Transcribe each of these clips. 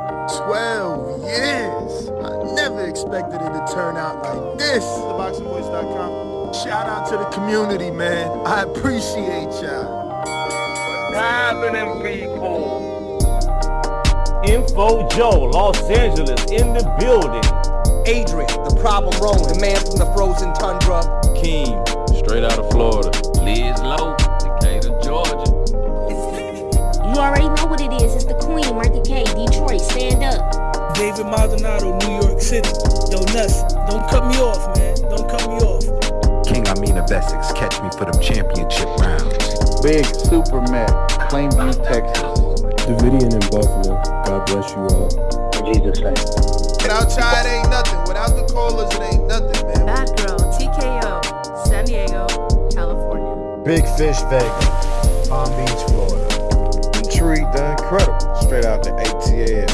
12 years. I never expected it to turn out like this. TheBoxingVoice.com. Shout out to the community, man. I appreciate y'all. What's happening, people? Info Joe, Los Angeles, in the building. Adrian, the problem wrong, the man from the frozen tundra. Keem, straight out of Florida. Liz Lowe, Decatur, Georgia. You already know what it is. It's the Queen, Martha K, Detroit, stand up. David Maldonado, New York City. Yo, Nuss, don't cut me off, man. Don't cut me off. King Amin of Essex, catch me for them championship rounds. Big Super Mac, Plainview, Texas. Davidian in Buffalo. God bless you all. In Jesus' name. Without y'all, it ain't nothing. Without the callers, it ain't nothing, man. Bad Girl, TKO, San Diego, California. Big Fish, Vegas, Palm Beach, Florida. Intrigue the Incredible, straight out the ATL.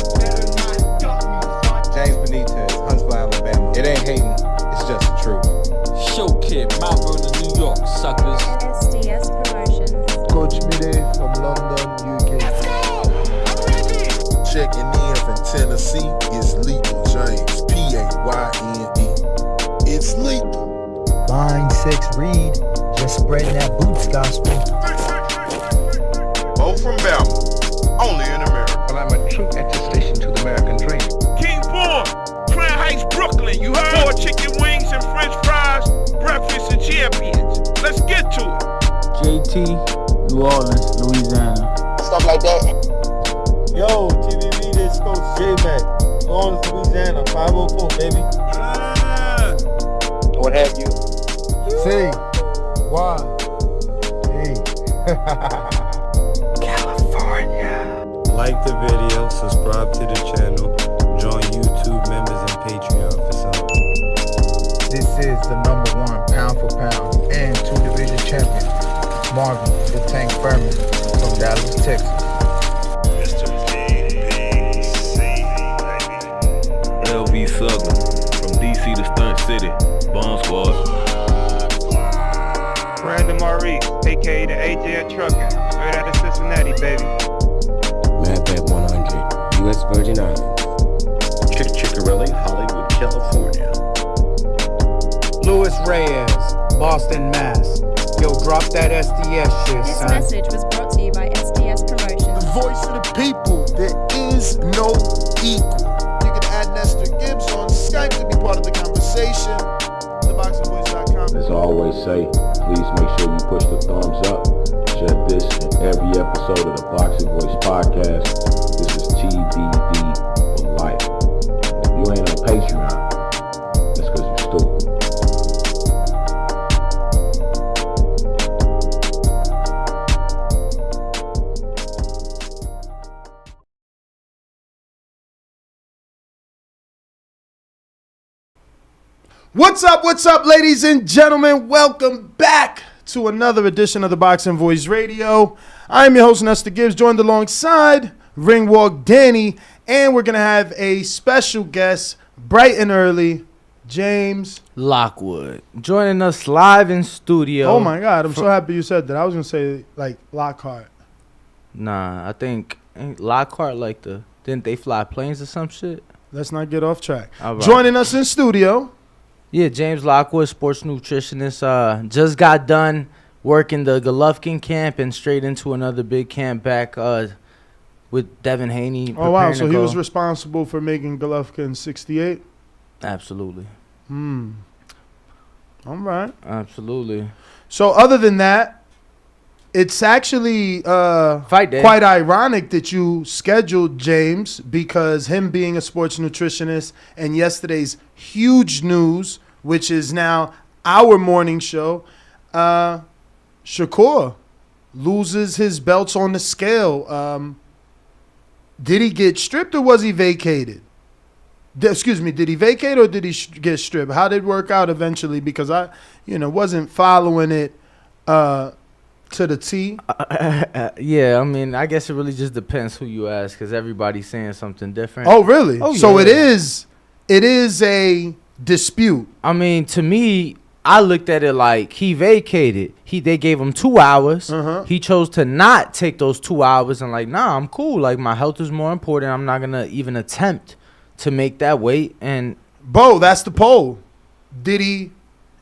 James Benitez, Huntsville, Alabama. It ain't hating, it's just the truth. Show Kid, Mount Vernon, New York, suckers. SDS Promotions. Coach Mide from London, UK. Let's go! I'm ready! Checking in from Tennessee, it's Lethal James, P-A-Y-N-E. It's lethal. Line 6 Reed, just spreading that boots gospel. Bo from Bama, only in America. Well, I'm a true attestation to the American dream. King Born, Crown Heights, Brooklyn. You heard? 4 chicken wings and french fries, breakfast and champions. Let's get to it. JT, New Orleans, Louisiana. Stuff like that. Yo, TVV, this Coach J-Mac. New Orleans, Louisiana, 504, baby. What have you? C. Y. E. California. Like the video, subscribe to the channel, join YouTube members and Patreon for some. This is the #1 pound for pound and 2 division champion, Marvin the Tank Furman from Dallas, Texas. Mr. LV Southern, from DC to Stunt City, Bone Squad. Brandon Maurice, a.k.a. the AJ Trucking, straight out of Cincinnati, baby. Madbat 100, U.S. Virgin Islands. Chick Chickarelli, Hollywood, California. Louis Reyes, Boston, Mass. Yo, drop that SDS shit, This son. message was brought to you by SDS Promotions. The voice of the people. There is no equal. You can add Esther Gibbs on Skype to be part of the conversation. TheBoxingVoice.com. As I always say, please make sure you push the thumbs up. Share this in every episode of the Boxing Voice podcast. This is TBV for life. If you ain't on Patreon, that's because you're stupid. What's up, ladies and gentlemen? Welcome back to another edition of the Boxing Voice Radio. I'm your host, Esther Gibbs, joined alongside Ringwalk Danny, and we're going to have a special guest, bright and early, James Lockwood, joining us live in studio. Oh my God, I'm so happy you said that. I was going to say, like, Lockhart. Nah, I think ain't Lockhart like didn't they fly planes or some shit? Let's not get off track. All right. Joining us in studio. Yeah, James Lockwood, sports nutritionist. Just got done working the Golovkin camp and straight into another big camp back with Devin Haney. Oh, wow. So he was responsible for making Golovkin 68? Absolutely. All right. Absolutely. So other than that, it's actually Fight day. Quite ironic that you scheduled James, because him being a sports nutritionist and yesterday's huge news, which is now our morning show, Shakur loses his belts on the scale. Did he get stripped or was he vacated? Excuse me, did he vacate or did he get stripped? How did it work out eventually? Because I, wasn't following it to the T. Yeah, I mean, I guess it really just depends who you ask, because everybody's saying something different. Oh, really? Oh, so yeah. it is a dispute. I mean, to me, I looked at it like he vacated. They gave him 2 hours. He chose to not take those 2 hours and like, nah, I'm cool. Like, my health is more important. I'm not gonna even attempt to make that weight. And Bo, that's the poll. Did he?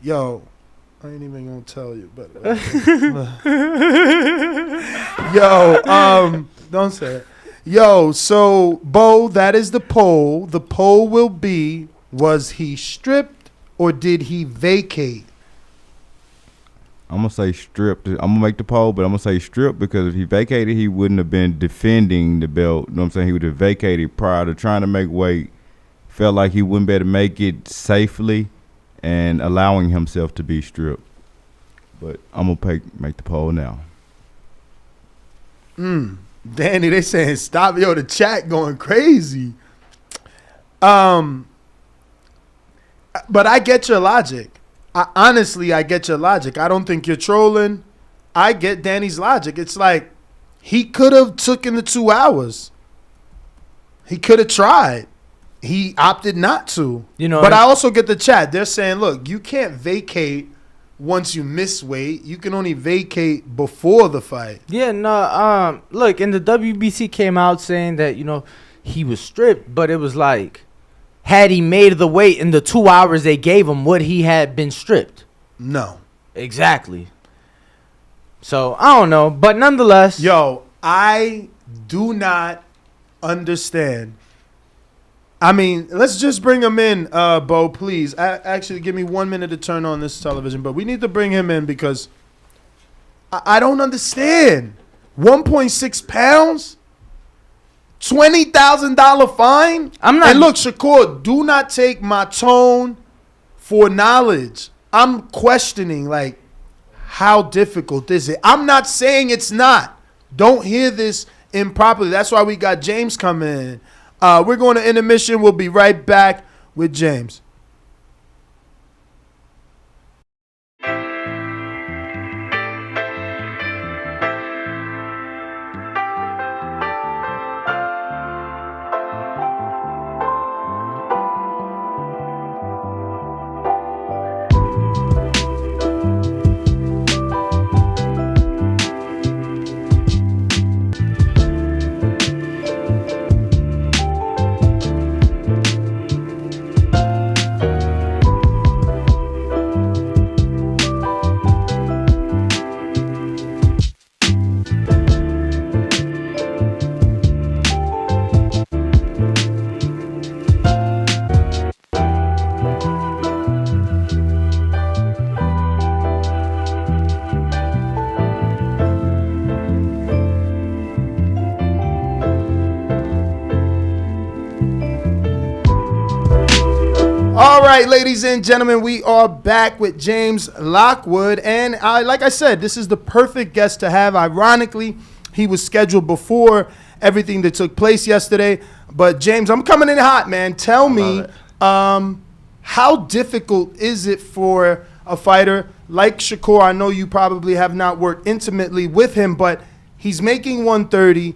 Yo, I ain't even gonna tell you, but don't say it. Yo, so Bo, that is the poll. The poll will be: was he stripped or did he vacate? I'm gonna say stripped. I'm gonna make the poll, but I'm gonna say stripped because if he vacated, he wouldn't have been defending the belt. You know what I'm saying? He would have vacated prior to trying to make weight. Felt like he wouldn't be able to make it safely, and allowing himself to be stripped. But I'm gonna make the poll now. Danny, they saying stop. Yo, the chat going crazy. But I get your logic. Honestly, I get your logic. I don't think you're trolling. I get Danny's logic. It's like he could have taken the 2 hours. He could have tried. He opted not to. But I also get the chat. They're saying, look, you can't vacate once you miss weight. You can only vacate before the fight. Yeah, no. Look, and the WBC came out saying that he was stripped, but it was like, had he made the weight in the 2 hours they gave him, would he have been stripped? No. Exactly. So I don't know, but nonetheless, yo, I do not understand. I mean, let's just bring him in, Bo, please. Actually, give me 1 minute to turn on this television, but we need to bring him in because I don't understand. 1.6 pounds? $20,000 fine? I'm not. And look, Shakur, do not take my tone for knowledge. I'm questioning, like, how difficult is it? I'm not saying it's not. Don't hear this improperly. That's why we got James coming in. We're going to intermission. We'll be right back with James. All right, ladies and gentlemen, we are back with James Lockwood. And like I said, this is the perfect guest to have. Ironically, he was scheduled before everything that took place yesterday. But, James, I'm coming in hot, man. Tell me, how difficult is it for a fighter like Shakur? I know you probably have not worked intimately with him, but he's making 130.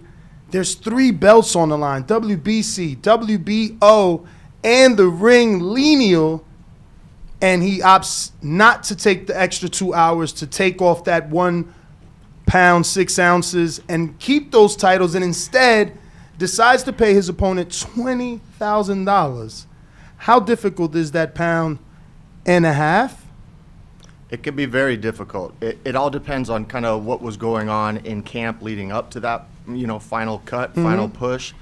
There's 3 belts on the line, WBC, WBO, and the ring lineal, and he opts not to take the extra 2 hours to take off that 1 pound, 6 ounces and keep those titles, and instead decides to pay his opponent $20,000. How difficult is that pound and a half? It can be very difficult. It all depends on kind of what was going on in camp leading up to that, final cut, final push.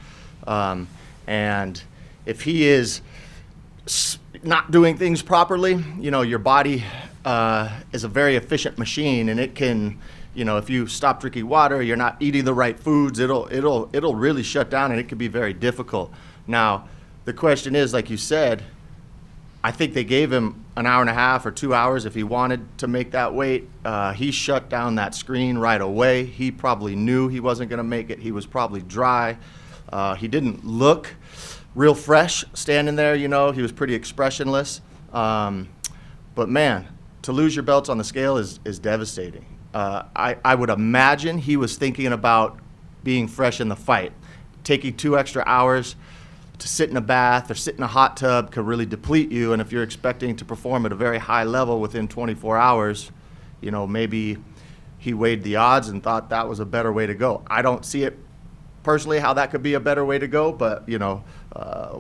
And if he is not doing things properly, your body is a very efficient machine, and it can, if you stop drinking water, you're not eating the right foods, it'll really shut down, and it can be very difficult. Now, the question is, like you said, I think they gave him an hour and a half or 2 hours if he wanted to make that weight. He shut down that screen right away. He probably knew he wasn't going to make it. He was probably dry. He didn't look real fresh standing there, he was pretty expressionless. But man, to lose your belts on the scale is devastating. I would imagine he was thinking about being fresh in the fight, taking 2 extra hours to sit in a bath or sit in a hot tub could really deplete you. And if you're expecting to perform at a very high level within 24 hours, maybe he weighed the odds and thought that was a better way to go. I don't see it personally how that could be a better way to go, but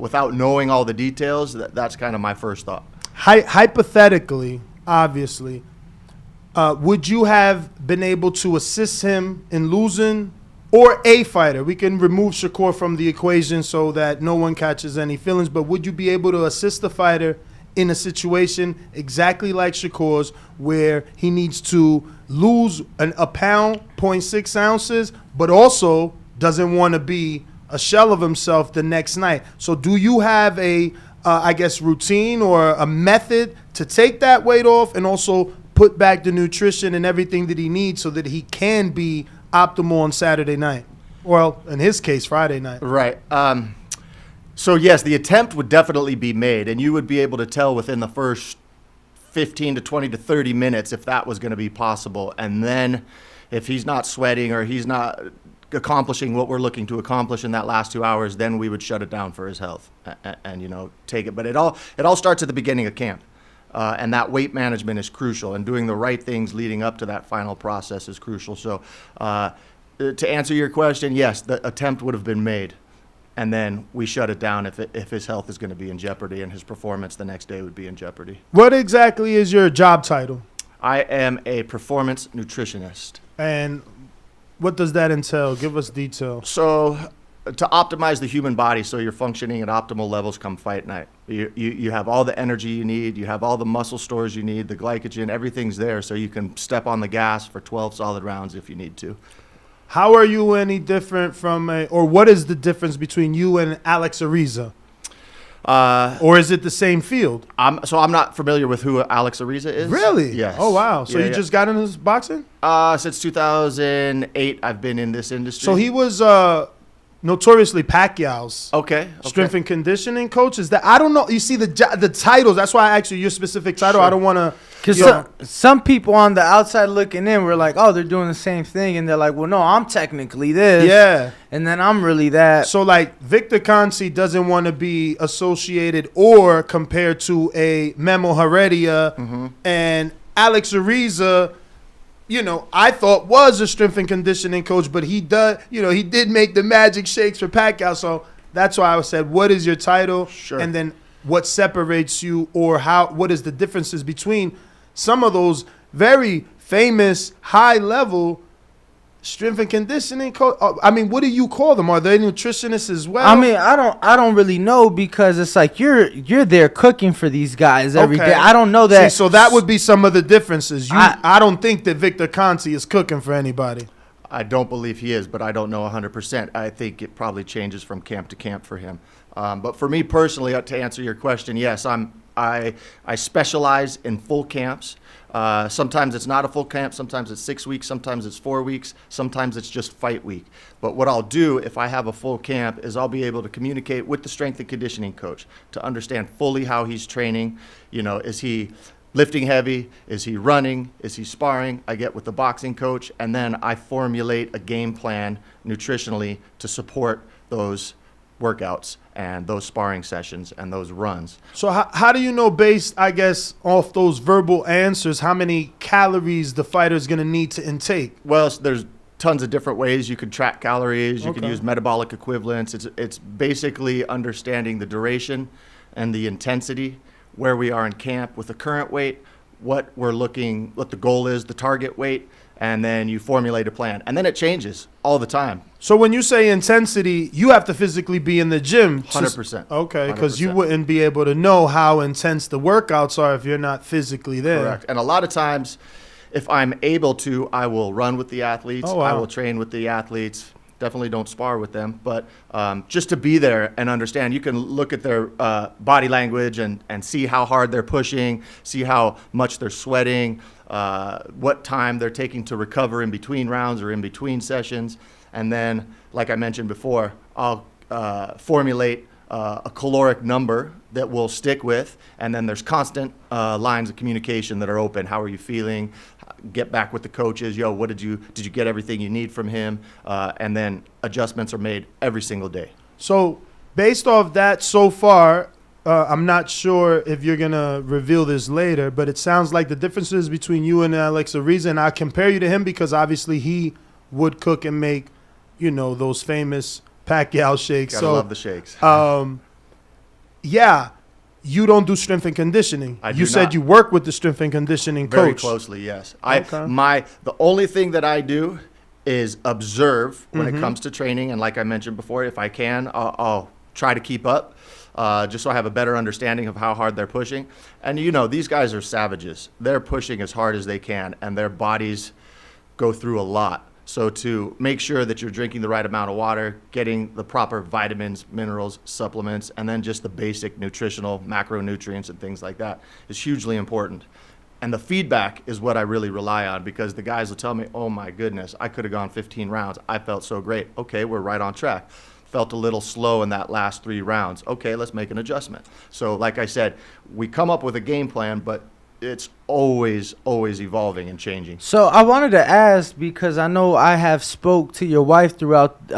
without knowing all the details, that's kind of my first thought. Hypothetically, obviously, would you have been able to assist him in losing, or a fighter? We can remove Shakur from the equation so that no one catches any feelings, but would you be able to assist the fighter in a situation exactly like Shakur's, where he needs to lose a pound, 0.6 ounces, but also doesn't want to be a shell of himself the next night? So do you have a routine or a method to take that weight off and also put back the nutrition and everything that he needs so that he can be optimal on Saturday night? Well, in his case, Friday night. Right. So yes, the attempt would definitely be made, and you would be able to tell within the first 15 to 20 to 30 minutes if that was going to be possible. And then if he's not sweating or he's not accomplishing what we're looking to accomplish in that last 2 hours, then we would shut it down for his health and take it. But it all starts at the beginning of camp. And that weight management is crucial, and doing the right things leading up to that final process is crucial. So to answer your question, yes, the attempt would have been made, and then we shut it down if his health is going to be in jeopardy and his performance the next day would be in jeopardy. What exactly is your job title? I am a performance nutritionist. And what does that entail? Give us detail. So to optimize the human body so you're functioning at optimal levels come fight night. You have all the energy you need, you have all the muscle stores you need, the glycogen, everything's there, so you can step on the gas for 12 solid rounds if you need to. How are you any different from or what is the difference between you and Alex Ariza? Or is it the same field? I'm not familiar with who Alex Ariza is. Really? Yes. Oh, wow. So you just got into this boxing? Since 2008, I've been in this industry. So he was notoriously Pacquiao's strength and conditioning coach. Is that, I don't know. You see the titles. That's why I asked you your specific title. Sure. I don't want to. Because some people on the outside looking in were like, oh, they're doing the same thing. And they're like, well, no, I'm technically this. Yeah. And then I'm really that. So, like, Victor Conceicao doesn't want to be associated or compared to a Memo Heredia. Mm-hmm. And Alex Ariza, I thought was a strength and conditioning coach, but he did make the magic shakes for Pacquiao. So that's why I said, what is your title? Sure. And then what separates you, or what is the differences between some of those very famous high-level strength and conditioning coach? I mean, what do you call them? Are they nutritionists as well? I mean, I don't really know, because it's like you're there cooking for these guys every day. I don't know that. See, so that would be some of the differences. I don't think that Victor Conceicao is cooking for anybody. I don't believe he is, but I don't know 100%. I think it probably changes from camp to camp for him. But for me personally, to answer your question, yes, I specialize in full camps. Sometimes it's not a full camp. Sometimes it's 6 weeks. Sometimes it's 4 weeks. Sometimes it's just fight week. But what I'll do if I have a full camp is I'll be able to communicate with the strength and conditioning coach to understand fully how he's training. Is he lifting heavy? Is he running? Is he sparring? I get with the boxing coach, and then I formulate a game plan nutritionally to support those workouts and those sparring sessions and those runs. So how do you know, based, I guess, off those verbal answers, how many calories the fighter is going to need to intake? Well, there's tons of different ways you can track calories. You can use metabolic equivalents. It's basically understanding the duration and the intensity, where we are in camp with the current weight, what the goal is, the target weight, and then you formulate a plan. And then it changes all the time. So when you say intensity, you have to physically be in the gym. 100%. Okay, because you wouldn't be able to know how intense the workouts are if you're not physically there. Correct. And a lot of times, if I'm able to, I will run with the athletes. Oh, wow. I will train with the athletes. Definitely don't spar with them. But just to be there and understand, you can look at their body language and see how hard they're pushing, see how much they're sweating, what time they're taking to recover in between rounds or in between sessions. And then, like I mentioned before, I'll formulate a caloric number that we'll stick with, and then there's constant lines of communication that are open. How are you feeling? Get back with the coaches. What did you get everything you need from him? And then adjustments are made every single day. So based off that so far, I'm not sure if you're going to reveal this later, but it sounds like the differences between you and Alex Ariza, and I compare you to him because obviously he would cook and make, those famous Pacquiao shakes. Gotta love the shakes. Yeah, you don't do strength and conditioning. You said you work with the strength and conditioning coach. Very closely, yes. The only thing that I do is observe when it comes to training, and like I mentioned before, if I can, I'll try to keep up. Just so I have a better understanding of how hard they're pushing. And these guys are savages. They're pushing as hard as they can, and their bodies go through a lot. So to make sure that you're drinking the right amount of water, getting the proper vitamins, minerals, supplements, and then just the basic nutritional macronutrients and things like that is hugely important. And the feedback is what I really rely on, because the guys will tell me, oh my goodness, I could have gone 15 rounds. I felt so great. Okay, we're right on track. Felt a little slow in that last 3 rounds. Okay, let's make an adjustment. So like I said, we come up with a game plan, but it's always evolving and changing. So I wanted to ask, because I know I have spoke to your wife throughout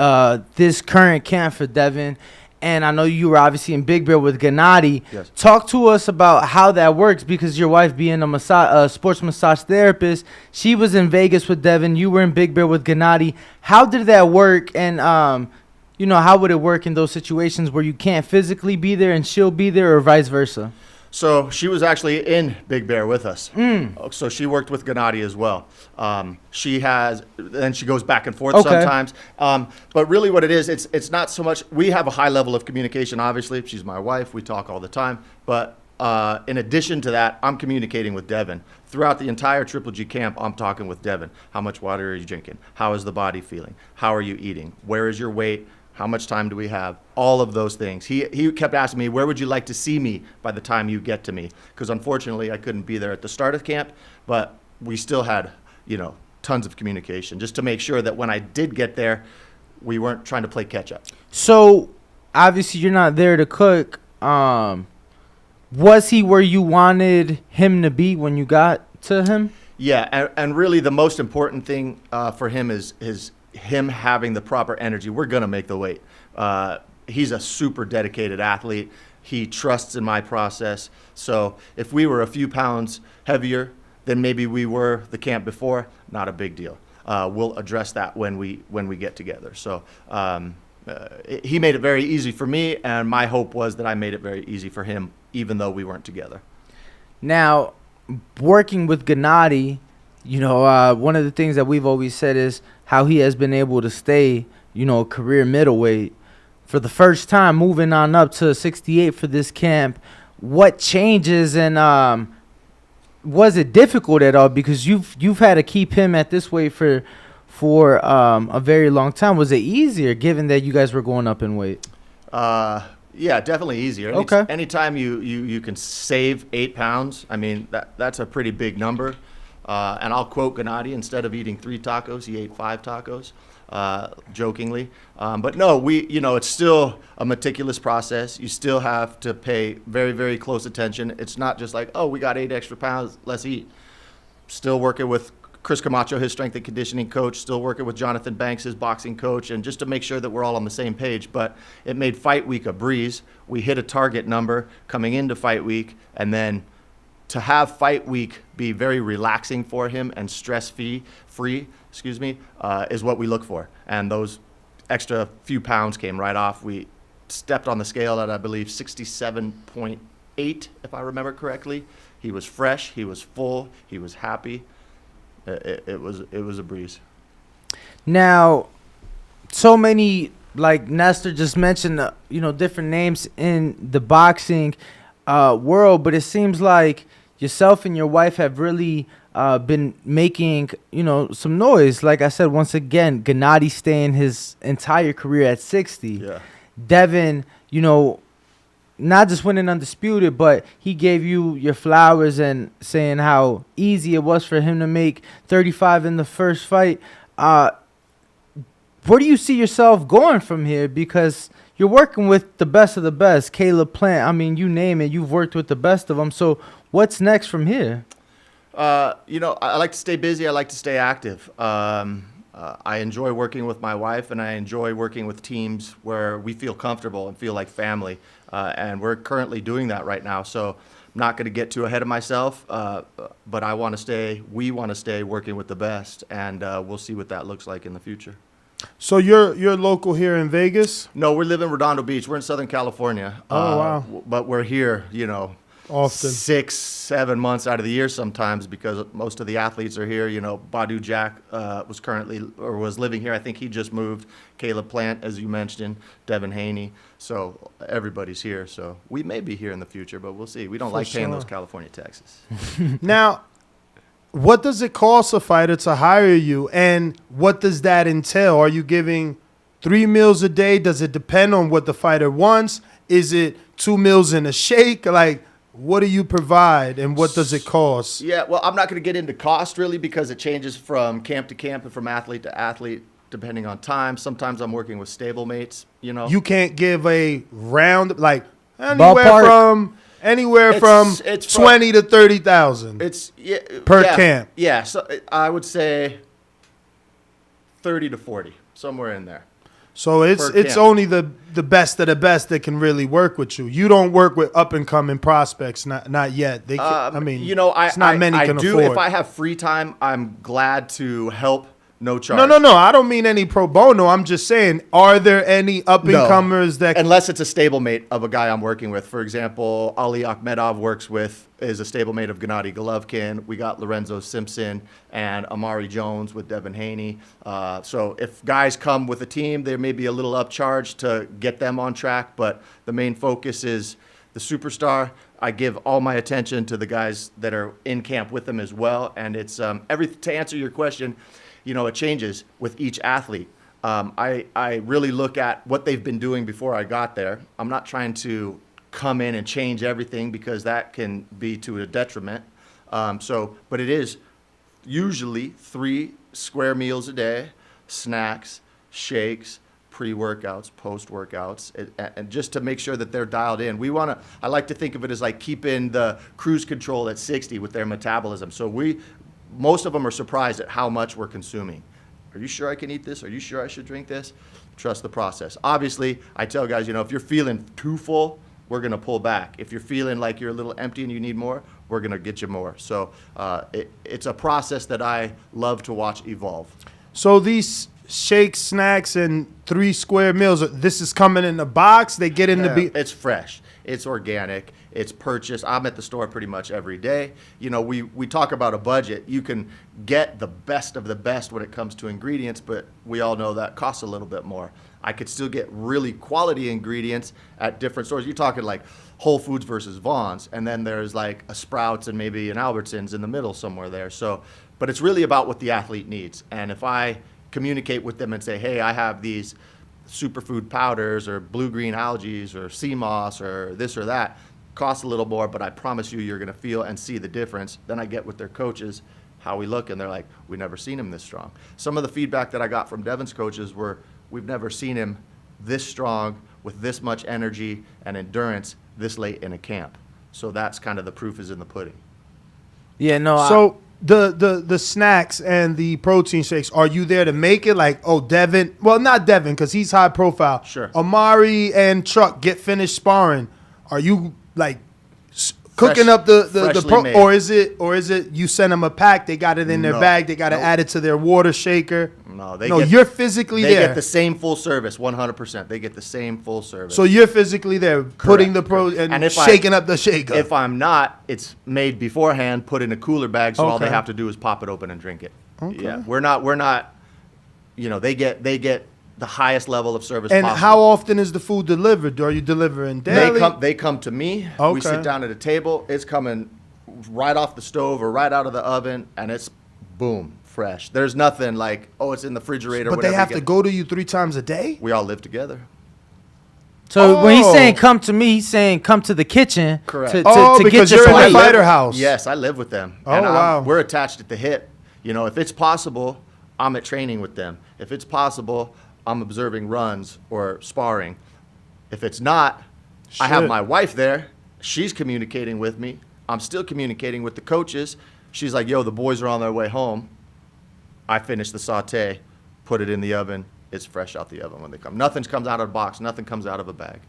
this current camp for Devin, and I know you were obviously in Big Bear with Gennady. Yes. Talk to us about how that works, because your wife being a sports massage therapist, she was in Vegas with Devin, you were in Big Bear with Gennady. How did that work? And how would it work in those situations where you can't physically be there and she'll be there, or vice versa? So she was actually in Big Bear with us. So she worked with Gennady as well. Then she goes back and forth sometimes. But really what it is, it's not so much, we have a high level of communication, obviously. She's my wife, we talk all the time. But in addition to that, I'm communicating with Devin. Throughout the entire Triple G camp, I'm talking with Devin. How much water are you drinking? How is the body feeling? How are you eating? Where is your weight? How much time do we have? All of those things. He kept asking me, where would you like to see me by the time you get to me? Because unfortunately, I couldn't be there at the start of camp, but we still had, tons of communication just to make sure that when I did get there, we weren't trying to play catch up. So obviously you're not there to cook. Was he where you wanted him to be when you got to him? Yeah, and really the most important thing for him is him having the proper energy. We're going to make the weight. He's a super dedicated athlete. He trusts in my process. So if we were a few pounds heavier than maybe we were the camp before, not a big deal. We'll address that when we get together. So he made it very easy for me, and my hope was that I made it very easy for him, even though we weren't together. Now, working with Gennady, one of the things that we've always said is how he has been able to stay, a career middleweight for the first time, moving on up to 68 for this camp. What changes, and was it difficult at all? Because you've had to keep him at this weight for a very long time. Was it easier, given that you guys were going up in weight? Yeah, definitely easier. Okay. Anytime you can save 8 pounds, I mean, that's a pretty big number. And I'll quote Gennady, instead of eating 3 tacos, he ate 5 tacos, jokingly. But no, it's still a meticulous process. You still have to pay very, very close attention. It's not just like, oh, we got 8 extra pounds, let's eat. Still working with Chris Camacho, his strength and conditioning coach, still working with Jonathan Banks, his boxing coach, and just to make sure that we're all on the same page. But it made fight week a breeze. We hit a target number coming into fight week, and then to have fight week be very relaxing for him and stress-free, is what we look for. And those extra few pounds came right off. We stepped on the scale at, I believe, 67.8, if I remember correctly. He was fresh, he was full, he was happy. It was a breeze. Now, so many, like Nestor just mentioned, different names in the boxing world, but it seems like yourself and your wife have really been making, some noise. Like I said, once again, Gennady staying his entire career at 60. Yeah. Devin, not just winning undisputed, but he gave you your flowers and saying how easy it was for him to make 35 in the first fight. Where do you see yourself going from here? Because you're working with the best of the best, Caleb Plant. I mean, you name it, you've worked with the best of them. So what's next from here? I like to stay busy. I like to stay active. I enjoy working with my wife, and I enjoy working with teams where we feel comfortable and feel like family. And we're currently doing that right now. So I'm not going to get too ahead of myself, but we want to stay working with the best, and we'll see what that looks like in the future. So you're local here in Vegas? No, we live in Redondo Beach. We're in Southern California. Oh, wow. But we're here, often 6-7 months out of the year sometimes, because most of the athletes are here. Badu Jack was living here. I think he just moved. Caleb Plant, as you mentioned, Devin Haney. So everybody's here. So we may be here in the future, but we'll see. We don't like paying those California taxes. Now, what does it cost a fighter to hire you, and what does that entail? Are you giving 3 meals a day? Does it depend on what the fighter wants? Is it 2 meals and a shake? Like, what do you provide, and what does it cost? Yeah, well, I'm not going to get into cost really, because it changes from camp to camp and from athlete to athlete depending on time. Sometimes I'm working with stablemates. You can't give a round like anywhere from 20 to 30,000. It's per camp. Yeah, so I would say 30 to 40, somewhere in there. So it's only the best of the best that can really work with you. You don't work with up and coming prospects, not yet. They can, it's not many can afford. If I have free time, I'm glad to help. No charge. No. I don't mean any pro bono. I'm just saying, are there any up and comers that? Unless it's a stablemate of a guy I'm working with. For example, Ali Akhmedov is a stablemate of Gennady Golovkin. We got Lorenzo Simpson and Amari Jones with Devin Haney. So if guys come with a team, there may be a little upcharge to get them on track, but the main focus is the superstar. I give all my attention to the guys that are in camp with them as well, and it's to answer your question. It changes with each athlete. I really look at what they've been doing before I got there. I'm not trying to come in and change everything, because that can be to a detriment. But it is usually 3 square meals a day, snacks, shakes, pre-workouts, post-workouts, and just to make sure that they're dialed in. I like to think of it as like keeping the cruise control at 60 with their metabolism. So most of them are surprised at how much we're consuming. Are you sure I can eat this? Are you sure I should drink this? Trust the process. Obviously, I tell guys, if you're feeling too full, we're going to pull back. If you're feeling like you're a little empty and you need more, we're going to get you more. So it's a process that I love to watch evolve. So these shakes, snacks, and 3 square meals, this is coming in a box? They get in the... It's fresh. It's organic. It's purchased. I'm at the store pretty much every day. We talk about a budget. You can get the best of the best when it comes to ingredients, but we all know that costs a little bit more. I could still get really quality ingredients at different stores. You're talking like Whole Foods versus Vaughn's, and then there's like a Sprouts and maybe an Albertsons in the middle somewhere there. But it's really about what the athlete needs. And if I communicate with them and say, hey, I have these superfood powders or blue-green algae or sea moss or this or that, costs a little more, but I promise you're going to feel and see the difference. Then I get with their coaches how we look, and they're like, we've never seen him this strong. Some of the feedback that I got from Devin's coaches were, we've never seen him this strong with this much energy and endurance this late in a camp. So that's kind of the proof is in the pudding. Yeah, no. So the snacks and the protein shakes, are you there to make it? Like, Devin, well, not Devin, because he's high profile. Sure. Amari and Chuck get finished sparring. Are you like cooking up the or is it you send them a pack, they got it in their bag, they got to add it to their water shaker? You're physically there. They get the same full service, 100%. They get the same full service. So you're physically there, putting the and shaking up the shaker. If I'm not, it's made beforehand, put in a cooler bag, so all they have to do is pop it open and drink it. Okay. Yeah, we're not. They get the highest level of service and possible. How often is the food delivered? Are you delivering daily? They come to me. Okay. We sit down at a table. It's coming right off the stove or right out of the oven, and it's boom, fresh. There's nothing like, it's in the refrigerator. But they have to go to you 3 times a day? We all live together. So when he's saying come to me, he's saying come to the kitchen. Correct. To because get you're in the fighter house. Yes, I live with them. Oh, wow. We're attached at the hip. If it's possible, I'm at training with them. If it's possible, I'm observing runs or sparring. If it's not, I have my wife there. She's communicating with me. I'm still communicating with the coaches. She's like, the boys are on their way home. I finish the saute. put it in the oven. It's fresh out the oven when they come. Nothing comes out of a box. Nothing comes out of a bag.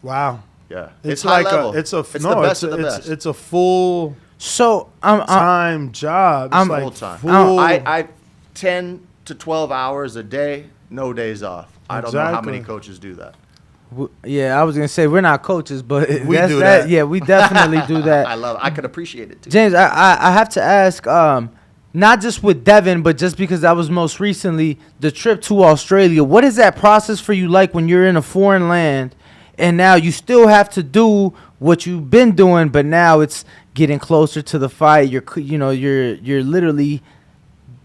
Wow. Yeah, It's high like level. the best of the best. It's a full So time job. It's like full time. full- I 10 to 12 hours a day, no days off. I don't know how many Exactly. coaches do that. Yeah, I was gonna say we're not coaches, but We that's do that. that. Yeah, we definitely do that. I love it. I could appreciate it too. James, I have to ask, not just with Devin, but just because that was most recently the trip to Australia. What is that process for you like when you're in a foreign land, and now you still have to do what you've been doing, but now it's getting closer to the fight. You're literally,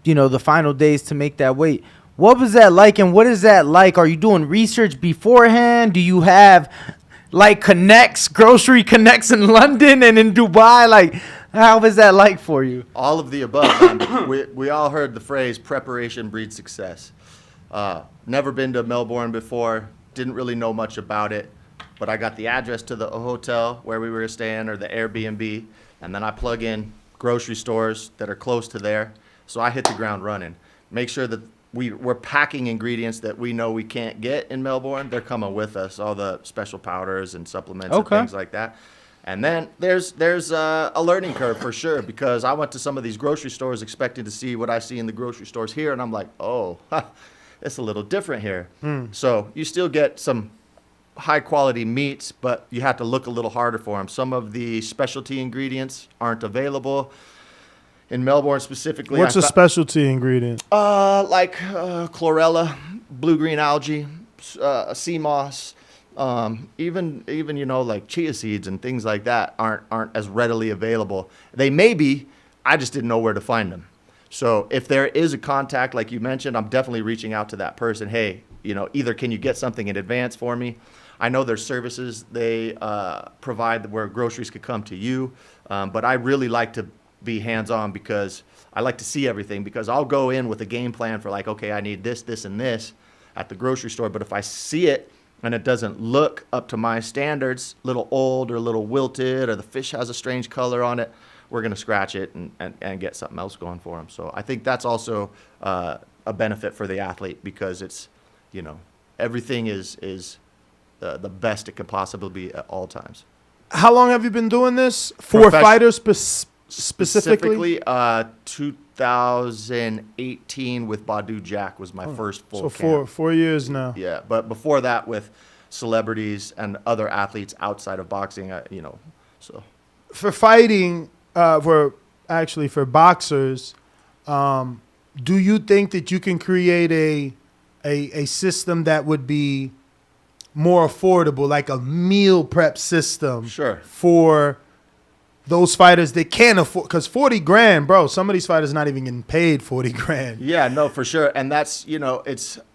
the final days to make that weight. What was that like, and what is that like? Are you doing research beforehand? Do you have like grocery connects in London and in Dubai? Like, how is that like for you? All of the above. we all heard the phrase preparation breeds success. Never been to Melbourne before, didn't really know much about it, but I got the address to the hotel where we were staying, or the Airbnb, and then I plug in grocery stores that are close to there. So I hit the ground running. Make sure that we're packing ingredients that we know we can't get in Melbourne. They're coming with us, all the special powders and supplements and things like that. And then there's a learning curve for sure, because I went to some of these grocery stores expecting to see what I see in the grocery stores here, and I'm like, oh, it's a little different here. So you still get some high quality meats, but you have to look a little harder for them. Some of the specialty ingredients aren't available. In Melbourne specifically. What's a specialty ingredient? Like chlorella, blue-green algae, sea moss, even like chia seeds and things like that aren't as readily available. They may be, I just didn't know where to find them. So if there is a contact, like you mentioned, I'm definitely reaching out to that person. Hey, either can you get something in advance for me? I know there's services they provide where groceries could come to you, but I really like to be hands-on, because I like to see everything, because I'll go in with a game plan for like, okay, I need this, this, and this at the grocery store, but if I see it and it doesn't look up to my standards, little old or a little wilted, or the fish has a strange color on it, we're going to scratch it and get something else going for them. So I think that's also a benefit for the athlete, because it's, everything is the best it can possibly be at all times. How long have you been doing this for fighters specifically? 2018 with Badu Jack was my first full camp. 4 years now. Yeah, but before that with celebrities and other athletes outside of boxing, so. For fighting, for boxers, do you think that you can create a system that would be more affordable, like a meal prep system? Sure. For those fighters that can't afford, because 40 grand, bro, some of these fighters not even getting paid 40 grand. Yeah, no, for sure. And that's, and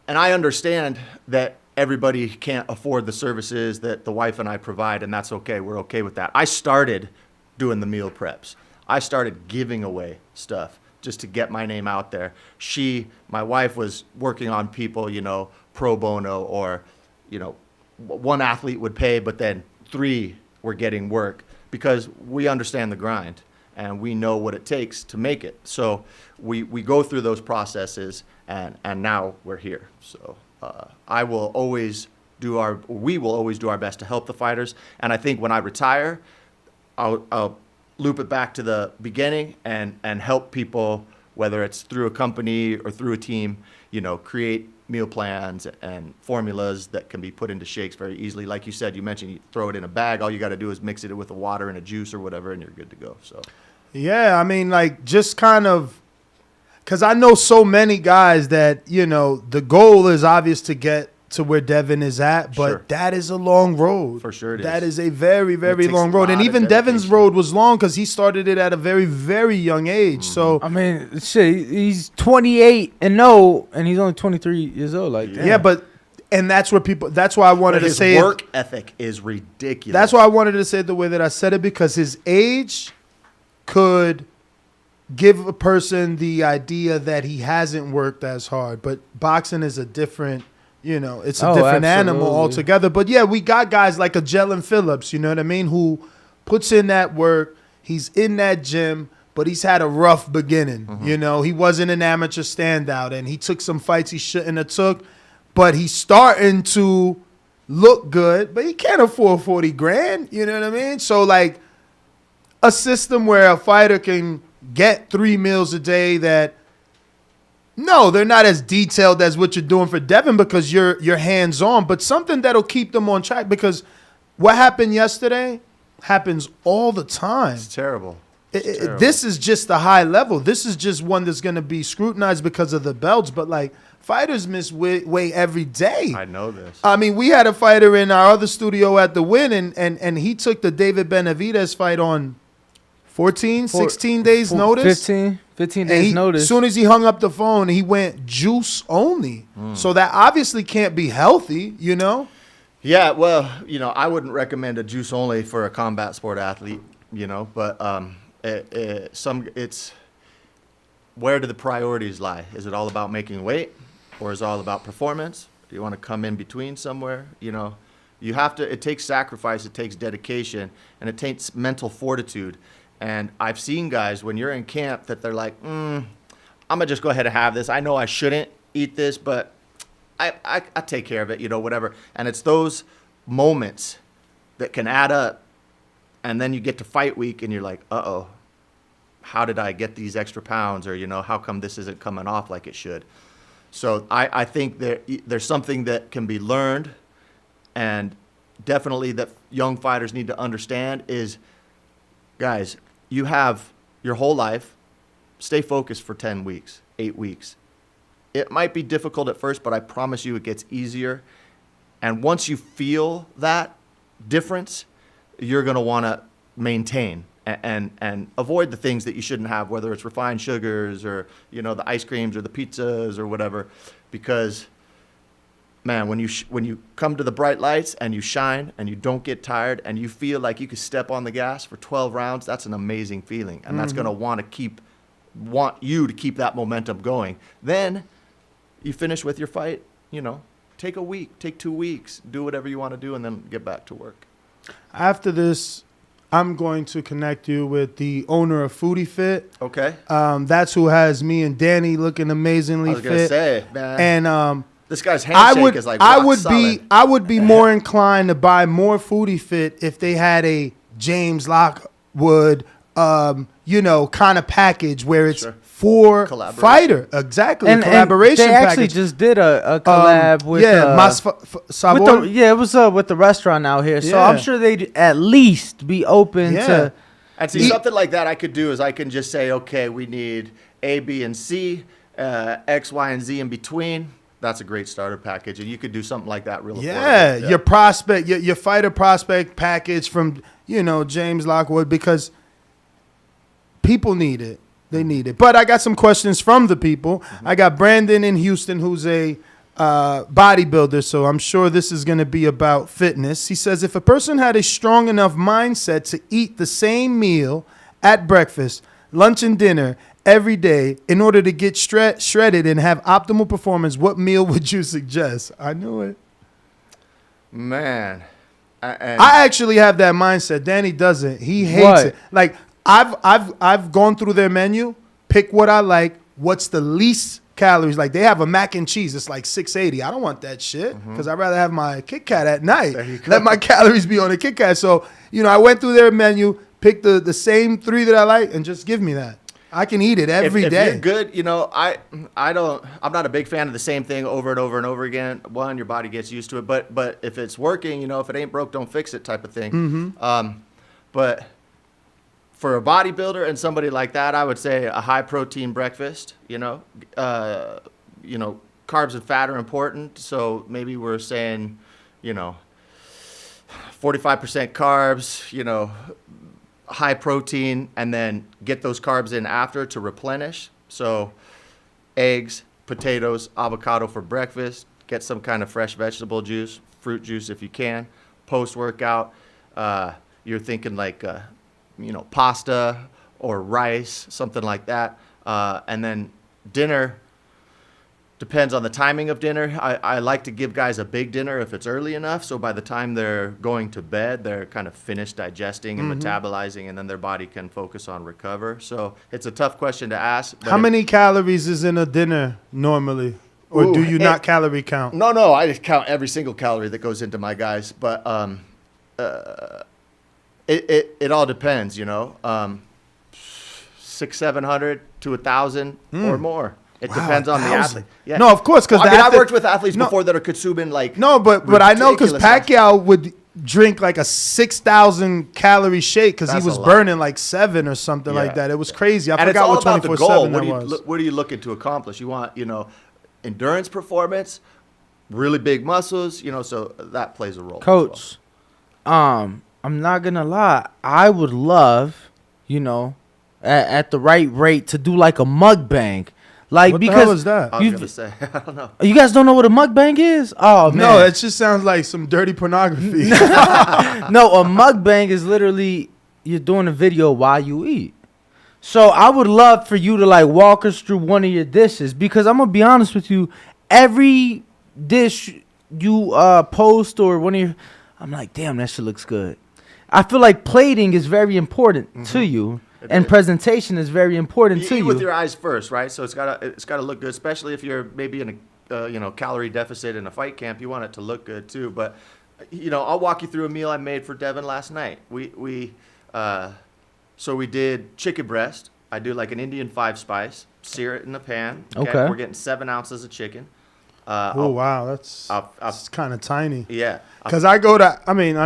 I understand that everybody can't afford the services that the wife and I provide, and that's okay. We're okay with that. I started doing the meal preps. I started giving away stuff just to get my name out there. My wife was working on people, pro bono, or, one athlete would pay, but then 3 were getting work, because we understand the grind and we know what it takes to make it. So we go through those processes, and now we're here. So we will always do our best to help the fighters. And I think when I retire, I'll loop it back to the beginning and help people, whether it's through a company or through a team, create meal plans and formulas that can be put into shakes very easily. Like you said, you mentioned you throw it in a bag. All you got to do is mix it with the water and a juice or whatever, and you're good to go. So, yeah, I mean, like, just kind of, because I know so many guys that, the goal is obvious to get to where Devin is at, but that is a long road. For sure it is. That is a very, very long road. And even Devin's road was long, because he started it at a very, very young age. So I mean, shit, he's 28 and he's only 23 years old. Like, damn. Yeah, but and that's why I wanted to say his work ethic is ridiculous. That's why I wanted to say it the way that I said it, because his age could give a person the idea that he hasn't worked as hard, but boxing is a different. It's a different animal altogether. But yeah, we got guys like a Jalen Phillips, you know what I mean, who puts in that work. He's in that gym but he's had a rough beginning. You know, he wasn't an amateur standout, and he took some fights he shouldn't have took, but he's starting to look good, but he can't afford 40 grand. You know what I mean? So, like, a system where a fighter can get 3 meals a day that, no, they're not as detailed as what you're doing for Devin because you're hands-on, but something that'll keep them on track, because what happened yesterday happens all the time. It's terrible. This is just the high level. This is just one that's going to be scrutinized because of the belts, but, like, fighters miss weight every day. I know this. I mean, we had a fighter in our other studio at the Win, and he took the David Benavidez fight on 16 days notice. 15 days notice. As soon as he hung up the phone, he went juice only. So that obviously can't be healthy, you know? Yeah, well, you know, I wouldn't recommend a juice only for a combat sport athlete, you know, but it's where do the priorities lie? Is it all about making weight, or is it all about performance? Do you want to come in between somewhere? You know, you have to. It takes sacrifice, it takes dedication, and it takes mental fortitude. And I've seen guys when you're in camp that they're like, I'm gonna just go ahead and have this. I know I shouldn't eat this, but I take care of it, you know, whatever. And it's those moments that can add up, and then you get to fight week and you're like, uh-oh, how did I get these extra pounds? Or, you know, how come this isn't coming off like it should? So I think there's something that can be learned, and definitely that young fighters need to understand is, guys, you have your whole life. Stay focused for 10 weeks, 8 weeks. It might be difficult at first, but I promise you it gets easier. And once you feel that difference, you're going to want to maintain and avoid the things that you shouldn't have, whether it's refined sugars or, you know, the ice creams or the pizzas or whatever. Because, man, when you come to the bright lights and you shine and you don't get tired and you feel like you could step on the gas for 12 rounds, that's an amazing feeling. And that's going to want you to keep that momentum going. Then you finish with your fight, you know, take a week, take 2 weeks, do whatever you want to do, and then get back to work. After this, I'm going to connect you with the owner of Foodie Fit. Okay. That's who has me and Danny looking amazingly fit. I was going to say, man. And this guy's handshake is like rock solid. I would be more inclined to buy more Foodie Fit if they had a James Lockwood, you know, kind of package where it's for fighter. Exactly. And collaboration they actually package. just did a collab with Sabor. it was with the restaurant out here. So I'm sure they'd at least be open to. And see, something like that I could do is I can just say, okay, we need A, B, and C, X, Y, and Z in between. That's a great starter package, and you could do something like that real affordable. Yeah, your prospect, your fighter prospect package from, you know, James Lockwood, because people need it. They need it. But I got some questions from the people. I got Brandon in Houston, who's a bodybuilder, so I'm sure this is going to be about fitness. He says, if a person had a strong enough mindset to eat the same meal at breakfast, lunch, and dinner every day in order to get shredded and have optimal performance, what meal would you suggest? I knew it. Man. I actually have that mindset. Danny doesn't. He hates it. Like, I've gone through their menu, pick what I like, what's the least calories. Like, they have a mac and cheese. It's like 680. I don't want that shit because I'd rather have my Kit Kat at night. Let my calories be on a Kit Kat. So, you know, I went through their menu, picked the same 3 that I like, and just give me that. I can eat it every day. If you're good, you know, I'm not a big fan of the same thing over and over and over again. One, your body gets used to it, but if it's working, you know, if it ain't broke, don't fix it type of thing. But for a bodybuilder and somebody like that, I would say a high protein breakfast. You know, carbs and fat are important. So maybe we're saying, you know, 45% carbs. You know, high protein, and then get those carbs in after to replenish. So eggs, potatoes, avocado for breakfast. Get some kind of fresh vegetable juice, fruit juice if you can. Post-workout, you're thinking like, pasta or rice, something like that. And then dinner, Depends on the timing of dinner. I like to give guys a big dinner if it's early enough, so by the time they're going to bed, they're kind of finished digesting and metabolizing, and then their body can focus on recover. So it's a tough question to ask. How many calories is in a dinner normally? Or do you not calorie count? No, I just count every single calorie that goes into my guys. But it all depends, 600-700 to 1,000 or more. It depends on the athlete. Yeah. No, of course, because I worked with athletes before that are consuming but I know because Pacquiao would drink like a 6,000 calorie shake because he was burning like 7 or something like that. It was crazy. I forgot what 24/7 that was. What are you looking to accomplish? You want endurance performance, really big muscles. So that plays a role. Coach, I'm not gonna lie. I would love, at the right rate to do like a mukbang. Like, what because the hell is that? I was gonna say, I don't know. You guys don't know what a mukbang is? Oh man, no, it just sounds like some dirty pornography. No, a mukbang is literally you're doing a video while you eat. So I would love for you to like walk us through one of your dishes, because I'm gonna be honest with you, every dish you post or one of your, I'm like, damn, that shit looks good. I feel like plating is very important to you. And presentation is very important to you. you. Eat with your eyes first, right? So it's gotta look good, especially if you're maybe in a calorie deficit in a fight camp. You want it to look good too. But I'll walk you through a meal I made for Devin last night. So we did chicken breast. I do like an Indian 5-spice. Sear it in the pan. Okay. We're getting 7 ounces of chicken. Oh wow, that's kind of tiny. Yeah, because I go to,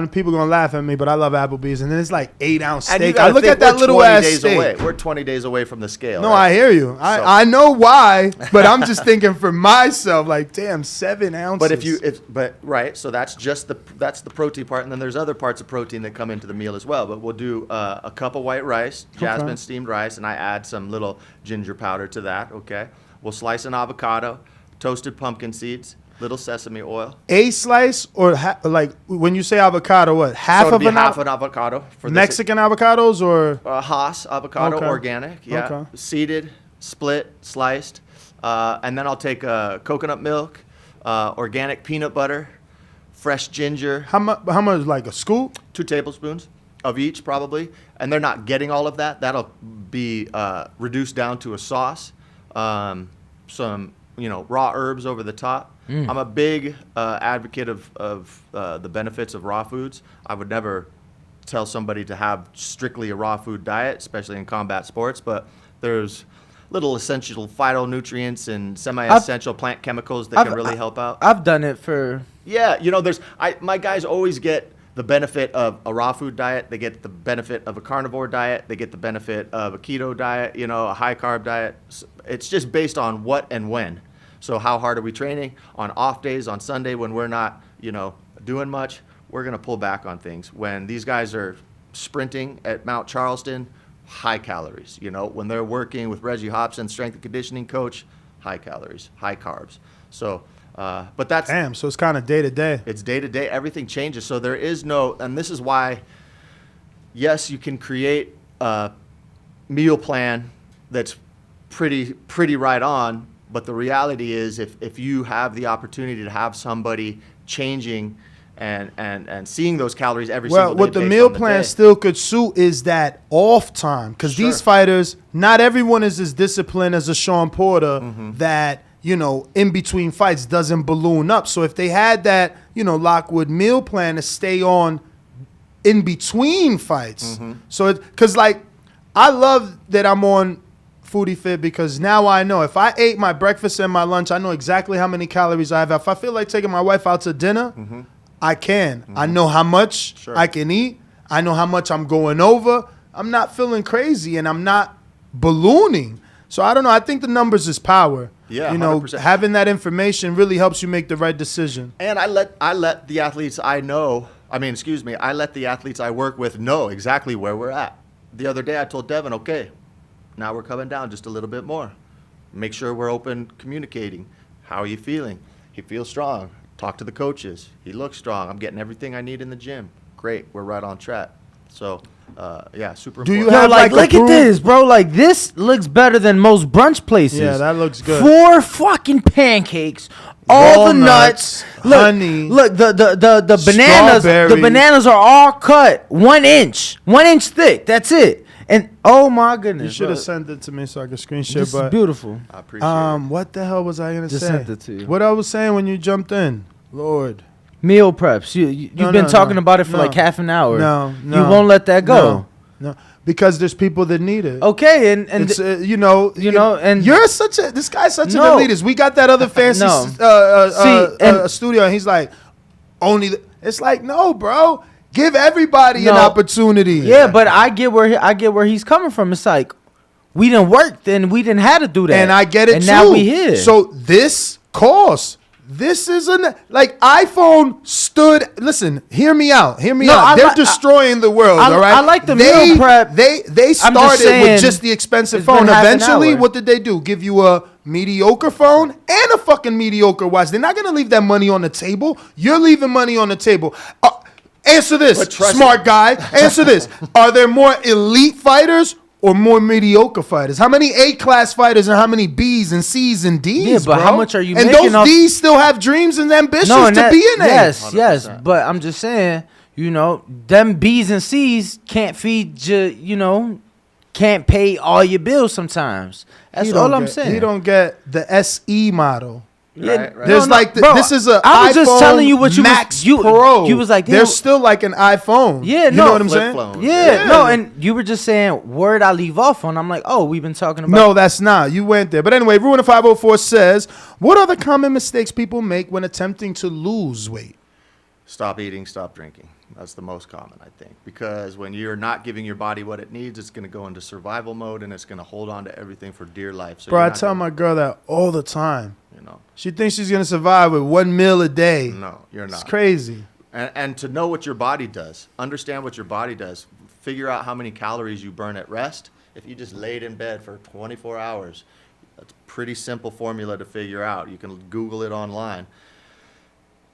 people gonna laugh at me, but I love Applebee's, and then it's like 8-ounce steak. I look at that little ass steak. We're 20 days away from the scale. No, right? I hear you. I know why, but I'm just thinking for myself, like, damn, 7 ounces. But right, so that's the protein part, and then there's other parts of protein that come into the meal as well. But we'll do a cup of white rice, jasmine steamed rice, and I add some little ginger powder to that. Okay, we'll slice an avocado. Toasted pumpkin seeds, little sesame oil. A slice or like when you say avocado, what? Half of an avocado for Mexican avocados or Haas avocado, organic, seeded, split, sliced, and then I'll take coconut milk, organic peanut butter, fresh ginger. How much? Like a scoop? 2 tablespoons of each probably, and they're not getting all of that. That'll be reduced down to a sauce. Some raw herbs over the top. I'm a big advocate of the benefits of raw foods. I would never tell somebody to have strictly a raw food diet, especially in combat sports, but there's little essential phytonutrients and semi-essential plant chemicals that can really help out. I've done it for... Yeah, my guys always get the benefit of a raw food diet. They get the benefit of a carnivore diet. They get the benefit of a keto diet, a high carb diet. It's just based on what and when. So how hard are we training? On off days, on Sunday when we're not, doing much, we're going to pull back on things. When these guys are sprinting at Mount Charleston, high calories. When they're working with Reggie Hobson, strength and conditioning coach, high calories, high carbs. So, but that's... Damn, so it's kind of day to day. It's day to day. Everything changes. So there is no, and this is why, yes, you can create a meal plan that's pretty right on. But the reality is if you have the opportunity to have somebody changing and seeing those calories every single day. Well, what the meal plan still could suit is that off time. Because these fighters, not everyone is as disciplined as a Sean Porter that, in between fights doesn't balloon up. So if they had that, Lockwood meal plan to stay on in between fights. So because I love that I'm on Foodie Fit because now I know if I ate my breakfast and my lunch, I know exactly how many calories I have. If I feel like taking my wife out to dinner, I can. I know how much I can eat. I know how much I'm going over. I'm not feeling crazy and I'm not ballooning. So I don't know. I think the numbers is power. Yeah, 100%. Having that information really helps you make the right decision. And I let the athletes I let the athletes I work with know exactly where we're at. The other day I told Devin, okay, now we're coming down just a little bit more. Make sure we're open communicating. How are you feeling? He feels strong. Talk to the coaches. He looks strong. I'm getting everything I need in the gym. Great. We're right on track. So super. Do you important. have like, like look at this, bro. Like, this looks better than most brunch places. Yeah, that looks good. 4 fucking pancakes, all the nuts, look, honey, look, the bananas. strawberry. The bananas are all cut 1 inch thick. That's it. And oh my goodness, You should bro. have sent it to me so I could screen share. This is But beautiful. I appreciate it. what the hell was I gonna Just say? sent it to you. What I was saying when you jumped in, Lord. Meal preps. You've been talking about it for like half an hour. No, You won't let that go. No, because there's people that need it. Okay, and It's, and you're this guy's such No. an elitist. We got that other fancy studio, and he's like, it's like, no, bro, give everybody an opportunity. Yeah, but I get where he's coming from. It's like we didn't work, then we didn't have to do that, and I get it and too. now we here. So this costs. This isn't like iPhone stood. Listen, hear me out. Hear me out. They're destroying the world. All right. I like the meal prep. They started with just the expensive phone. Eventually, what did they do? Give you a mediocre phone and a fucking mediocre watch. They're not gonna leave that money on the table. You're leaving money on the table. Answer this, smart guy. Answer this. Are there more elite fighters or more mediocre fighters? How many A-class fighters and how many B's and C's and D's? Yeah, but bro? how much are you and making those D's still have dreams and ambitions to be in there. Yes, yes. But I'm just saying, them B's and C's can't feed you, can't pay all your bills sometimes. That's all I'm saying. You don't get the SE model. Yeah, There's this is a I was iPhone just telling you what you Max was, Pro. You was like, there's still like an iPhone. Yeah, you know what I'm saying? No, and you were just saying word I leave off on. I'm like, oh, we've been talking about. No, that's not. You went there. But anyway, Ruin 504 says, what are the common mistakes people make when attempting to lose weight? Stop eating, stop drinking. That's the most common, I think, because when you're not giving your body what it needs, it's going to go into survival mode and it's going to hold on to everything for dear life. So bro, I tell my girl that all the time. You know, she thinks she's going to survive with 1 meal a day. No, you're not. It's crazy. And to know what your body does, understand what your body does, figure out how many calories you burn at rest. If you just laid in bed for 24 hours, that's a pretty simple formula to figure out. You can Google it online.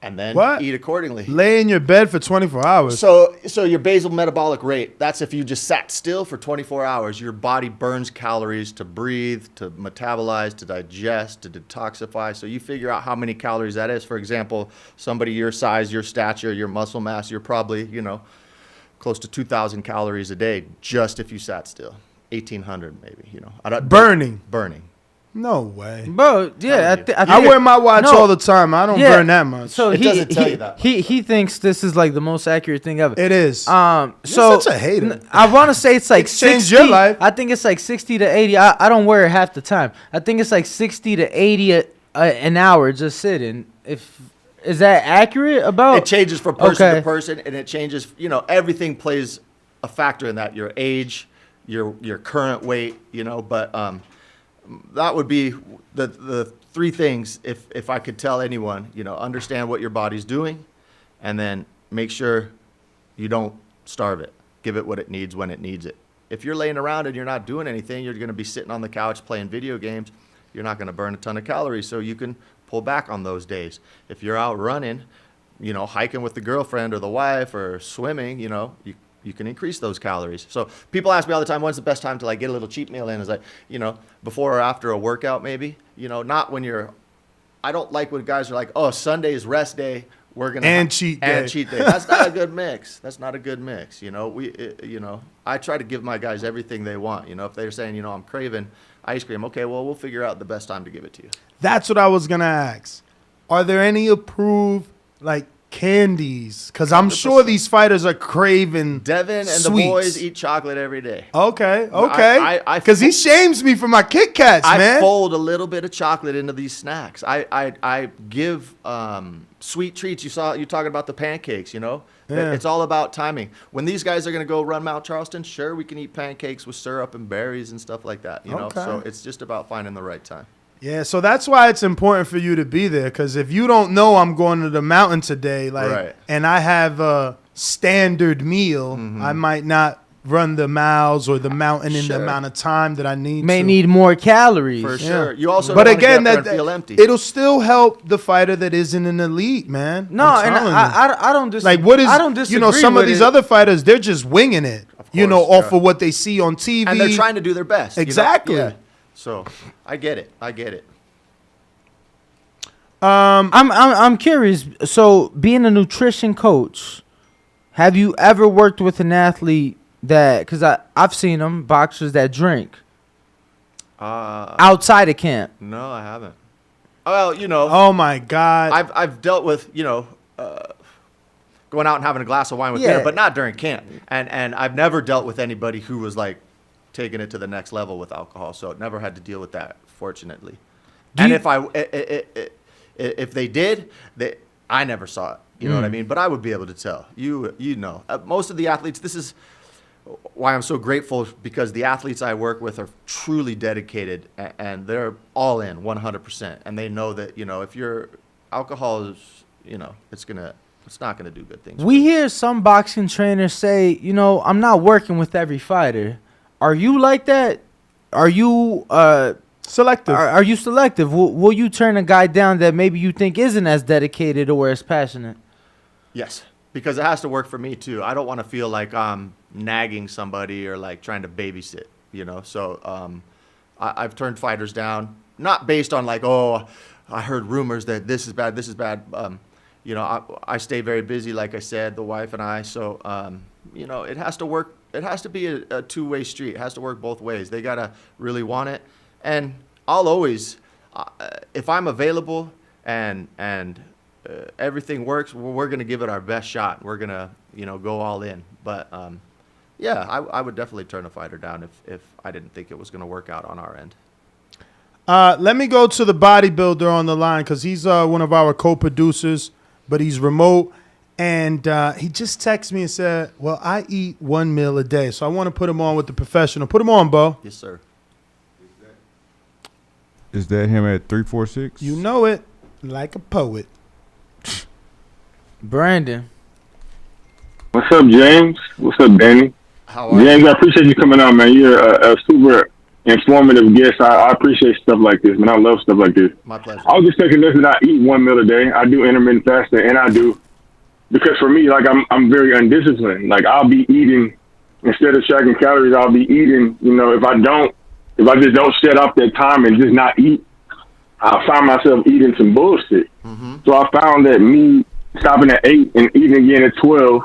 And then eat accordingly. Lay in your bed for 24 hours. So your basal metabolic rate, that's if you just sat still for 24 hours, your body burns calories to breathe, to metabolize, to digest, to detoxify. So you figure out how many calories that is. For example, somebody your size, your stature, your muscle mass, you're probably, close to 2,000 calories a day just if you sat still. 1,800 maybe, Burning. No way, bro. Yeah, I wear my watch all the time. I don't burn that much. So it doesn't tell you that. He thinks this is like the most accurate thing ever. It is. So You're such a hater. I want to say it's like 60. Changed your life. I think it's like 60 to 80. I don't wear it half the time. I think it's like 60 to 80 an hour just sitting. Is that accurate? About it changes from person to person, and it changes. Everything plays a factor in that. Your age, your current weight. But. That would be the 3 things if I could tell anyone, understand what your body's doing, and then make sure you don't starve it. Give it what it needs when it needs it. If you're laying around and you're not doing anything, you're going to be sitting on the couch playing video games. You're not going to burn a ton of calories, so you can pull back on those days. If you're out running, hiking with the girlfriend or the wife or swimming, you can increase those calories. So people ask me all the time, when's the best time to get a little cheat meal in? Is like, before or after a workout maybe, not when I don't like when guys are like, oh, Sunday is rest day. We're going to cheat day. That's not a good mix. I try to give my guys everything they want. If they're saying, I'm craving ice cream. Okay, well, we'll figure out the best time to give it to you. That's what I was going to ask. Are there any approved, candies? Because I'm sure these fighters are craving Devin and sweets. The boys eat chocolate every day. Okay. Because he shames me for my Kit Kats, man. I fold a little bit of chocolate into these snacks. I give sweet treats. You talking about the pancakes, Yeah. It's all about timing. When these guys are going to go run Mount Charleston, sure, we can eat pancakes with syrup and berries and stuff like that, Okay. So it's just about finding the right time. Yeah, so that's why it's important for you to be there. Because if you don't know I'm going to the mountain today, and I have a standard meal, I might not run the miles or the mountain in the amount of time that I need. May need more calories for sure. You also, but don't again, get up there and feel empty. It'll still help the fighter that isn't an elite, man. No, and I don't disagree. What is? I don't disagree. Some of these other fighters, they're just winging it. off of what they see on TV. And they're trying to do their best. Exactly. Yeah. So I get it. I'm curious. So, being a nutrition coach, have you ever worked with an athlete that? Because I've seen them boxers that drink outside of camp. No, I haven't. Well, Oh my God. I've dealt with going out and having a glass of wine with dinner, but not during camp. And I've never dealt with anybody who was like taking it to the next level with alcohol. So never had to deal with that, fortunately. If they did, I never saw it. You know what I mean? But I would be able to tell. Most of the athletes, this is why I'm so grateful, because the athletes I work with are truly dedicated and they're all in 100%. And they know that, if your alcohol is, it's not going to do good things. We hear some boxing trainers say, I'm not working with every fighter. Are you like that? Are you selective? Are you selective? Will you turn a guy down that maybe you think isn't as dedicated or as passionate? Yes, because it has to work for me too. I don't want to feel like I'm nagging somebody or like trying to babysit, So I've turned fighters down, not based on like, oh, I heard rumors that this is bad. I stay very busy, like I said, the wife and I. So, it has to work. It has to be a two-way street. It has to work both ways. They got to really want it. And I'll always, if I'm available and everything works, we're going to give it our best shot. We're going to, go all in. But, I would definitely turn a fighter down if I didn't think it was going to work out on our end. Let me go to the bodybuilder on the line because he's one of our co-producers, but he's remote. And he just texted me and said, well, I eat 1 meal a day. So I want to put him on with the professional. Put him on, Bo. Yes, sir. Is that him at 346? You know it. Like a poet. Brandon. What's up, James? What's up, Danny? How are James, you? I appreciate you coming on, man. You're a super informative guest. I appreciate stuff like this, man. I love stuff like this. My pleasure. I was just thinking this, that I eat 1 meal a day. I do intermittent fasting, and I do. Because for me, like, I'm very undisciplined. Like, I'll be eating, instead of tracking calories, I'll be eating, if I just don't set up that time and just not eat, I'll find myself eating some bullshit. Mm-hmm. So I found that me stopping at 8 and eating again at 12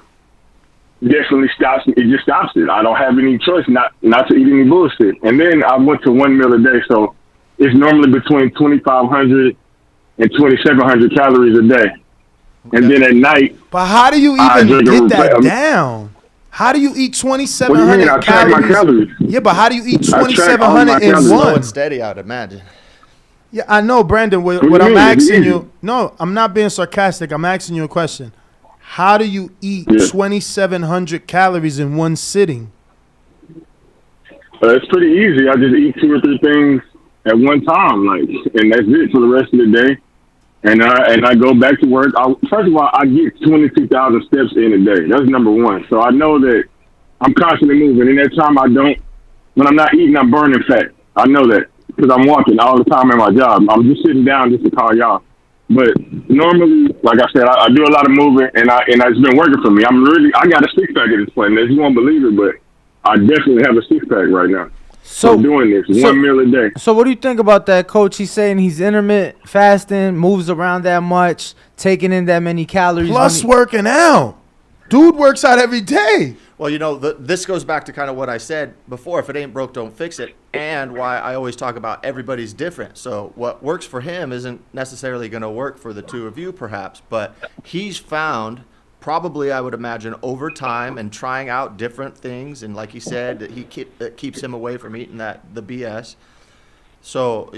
definitely stops it. It just stops it. I don't have any choice not to eat any bullshit. And then I went to 1 meal a day. So it's normally between 2,500 and 2,700 calories a day. Okay. And then at night, but how do you even get that down? How do you eat 2,700 calories? Track my calories? Yeah, but how do you eat 2,700 in one? Slow and steady, I'd imagine. Yeah, I know, Brandon. What I'm asking you, no, I'm not being sarcastic. I'm asking you a question. How do you eat 2,700 calories in one sitting? It's pretty easy. I just eat 2 or 3 things at one time, and that's it for the rest of the day. And I go back to work. First of all, I get 22,000 steps in a day. That's number one. So I know that I'm constantly moving. In that time, when I'm not eating, I'm burning fat. I know that because I'm walking all the time at my job. I'm just sitting down just to call y'all. But normally, like I said, I do a lot of moving, and it's been working for me. I got a 6-pack at this point. You won't believe it, but I definitely have a 6-pack right now. So I'm doing this 1 meal a day. So what do you think about that, Coach? He's saying he's intermittent fasting, moves around that much, taking in that many calories. Plus working out. Dude works out every day. Well, this goes back to kind of what I said before. If it ain't broke, don't fix it. And why I always talk about everybody's different. So what works for him isn't necessarily going to work for the two of you, perhaps. But he's found, probably I would imagine, over time and trying out different things. And like he said, that keeps him away from eating the BS. So,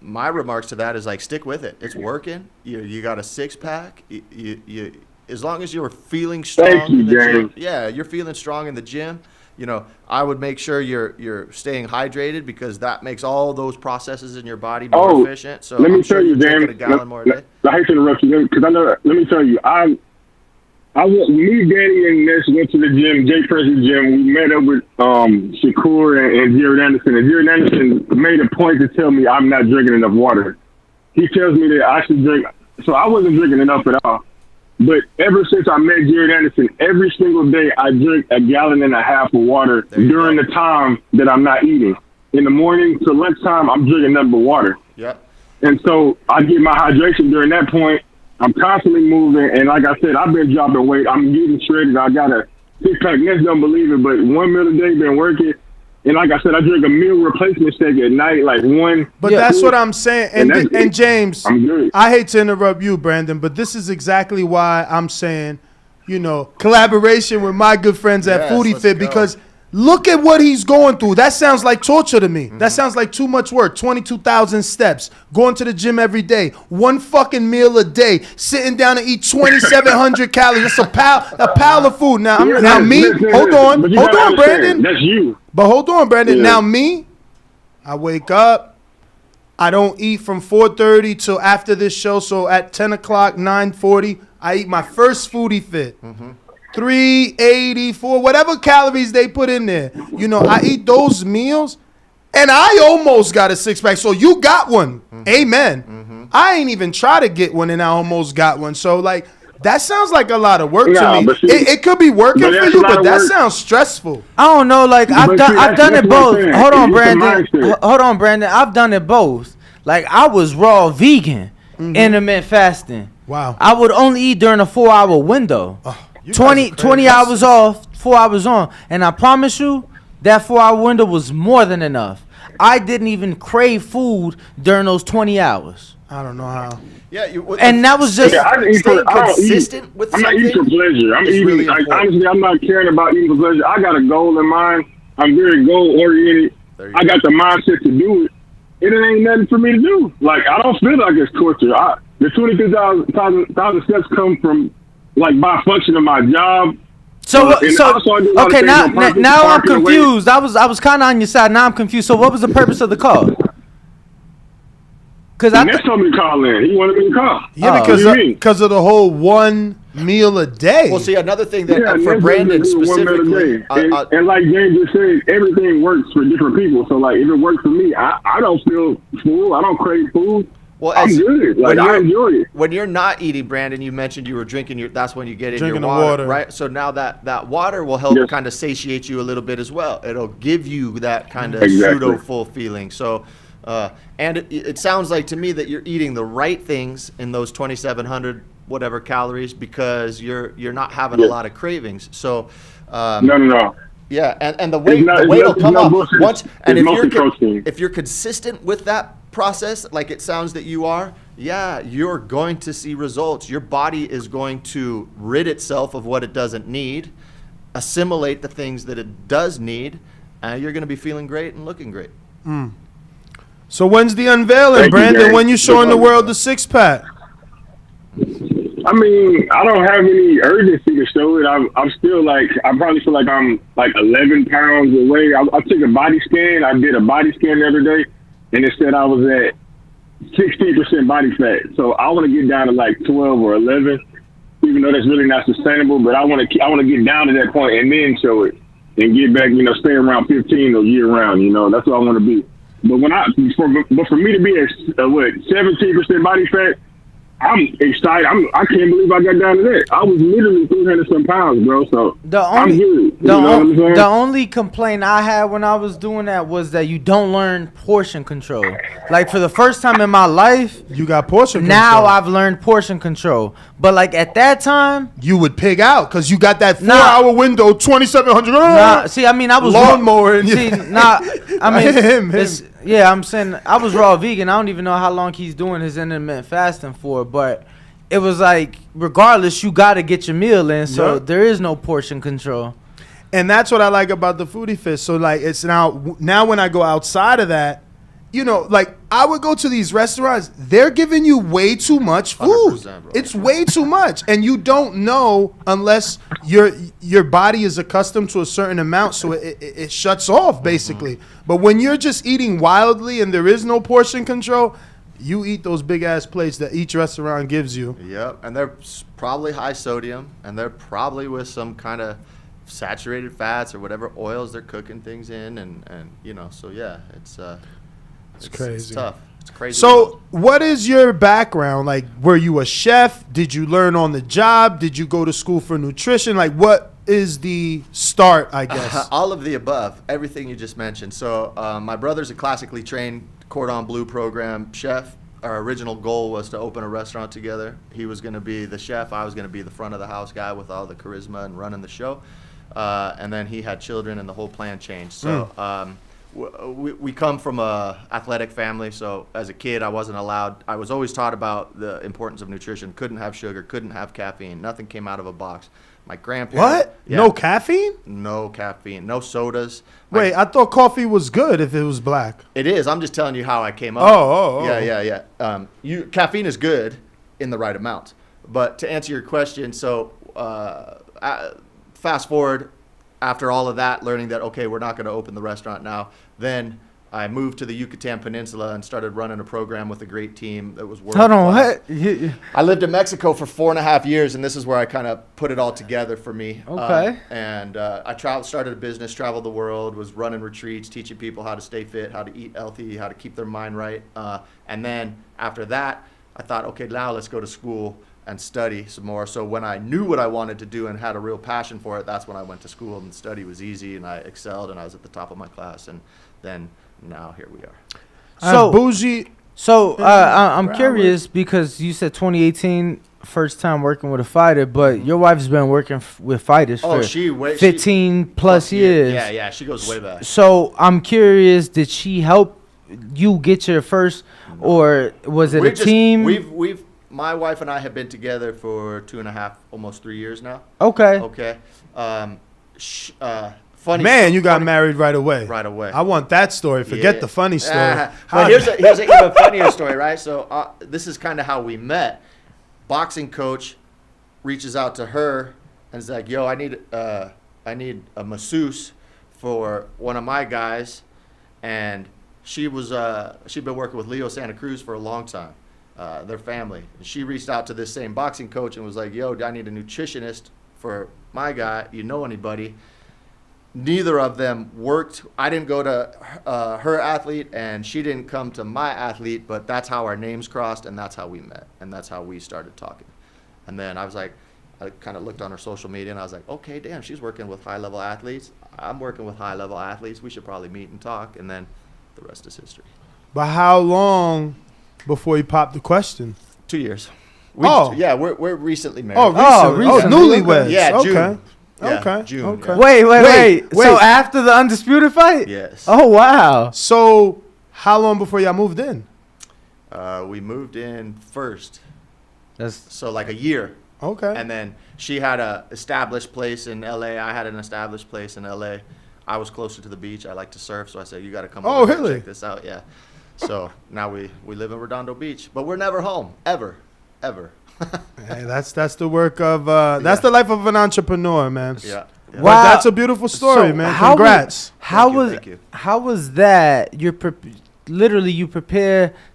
my remarks to that is like, stick with it. It's working. You got a 6-pack. You as long as you're feeling strong in the gym. Yeah, you're feeling strong in the gym. I would make sure you're staying hydrated because that makes all those processes in your body more efficient. So let me tell you, James, a gallon more a day. I hate to interrupt you because I know. Let me tell you, me, Danny, and Ness went to the gym, Jay Press's gym. We met up with Shakur and Jared Anderson. And Jared Anderson made a point to tell me I'm not drinking enough water. He tells me that I should drink. So I wasn't drinking enough at all. But ever since I met Jared Anderson, every single day I drink 1.5 gallons of water during the time that I'm not eating. In the morning to lunchtime, I'm drinking nothing but water. Yep. And so I get my hydration during that point. I'm constantly moving, and like I said, I've been dropping weight. I'm getting shredded. I got a six-pack. Nets don't believe it, but 1 meal a day, been working. And like I said, I drink a meal replacement shake at night, like one. But that's what I'm saying. And James, I'm good. I hate to interrupt you, Brandon, but this is exactly why I'm saying, collaboration with my good friends at Foodie Fit, because look at what he's going through. That sounds like torture to me. That sounds like too much work. 22,000 steps, going to the gym every day, one fucking meal a day, sitting down and eat 2,700 calories. That's a pile of food. Now, hold on, Brandon. That's you. But hold on, Brandon. Now me, I wake up. I don't eat from 4:30 till after this show. So at 10 o'clock, 9:40, I eat my first Foodie Fit. 384, whatever calories they put in there. I eat those meals, and I almost got a six-pack. So you got one. Amen. I ain't even try to get one, and I almost got one. So, that sounds like a lot of work to me. It could be working for you, but that sounds stressful. I don't know. I've done it both. Hold on, Brandon. I've done it both. I was raw vegan, intermittent fasting. Wow. I would only eat during a 4-hour window. 20 hours off, 4 hours on. And I promise you, that 4-hour window was more than enough. I didn't even crave food during those 20 hours. I don't know how. Yeah, and that was just staying consistent with something. I'm not eating for pleasure. I'm eating, really honestly, I'm not caring about eating for pleasure. I got a goal in mind. I'm very goal-oriented. I got the mindset to do it. And it ain't nothing for me to do. I don't feel like it's torture. The 22,000 steps come from, by function of my job. Okay, now I'm confused. I was kind of on your side. Now I'm confused. So what was the purpose of the call? Because Ness told me to call in. He wanted me to call. Yeah, because of the whole one meal a day. Well, see, another thing that for Brandon specifically, and like James just said, everything works for different people. So if it works for me, I don't feel full. I don't crave food. Well, I'm good. I enjoy it. When you're not eating, Brandon, you mentioned you were drinking that's when you get in drinking your the water, right? So now that water will help kind of satiate you a little bit as well. It'll give you that kind of pseudo full feeling. So, and it sounds like to me that you're eating the right things in those 2,700 whatever calories because you're not having a lot of cravings. So, no. Yeah, and the weight will come up once. And if you're consistent with that process, like it sounds that you are, you're going to see results. Your body is going to rid itself of what it doesn't need, assimilate the things that it does need, and you're going to be feeling great and looking great. So when's the unveiling, Brandon? When you showing the world the six-pack? I mean, I don't have any urgency to show it. I'm still I probably feel like I'm 11 pounds away. I took a body scan. I did a body scan the other day, and it said I was at 16% body fat. So I want to get down to 12 or 11, even though that's really not sustainable. But I want to get down to that point and then show it and get back, stay around 15 or year round. That's what I want to be. But for me to be at 17% body fat, I'm excited. I can't believe I got down to that. I was literally 300-some pounds, bro. So I'm good. The only complaint I had when I was doing that was that you don't learn portion control. For the first time in my life, you got portion control. Now I've learned portion control. But at that time, you would pig out because you got that 4-hour window, 2,700. I was lawnmower. I'm saying I was raw vegan. I don't even know how long he's doing his intermittent fasting for, but it was regardless, you got to get your meal in, so there is no portion control. And that's what I like about the Foodie Fit. So it's now when I go outside of that, I would go to these restaurants, they're giving you way too much food. It's way too much. And you don't know unless your body is accustomed to a certain amount, so it shuts off, basically. But when you're just eating wildly and there is no portion control, you eat those big-ass plates that each restaurant gives you. Yep, and they're probably high sodium, and they're probably with some kind of saturated fats or whatever oils they're cooking things in, and so, it's crazy. It's tough. It's a crazy. So, what is your background? Like, were you a chef? Did you learn on the job? Did you go to school for nutrition? Like, what is the start, I guess? All of the above, everything you just mentioned. So my brother's a classically trained Cordon Bleu program chef. Our original goal was to open a restaurant together. He was going to be the chef. I was going to be the front of the house guy with all the charisma and running the show. And then he had children and the whole plan changed. So we come from a athletic family. So as a kid, I wasn't allowed. I was always taught about the importance of nutrition. Couldn't have sugar, couldn't have caffeine. Nothing came out of a box. My grandparents. What? Yeah. No caffeine? No caffeine. No sodas. Wait, I thought coffee was good if it was black. It is. I'm just telling you how I came up. Oh. Yeah. Caffeine is good in the right amount. But to answer your question, so fast forward after all of that, learning that, okay, we're not going to open the restaurant now. Then I moved to the Yucatan Peninsula and started running a program with a great team that was world-class. Hold on, what? I lived in Mexico for 4.5 years, and this is where I kind of put it all together for me. Okay. I started a business, traveled the world, was running retreats, teaching people how to stay fit, how to eat healthy, how to keep their mind right. And then after that, I thought, okay, now let's go to school and study some more. So when I knew what I wanted to do and had a real passion for it, that's when I went to school, and study was easy, and I excelled, and I was at the top of my class. And then now here we are. So bougie. So I'm curious because you said 2018 first time working with a fighter, but your wife's been working with fighters for 15 plus years. Yeah, she goes way back. So I'm curious, did she help you get your first, or was it team? My wife and I have been together for 2.5, almost 3 years now. Okay. Funny. Man, you got married right away. Right away. I want that story. Forget the funny story. But here's an even funnier story, right? So this is kind of how we met. Boxing coach reaches out to her and is like, "Yo, I need a masseuse for one of my guys," and she'd been working with Leo Santa Cruz for a long time. Their family. And she reached out to this same boxing coach and was like, "Yo, I need a nutritionist for my guy. You know anybody?" Neither of them worked. I didn't go to her athlete, and she didn't come to my athlete, but that's how our names crossed, and that's how we met, and that's how we started talking. And then I kind of looked on her social media, and I was like, okay, damn, she's working with high-level athletes. I'm working with high-level athletes. We should probably meet and talk, and then the rest is history. But how long before you popped the question? 2 years. Yeah, we're recently married. Recently. Newlyweds. Yeah, okay. June. Yeah, okay. June. Okay. Wait. So after the Undisputed fight? Yes. Oh, wow. So how long before y'all moved in? We moved in first. So like a year. Okay. And then she had a established place in L.A. I had an established place in L.A. I was closer to the beach. I like to surf, so I said, you got to come over and check this out. Yeah. So now we live in Redondo Beach, but we're never home, ever. Hey, that's the work of that's the life of an entrepreneur, man. Yeah. Wow, but that's a beautiful story, man. Congrats. How was that? You prepare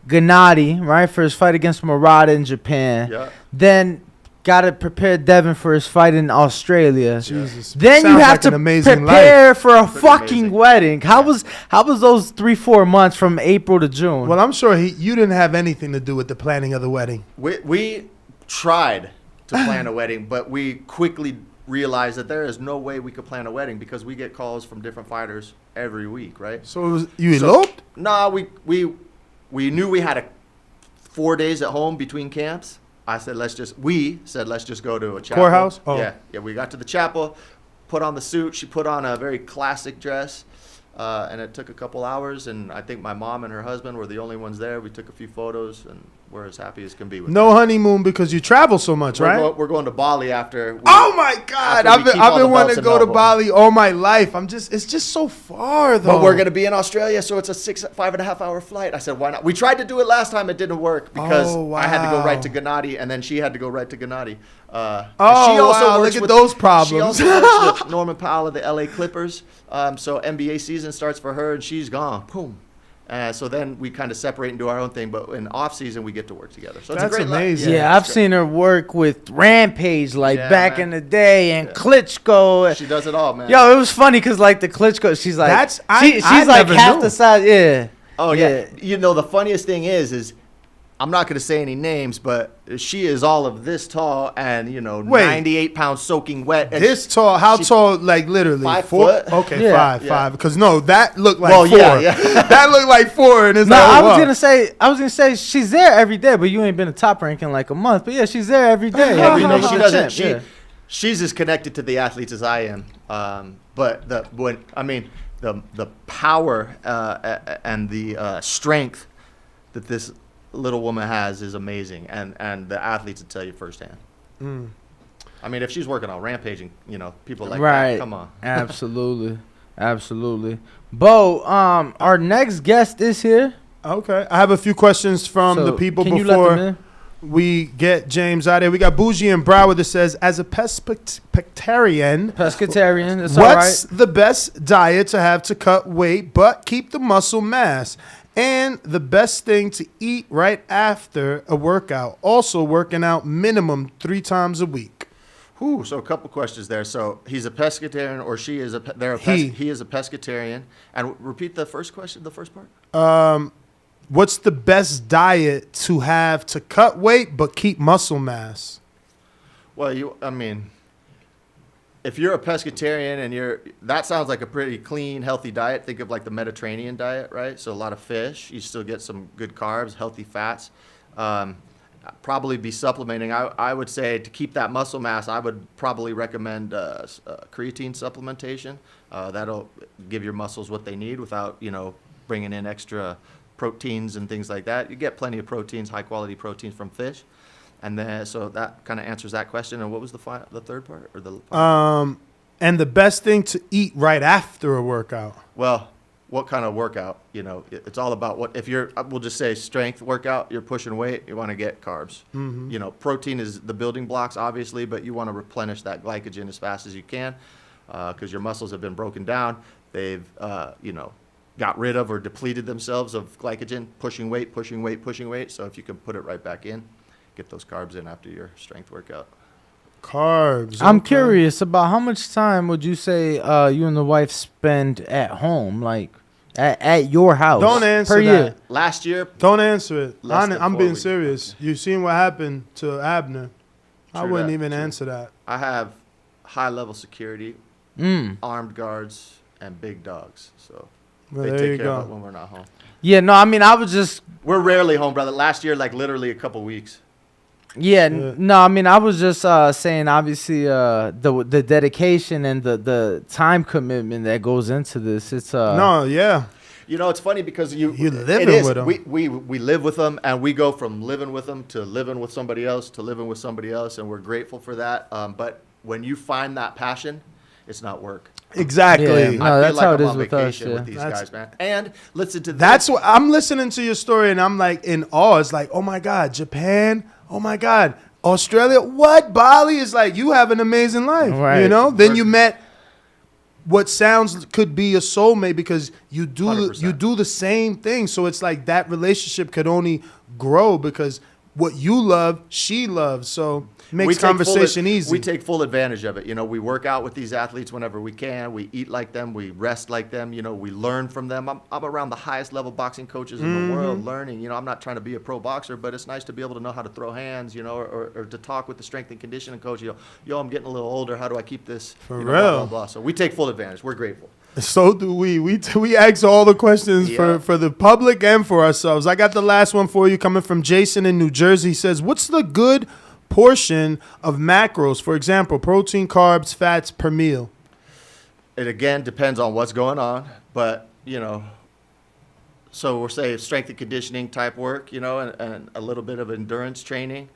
Gennady, right, for his fight against Murata in Japan. Yeah. Then got to prepare Devin for his fight in Australia. Jesus. Then Sounds you have like to an amazing prepare life. for a fucking wedding. How was those 3-4 months from April to June? Well, I'm sure you didn't have anything to do with the planning of the wedding. We tried to plan a wedding, but we quickly realized that there is no way we could plan a wedding because we get calls from different fighters every week, right? So you eloped? No, we knew we had 4 days at home between camps. We said let's just go to a chapel. Courthouse? Oh. Yeah. We got to the chapel, put on the suit. She put on a very classic dress, and it took a couple hours. And I think my mom and her husband were the only ones there. We took a few photos, and we're as happy as can be with no honeymoon because you travel so much, right? We're going to Bali after. Oh my God! I've been wanting to go to Bali all my life. It's just so far though. But we're going to be in Australia, so it's a 5.5 hour flight. I said, why not? We tried to do it last time, it didn't work because I had to go right to Gennady, and then she had to go right to Gennady. She also look at those problems. She also works with Norman Powell of the LA Clippers. So NBA season starts for her, and she's gone. Boom. So then we kind of separate and do our own thing, but in off season we get to work together. So that's it's a great amazing. Yeah, I've seen her work with Rampage back in the day, and Klitschko. She does it all, man. Yo, it was funny because the Klitschko, she's like she's like half the size. Yeah. Oh yeah. You know, the funniest thing is I'm not going to say any names, but she is all of this tall and, 98 pounds soaking wet. And this tall? How tall? Like literally 5 4? foot? Okay, five. Because no, that looked like 4. Yeah. That looked like 4. And it's No, like, I was gonna say she's there every day, but you ain't been a top rank in like a month. But yeah, she's there every day. She doesn't. She's as connected to the athletes as I am. But the power and the strength that this little woman has is amazing, and the athletes will tell you firsthand. I mean, if she's working on rampaging, people like that, come on. Absolutely. Bo, our next guest is here. Okay, I have a few questions from the people before we get James out of here. We got Bougie and Broward that says, as a pescatarian, that's what's the best diet to have to cut weight but keep the muscle mass? And the best thing to eat right after a workout. Also working out minimum 3 times a week. So a couple questions there. So he's a pescatarian, or she is he is a pescatarian. And repeat the first question, the first part. What's the best diet to have to cut weight but keep muscle mass? Well, if you're a pescatarian and that sounds like a pretty clean, healthy diet. Think of like the Mediterranean diet, right? So a lot of fish. You still get some good carbs, healthy fats. Probably be supplementing. I would say to keep that muscle mass, I would probably recommend creatine supplementation. That'll give your muscles what they need without, bringing in extra proteins and things like that. You get plenty of proteins, high quality proteins from fish. And then, so that kind of answers that question. And what was the third part, or and the best thing to eat right after a workout? Well, what kind of workout? It's all about we'll just say strength workout. You're pushing weight. You want to get carbs. Mm-hmm. Protein is the building blocks, obviously, but you want to replenish that glycogen as fast as you can, because your muscles have been broken down. They've, got rid of or depleted themselves of glycogen, pushing weight. So if you can put it right back in, get those carbs in after your strength workout. Carbs. I'm curious about how much time would you say you and the wife spend at home, like at your house? Don't answer per that. Year? Last year. Don't answer it. I'm being weeks. serious. You seen what happened to Abner. I wouldn't even answer that. I have high level security, armed guards, and big dogs. So they take care of it when we're not home. Yeah, no, We're rarely home, brother. Last year, like literally a couple weeks. Yeah, no, I was just saying, obviously, the dedication and the time commitment that goes into this. It's no, yeah. It's funny because you living with them. We live with them, and we go from living with them to living with somebody else to living with somebody else, and we're grateful for that. But when you find that passion, it's not work. Exactly. Yeah, no, I feel that's like how I'm it is on with vacation us. with these guys, man. And listen to this. That's what I'm listening to your story, and I'm like in awe. It's like, oh my God, Japan. Oh my God, Australia. What? Bali is like, you have an amazing life. Right. Then you met what sounds could be a soulmate because you do 100%. the same thing. So it's like that relationship could only grow because what you love, she loves. So makes conversation easy. We take full advantage of it. We work out with these athletes whenever we can. We eat like them. We rest like them. We learn from them. I'm around the highest level boxing coaches in the world learning. I'm not trying to be a pro boxer, but it's nice to be able to know how to throw hands, or to talk with the strength and conditioning coach. Yo, I'm getting a little older. How do I keep this? For real. Blah, blah, blah. So we take full advantage. We're grateful. So do we. We ask all the questions for the public and for ourselves. I got the last one for you coming from Jason in New Jersey. He says, what's the good portion of macros? For example, protein, carbs, fats per meal. It again depends on what's going on, but so we'll say strength and conditioning type work, and a little bit of endurance training.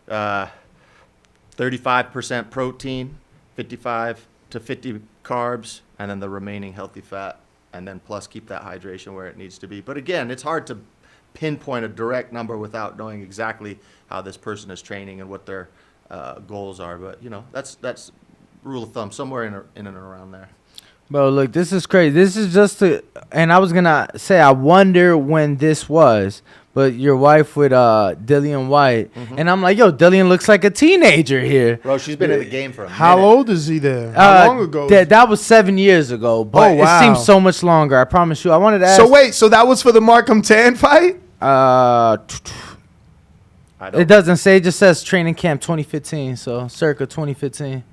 35% protein, 55 to 50 carbs, and then the remaining healthy fat, and then plus keep that hydration where it needs to be. But again, it's hard to pinpoint a direct number without knowing exactly how this person is training and what their goals are. But that's rule of thumb, somewhere in and around there. Bro, look, this is crazy. This is and I was gonna say I wonder when this was, but your wife with Dillian White, and I'm like, yo, Dillian looks like a teenager here. Bro, she's been in the game for a minute. How old is he there? How long ago? That was 7 years ago, but wow. It seems so much longer. I promise you. I wanted to ask. So wait, so that was for the Markham Tan fight? It doesn't say. It just says training camp 2015. So circa 2015.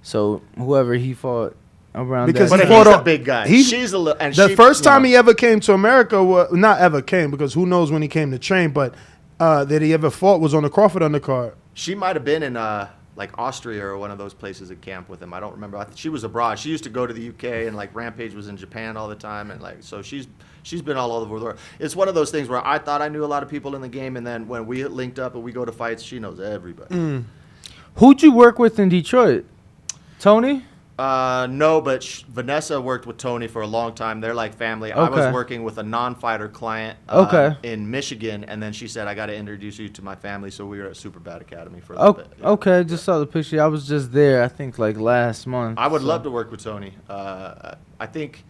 So whoever he fought around because that. he fought he's a big guy. She's a little. And the first time he ever came to America, not ever came because who knows when he came to train, but that he ever fought was on the Crawford undercard. She might have been in like Austria or one of those places at camp with him. I don't remember. She was abroad. She used to go to the UK and like Rampage was in Japan all the time, and like so she's been all over the world. It's one of those things where I thought I knew a lot of people in the game, and then when we linked up and we go to fights, she knows everybody. Who'd you work with in Detroit? Tony? No, but Vanessa worked with Tony for a long time. They're like family. I was working with a non-fighter client in Michigan, and then she said, I got to introduce you to my family, so we were at Super Bad Academy for a little bit. Yeah. Okay, just saw the picture. I was just there, I think, like last month. I would love to work with Tony. I think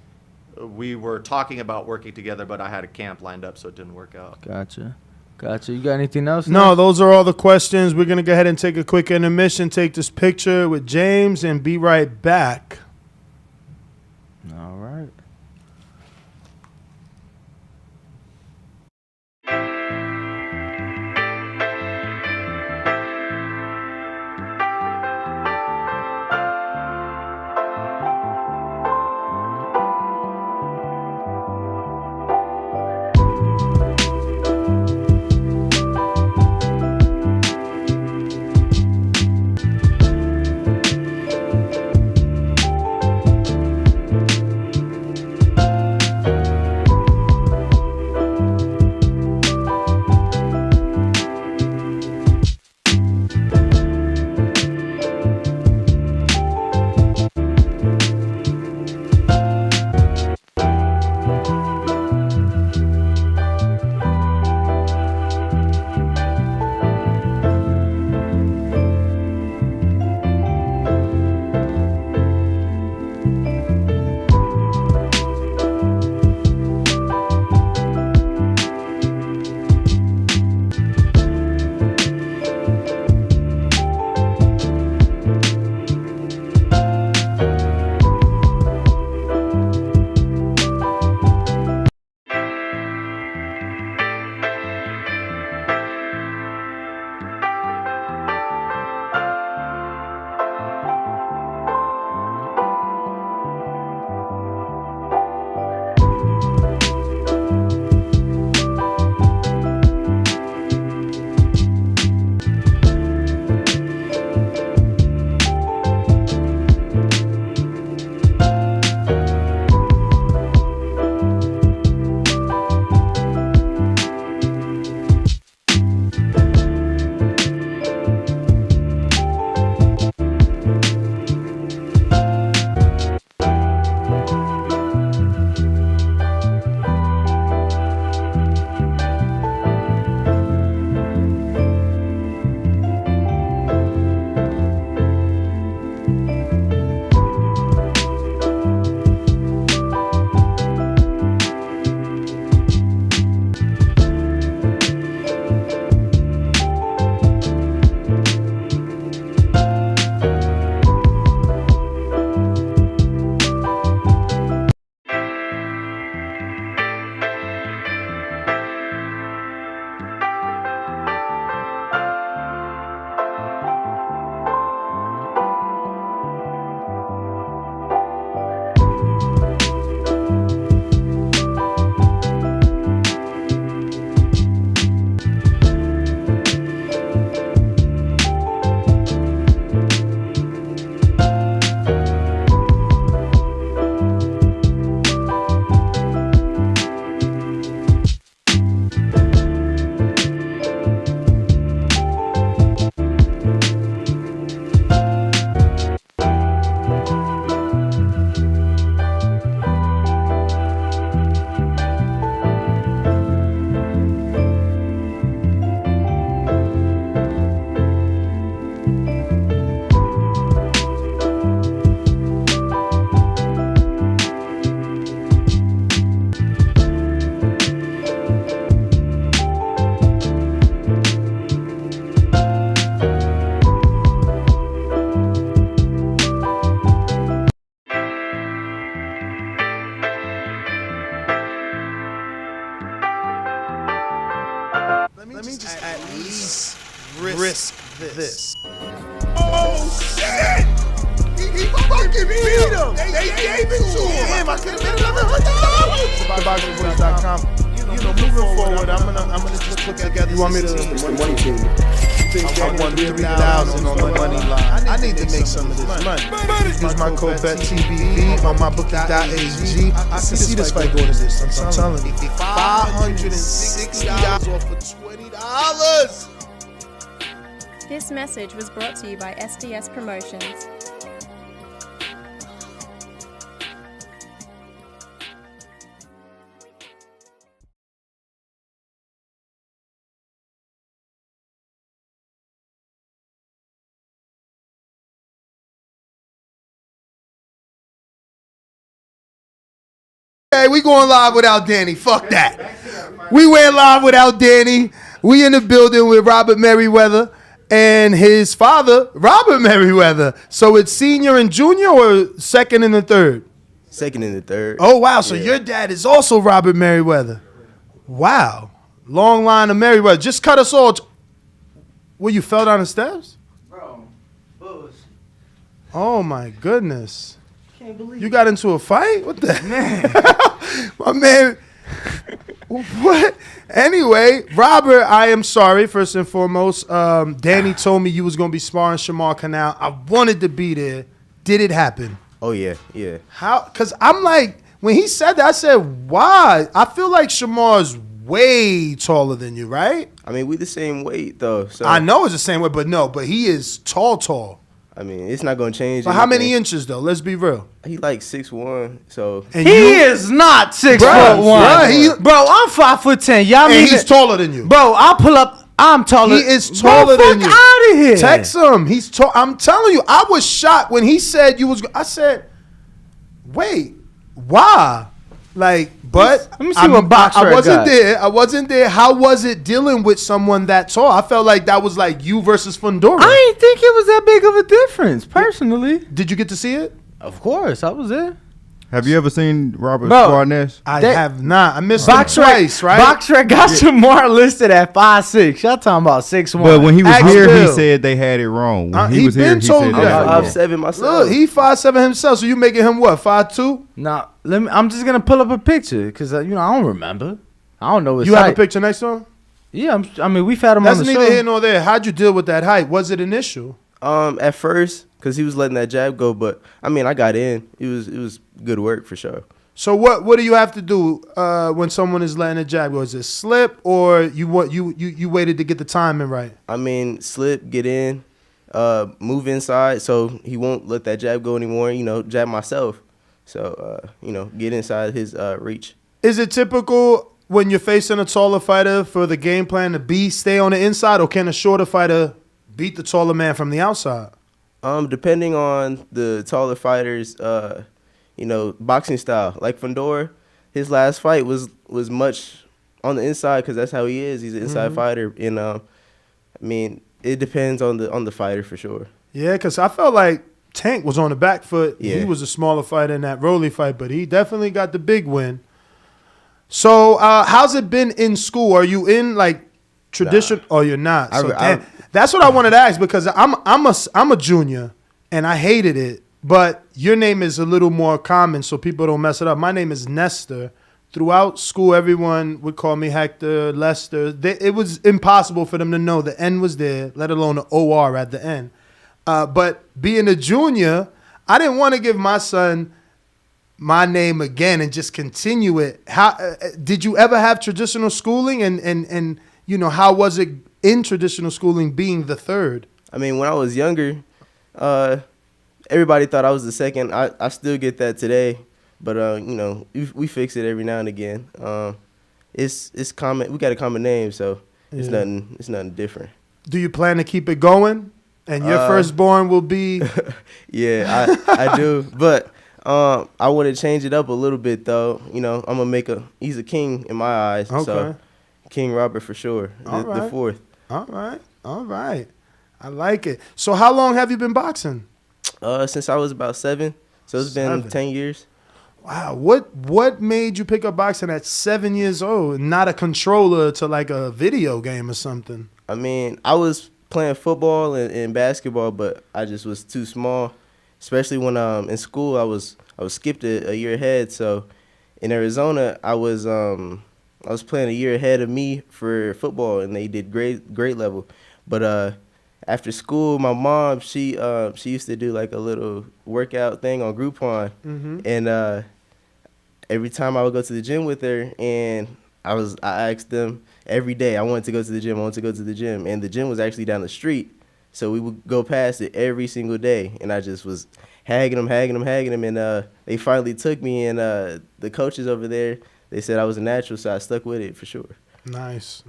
we were talking about working together, but I had a camp lined up, so it didn't work out. Gotcha. You got anything else? No, those are all the questions. We're going to go ahead and take a quick intermission, take this picture with James, and be right back. All right. just at least risk this. Oh shit! He fucking beat him. They gave it to him. Damn, I could have been $1,100. Boxingvoice.com. You know, moving forward, I'm gonna just put together. You want me to? The money team. I won 3,000 on the money line. I need to make some of this money. Use my code BETTBV on my bookie.ag. I can see this fight going to distance. I'm telling you. $560 off for $20. This message was brought to you by SDS Promotions. Hey, we going live without Danny. Fuck that. We went live without Danny. We in the building with Robert Merriweather and his father, Robert Merriweather. So it's senior and junior or second and the third? Second and the third. Oh, wow. So your dad is also Robert Merriweather. Wow. Long line of Merriweather. Just cut us all. Well, you fell down the steps? Bro, booze. Oh, my goodness. Can't believe You got into a fight? What the man? My man. What? Anyway, Robert, I am sorry, first and foremost. Danny told me you was going to be sparring Shamar Canal. I wanted to be there. Did it happen? Oh, yeah, yeah. How? Because I'm like, when he said that, I said, why? I feel like Shamar's way taller than you, right? I mean, we the same weight, though. So I know it's the same way, but he is tall. I mean, it's not going to change. But how many inches, though? Let's be real. He like 6'1", so. And he is not 6'1". Bro, I'm 5'10". Y'all and mean he's taller than you. Bro, I'll pull up. I'm taller. He is taller than you. Fuck out of here. Text him. He's tall. I'm telling you, I was shocked when he said you was. I said, wait, why? Like, but let me see what boxer I wasn't got. there. I wasn't there. How was it dealing with someone that tall? I felt like that was like you versus Fundora. I didn't think it was that big of a difference, personally. Did you get to see it? Of course, I was there. Have you ever seen Robert Bro, Squarness? I have not. I missed him Boxer twice, right? Boxer got Shamar listed at 5'6". Y'all talking about 6'1". But when he was Ask here, Bill. he said they had it wrong. When he he was here, been he told said you they that. had it wrong. 5'7" myself. Look, he 5'7" himself. So you making him what? 5'2"? Nah, I'm just gonna pull up a picture because I don't remember. I don't know his You have height. a picture next to him? Yeah, I mean we've had him That's on the neither show. here nor there. How'd you deal with that height? Was it an issue? At first, because he was letting that jab go, but I mean, I got in. It was good work for sure. So what do you have to do when someone is letting a jab go? Is it slip or you waited to get the timing right? I mean, slip, get in, move inside, so he won't let that jab go anymore. Jab myself, so get inside his reach. Is it typical when you're facing a taller fighter for the game plan to stay on the inside, or can a shorter fighter beat the taller man from the outside? Depending on the taller fighters, boxing style. Like Fundora, his last fight was much on the inside because that's how he is. He's an inside fighter, and I mean, it depends on the fighter for sure. Yeah, because I felt like Tank was on the back foot. Yeah. He was a smaller fighter in that Rolly fight, but he definitely got the big win. So how's it been in school? Are you in like tradition? Or you're not? So that's what I wanted to ask because I'm a junior and I hated it. But your name is a little more common so people don't mess it up. My name is Nestor. Throughout school, everyone would call me Hector, Lester. It was impossible for them to know the N was there, let alone the OR at the end. But being a junior, I didn't want to give my son my name again and just continue it. How did you ever have traditional schooling? And how was it in traditional schooling being the third? I mean, when I was younger, everybody thought I was the second. I still get that today, but we fix it every now and again. It's common. We got a common name, so it's nothing different. Do you plan to keep it going? And your firstborn will be. Yeah, I do, but I want to change it up a little bit though. I'm gonna he's a king in my eyes. Okay. So King Robert for sure. The fourth. All right. I like it. So how long have you been boxing? Since I was about 7. So it's been 10 years. Wow. What made you pick up boxing at 7 years old and not a controller to like a video game or something? I mean, I was playing football and basketball, but I just was too small. Especially when in school, I was skipped a year ahead. So in Arizona, I was playing a year ahead of me for football, and they did grade level. But after school, my mom she used to do like a little workout thing on Groupon, and every time I would go to the gym with her, and I asked them every day, I wanted to go to the gym, and the gym was actually down the street, so we would go past it every single day, and I just was hagging them, and they finally took me, and the coaches over there, they said I was a natural, so I stuck with it for sure. Nice.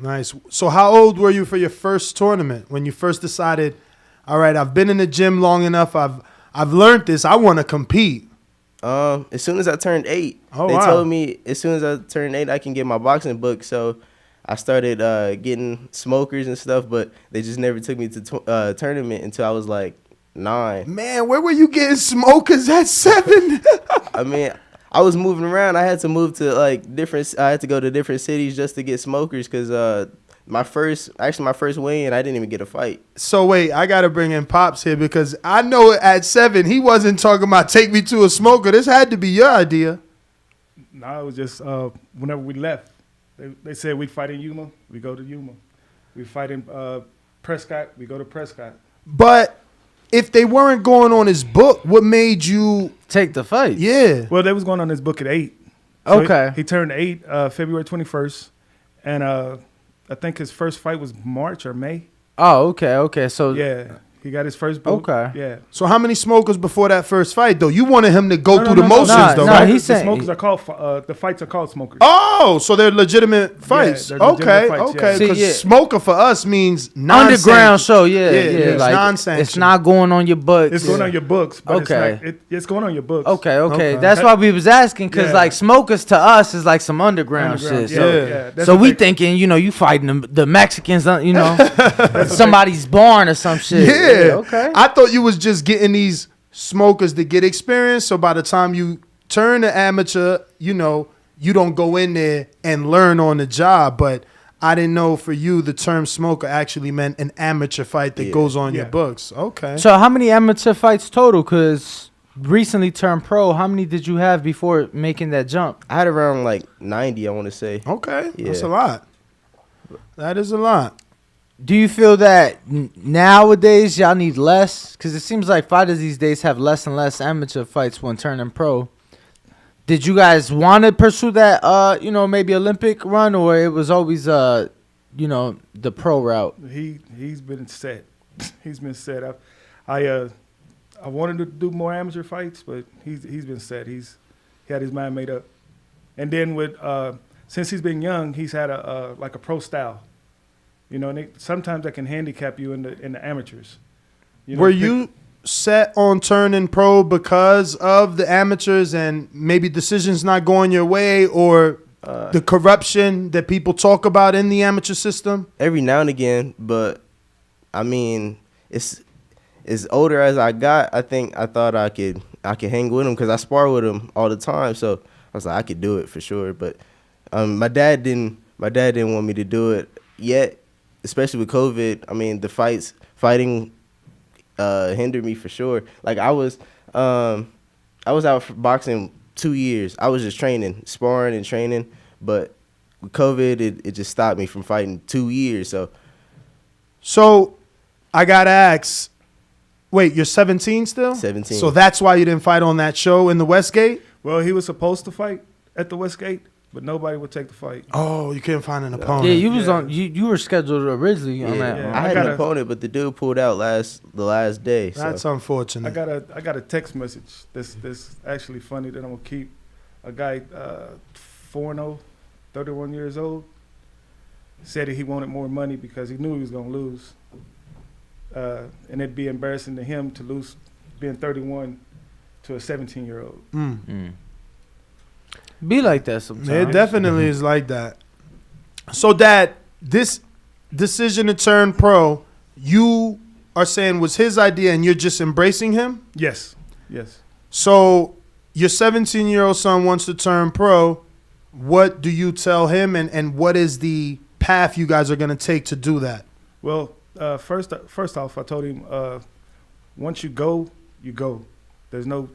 So how old were you for your first tournament when you first decided, all right, I've been in the gym long enough, I've learned this, I want to compete? As soon as I turned 8, they told me as soon as I turned 8, I can get my boxing book. So I started getting smokers and stuff, but they just never took me to tournament until I was like 9. Man, where were you getting smokers at 7? I mean, I was moving around. I had to move to I had to go to different cities just to get smokers because my first weigh-in, I didn't even get a fight. So wait, I gotta bring in Pops here because I know at 7 he wasn't talking about take me to a smoker. This had to be your idea. No, it was just whenever we left, they said we fight in Yuma, we go to Yuma. We fight in Prescott, we go to Prescott. But if they weren't going on his book, what made you take the fight? Yeah. Well, they was going on his book at 8. So okay. He turned 8 February 21st, and I think his first fight was March or May. Oh, okay. So yeah, he got his first book. Okay. Yeah. So how many smokers before that first fight though? You wanted him to go through the motions though, no, right? The smokers are called the fights are called smokers. Oh, so they're legitimate fights. Yeah, they're legitimate fights, okay. yeah. Because smoker for us means nonsense. Underground show, yeah. It's Like, nonsense. it's not going on your books. It's going on your books. But Okay. It's going on your books. Okay. That's why we was asking because like smokers to us is like some underground shit. So we thinking, you fighting the Mexicans, somebody's barn or some shit. Yeah. Okay. I thought you was just getting these smokers to get experience. So by the time you turn to amateur, you don't go in there and learn on the job. But I didn't know for you the term smoker actually meant an amateur fight that goes on your books. Okay. So how many amateur fights total? Because recently turned pro, how many did you have before making that jump? I had around like 90, I want to say. Okay. That's a lot. That is a lot. Do you feel that nowadays y'all need less? Because it seems like fighters these days have less and less amateur fights when turning pro. Did you guys want to pursue that, maybe Olympic run, or it was always, the pro route? He's been set. He's been set. I wanted to do more amateur fights, but he's been set. He had his mind made up. And then since he's been young, he's had a pro style. And sometimes that can handicap you in the amateurs. Were you set on turning pro because of the amateurs and maybe decisions not going your way or the corruption that people talk about in the amateur system? Every now and again, but I mean, it's as older as I got, I thought I could hang with him because I spar with him all the time. So I was like, I could do it for sure. But my dad didn't want me to do it yet. Especially with COVID, I mean, the fighting hindered me for sure. Like I was out for boxing 2 years. I was just sparring and training. But with COVID, it just stopped me from fighting 2 years. So I gotta ask, wait, you're 17 still? 17. So that's why you didn't fight on that show in the Westgate? Well, he was supposed to fight at the Westgate, but nobody would take the fight. Oh, you couldn't find an opponent. Yeah, you was on. You were scheduled originally on that. I had an opponent, but the dude pulled out the last day. That's unfortunate. I got a text message that's actually funny that I'm gonna keep. A guy 4-0, 31 years old, said that he wanted more money because he knew he was gonna lose, and it'd be embarrassing to him to lose being 31 to a 17-year-old. Be like that sometimes. It definitely is like that. So that this decision to turn pro, you are saying was his idea and you're just embracing him? Yes. So Your 17-year-old son wants to turn pro. What do you tell him, and what is the path you guys are going to take to do that? Well, first off, I told him once you go, you go. There's no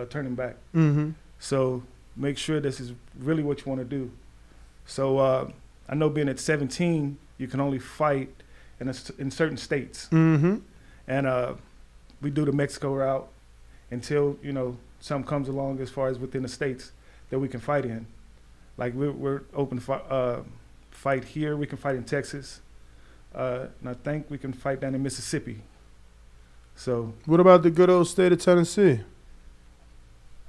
turning back. Mm-hmm. So make sure this is really what you want to do. So I know being at 17, you can only fight in certain states. Mm-hmm. And we do the Mexico route until, something comes along as far as within the states that we can fight in. Like we're open to fight here. We can fight in Texas. And I think we can fight down in Mississippi. So what about the good old state of Tennessee?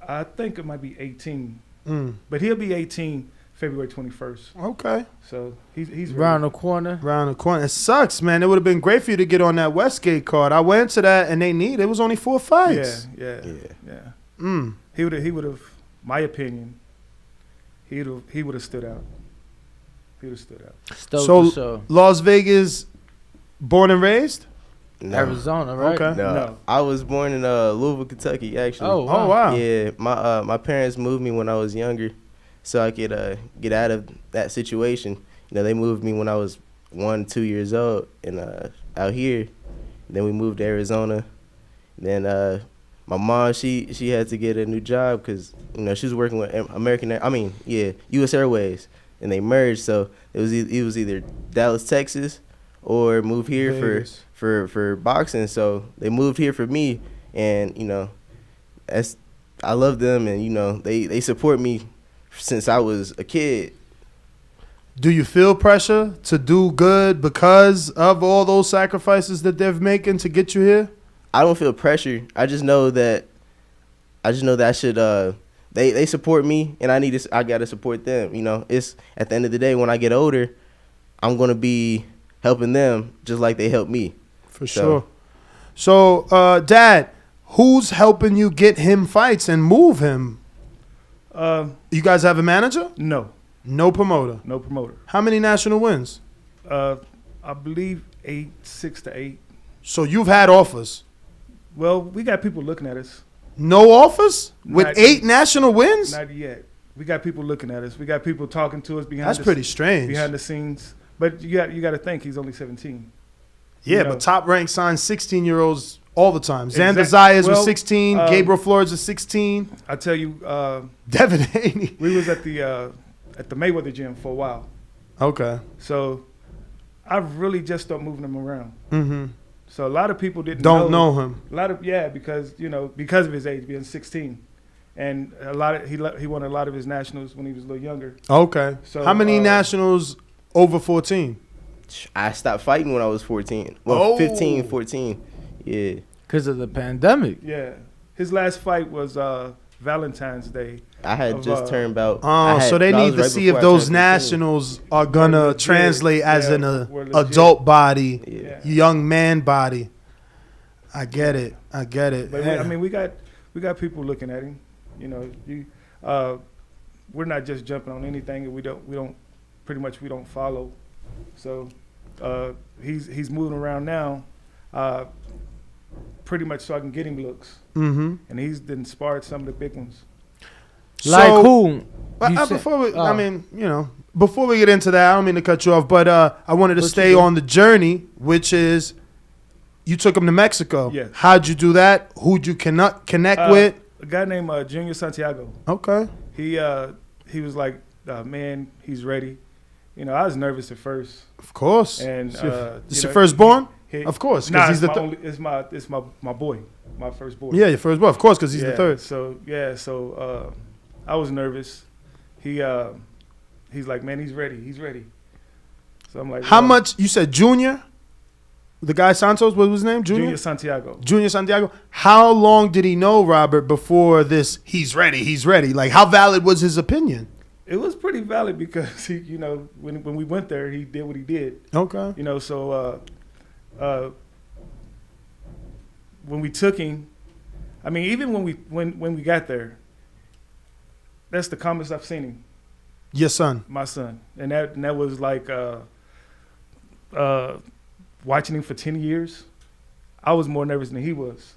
I think it might be 18. Mm. But he'll be 18 February 21st. Okay. So he's Round the corner. Round the corner. It sucks, man. It would have been great for you to get on that Westgate card. I went to that, and it was only 4 fights. Yeah. Mm. He would have, my opinion, he would have stood out. He would have stood out. So Las Vegas, born and raised? No. Arizona, right? Okay. No. I was born in Louisville, Kentucky, actually. Oh, wow. Yeah, my parents moved me when I was younger so I could get out of that situation. They moved me when I was 1, 2 years old and out here. Then we moved to Arizona. Then my mom, she had to get a new job because, she was working with U.S. Airways, and they merged. So it was either Dallas, Texas, or move here Vegas. for boxing. So they moved here for me, and I love them, and they support me since I was a kid. Do you feel pressure to do good because of all those sacrifices that they're making to get you here? I don't feel pressure. I just know that I should they support me, and I gotta support them. It's at the end of the day, when I get older, I'm gonna be helping them just like they helped me. For sure. So, Dad, who's helping you get him fights and move him? You guys have a manager? No. No promoter? No promoter. How many national wins? I believe 6 to 8. So you've had offers? Well, we got people looking at us. No offers? With Not 8 national wins? Not yet. We got people looking at us. We got people talking to us behind. That's pretty strange. Behind the scenes. But you got to think he's only 17. Yeah, but Top Rank signs 16-year-olds all the time. Xander Exact- Zayas was 16. Gabriel Flores was 16. I tell you, Devin Haney. We was at the Mayweather gym for a while. Okay. So I really just started moving him around. Mm-hmm. So a lot of people don't know him. A lot of because of his age being 16, and he won a lot of his nationals when he was a little younger. Okay. So how many nationals over 14? I stopped fighting when I was 14. Well, 15, 14. Yeah. Because of the pandemic. Yeah. His last fight was Valentine's Day. I had just turned about. So they need to see if those nationals are going to translate as an adult body, young man body. I get it. But we got people looking at him. We're not just jumping on anything that we don't follow. So he's moving around now, pretty much so I can get him looks. Mm-hmm. And he's inspired some of the big ones. Like who? Before we get into that, I don't mean to cut you off, but I wanted to stay on the journey, which is you took him to Mexico. Yes. How'd you do that? Who'd you connect with? A guy named Junior Santiago. Okay. He was like, man, he's ready. I was nervous at first. Of course. And this your firstborn? Of course, because he's it's my boy, my first boy. Yeah, your firstborn, of course, because he's the third. So I was nervous. He's like, man, he's ready. So I'm like, how much? You said Junior, the guy Santos. What was his name? Junior Santiago. Junior Santiago. How long did he know Robert before this? He's ready. Like, how valid was his opinion? It was pretty valid because he, when we went there, he did what he did. Okay. So when we took him, even when we got there, that's the calmest I've seen him. Your son. My son, and that was like watching him for 10 years. I was more nervous than he was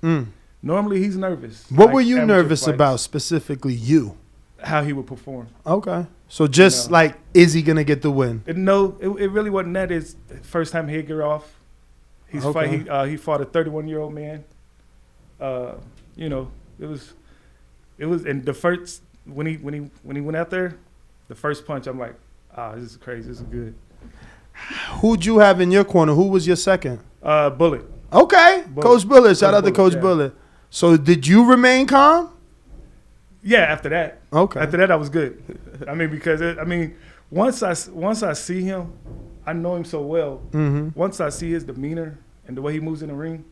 Normally he's nervous. What like were you amateur nervous fights, about specifically? You. How he would perform. Okay. So just like, is he gonna get the win? It really wasn't that. It's first time he'd get off. He fought a 31-year-old man. You know, it was and the first when he went out there, the first punch, I'm like, this is crazy. This is good. Who'd you have in your corner? Who was your second? Bullet. Okay, Coach Bullet. Shout out to Coach yeah. Bullet. So did you remain calm? Yeah, after that. Okay. After that, I was good. I mean, because once I see him, I know him so well. Mm-hmm. Once I see his demeanor and the way he moves in the ring,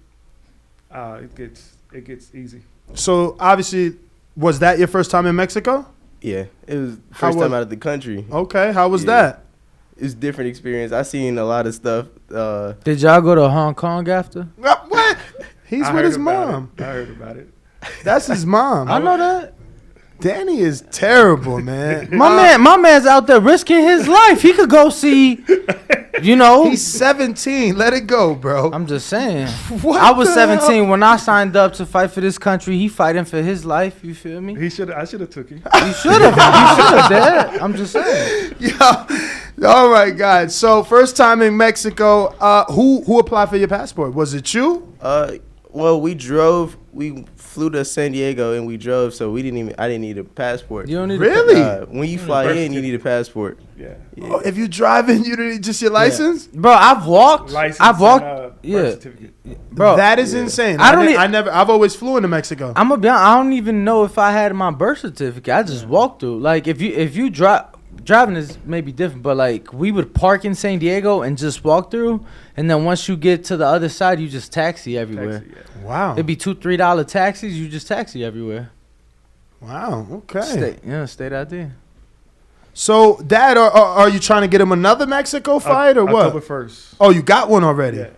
it gets easy. So obviously, was that your first time in Mexico? Yeah, it was first time out of the country. Okay, how was that? It's a different experience. I seen a lot of stuff. Did y'all go to Hong Kong after? What? He's with his mom. I heard about it. That's his mom. I know that. Danny is terrible, man. My man's out there risking his life. He could go see, you know. He's 17. Let it go, bro. I'm just saying. What I was the 17 hell? when I signed up to fight for this country. He fighting for his life. You feel me? I should have took him. You should have. Dad. I'm just saying. Yeah. Oh my God. So first time in Mexico. Who applied for your passport? Was it you? Well, we flew to San Diego and we drove, so I didn't need a passport. You don't need really? When you fly in, you need a passport. Yeah. Oh, if you driving, you need just your license? Bro, I've walked. License And, yeah. Birth certificate. Bro, that is insane. I've always flew into Mexico. I'm gonna be honest, I don't even know if I had my birth certificate. I just walked through. Like if you driving is maybe different, but like we would park in San Diego and just walk through, and then once you get to the other side, you just taxi everywhere. Wow. It'd be $2-3 taxis. You just taxi everywhere. Wow. Okay. State ID. So, Dad, are you trying to get him another Mexico fight or what? October 1st. Oh, you got one already? Yeah.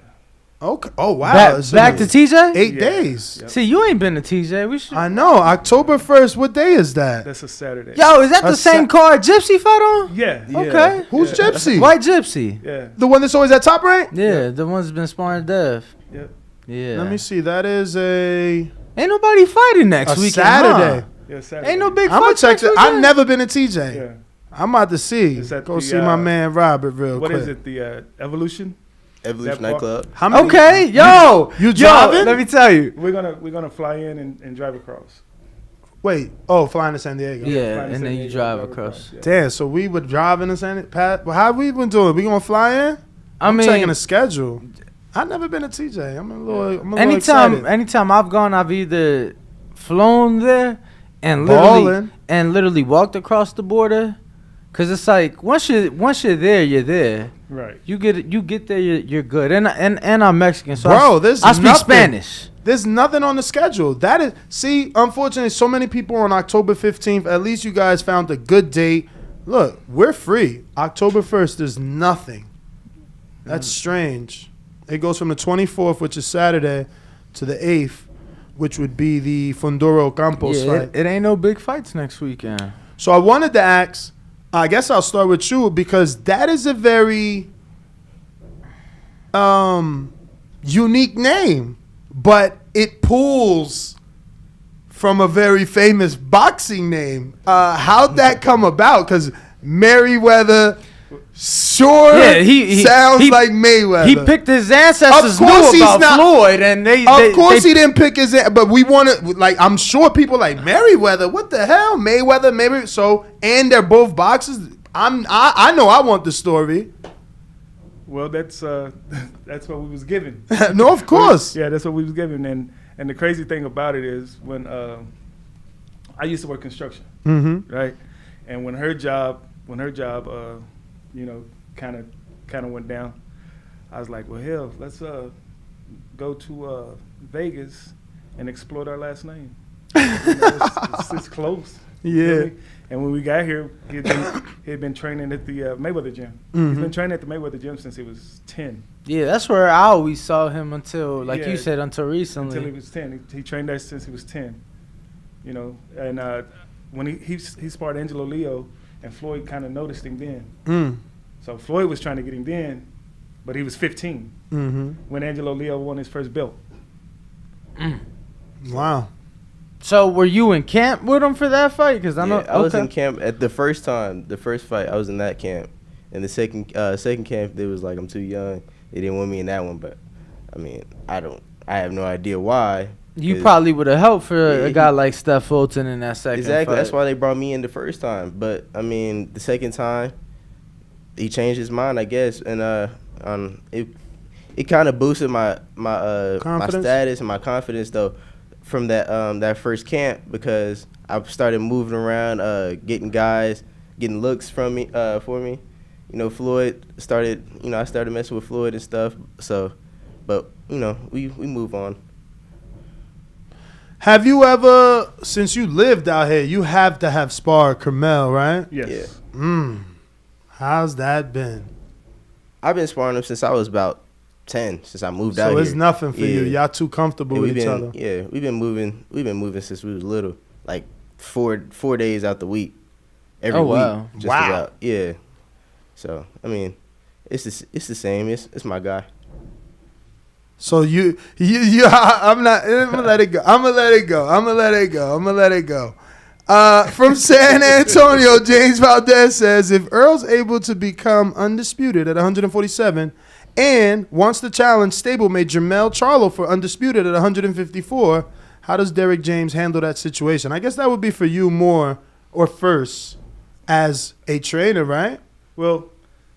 Okay. Oh, wow. Back to TJ? 8 days. Yep. See, you ain't been to TJ. We should. I know. October 1st. What day is that? That's a Saturday. Yo, is that the same card Gypsy fought on? Yeah. Okay. Who's Gypsy? White Gypsy. Yeah. The one that's always at Top Rank? Yeah, the one's been sparring Dev. Yep. Yeah. Let me see. That is a Ain't nobody fighting next weekend. Saturday. Huh? Yeah, Saturday. Ain't no big I'm gonna fight. check it. I've never been to TJ. Yeah. I'm about to see. It's at Go the, see my man Robert real What quick. is it? The Evolution? Evolution nightclub. How many? Okay, You driving? Let me tell you. We're gonna fly in and drive across. Wait. Oh, flying to San Diego. Yeah, Flying to and San then you Diego, drive across. yeah. Damn. So we were driving to San Diego. Well, how we been doing? We gonna fly in? I'm checking the schedule. I've never been to TJ. I'm a little excited. Anytime I've gone, I've either flown there and Ballin'. literally walked across the border. Cause it's like once you're there, you're there. Right. You get there, you're good. And I'm Mexican, so Bro, I speak Spanish. There's nothing on the schedule. That is, see, unfortunately, so many people on October 15th. At least you guys found a good date. Look, we're free. October 1st, there's nothing. That's strange. It goes from the 24th, which is Saturday, to the 8th, which would be the Fundoro Campos fight. It ain't no big fights next weekend. So I wanted to ask, I guess I'll start with you because that is a very unique name, but it pulls from a very famous boxing name. How'd that come about? Because Merriweather sounds like Mayweather. He picked his ancestors. Of course knew he's about not. Floyd, and they he didn't pick his. But we want to, like, I'm sure people like Merriweather. What the hell, Mayweather? So, and they're both boxers. I know. I want the story. Well, that's what we was given. No, of course. Yeah, that's what we was given. And the crazy thing about it is when I used to work construction, right? And when her job, you know, kind of went down, I was like, well, hell, let's go to Vegas and exploit our last name. It's close. Yeah. And when we got here, he had been training at the Mayweather gym. He's been training at the Mayweather gym since he was 10. Yeah, that's where I always saw him until, like you said, until recently. Until he was 10. He trained there since he was 10. You know, and when he sparred Angelo Leo, and Floyd kind of noticed him then. So Floyd was trying to get him then, but he was 15 when Angelo Leo won his first belt. Wow. So were you in camp with him for that fight? Because I know I was in camp at the first fight. I was in that camp, and the second camp, they was like, I'm too young. They didn't want me in that one, but I mean, I have no idea why. You probably would have helped for a guy like Steph Fulton in that second Exactly. fight. That's why they brought me in the first time. But I mean, the second time, he changed his mind, I guess, and it kind of boosted my status and my confidence though from that first camp, because I started moving around, getting looks for me. You know, Floyd started. You know, I started messing with Floyd and stuff. So, but you know, we move on. Have you ever, since you lived out here, you have to have sparred Carmel, right? Yes. Yeah. How's that been? I've been sparring him since I was about 10, since I moved out here. So it's nothing for you. Y'all too comfortable with each other. Yeah, we've been moving since we was little. Like 4 days out the week. Every week. Wow. Just about. Yeah. So, I mean, it's the same. It's my guy. So I'm gonna let it go. From San Antonio, James Valdez says, if Earl's able to become undisputed at 147 and wants to challenge stablemate Jermell Charlo for undisputed at 154, how does Derek James handle that situation? I guess that would be for you more or first as a trainer, right? Well,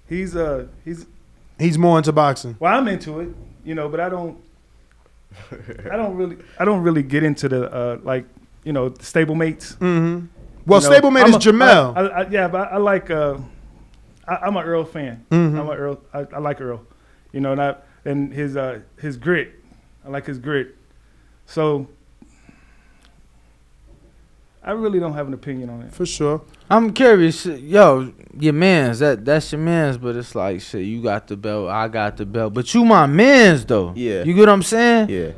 he's more into boxing. Well, I'm into it, you know, but I don't really get into the stablemates. Mm-hmm. Well, stablemate is Jermell. But I like. I'm an Earl fan. Mm-hmm. I like Earl, you know, and his grit. I like his grit. So I really don't have an opinion on it. For sure. I'm curious, yo, your mans, that's your mans, but it's like, shit, you got the belt, I got the belt, but you my mans, though. Yeah. You get what I'm saying? Yeah.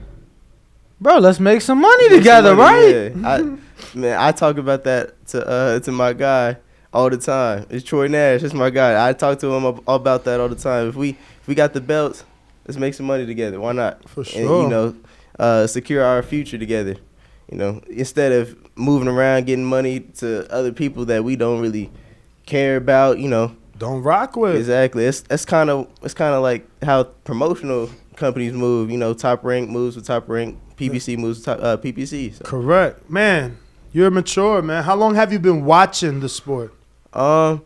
Bro, let's make some money together, right? Yeah. I talk about that to my guy all the time. It's Troy Nash. It's my guy. I talk to him about that all the time. If we got the belts, let's make some money together. Why not? For sure. And, you know, secure our future together. You know, instead of moving around getting money to other people that we don't really care about, you know. Don't rock with. Exactly. It's kind of like how promotional companies move. You know, Top Rank moves with Top Rank. PPC moves with PPC. So. Correct. Man, you're mature, man. How long have you been watching the sport? I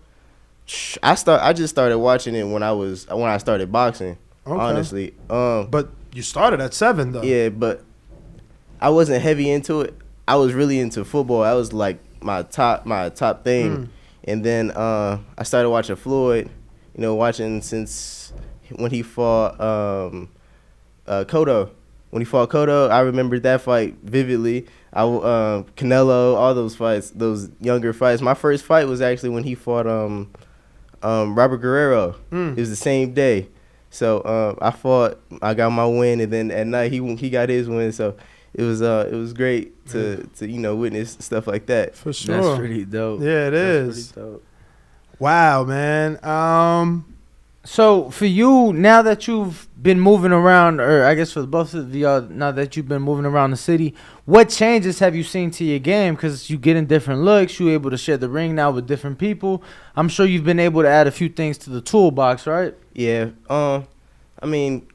just started watching it when I started boxing. Okay. Honestly. But you started at 7 though. Yeah, but I wasn't heavy into it. I was really into football. That was like my top thing. And then I started watching Floyd, you know, watching since when he fought Cotto. When he fought Cotto, I remember that fight vividly. Canelo, all those fights, those younger fights. My first fight was actually when he fought Robert Guerrero. It was the same day. So I got my win, and then at night he got his win. So it was great to you know, witness stuff like that. For sure. That's pretty dope. Yeah, it is. Pretty dope. Wow, man. So for you, now that you've been moving around, or I guess for both of y'all, now that you've been moving around the city, what changes have you seen to your game? Because you getting different looks, you able to share the ring now with different people. I'm sure you've been able to add a few things to the toolbox, right? Yeah. I mean,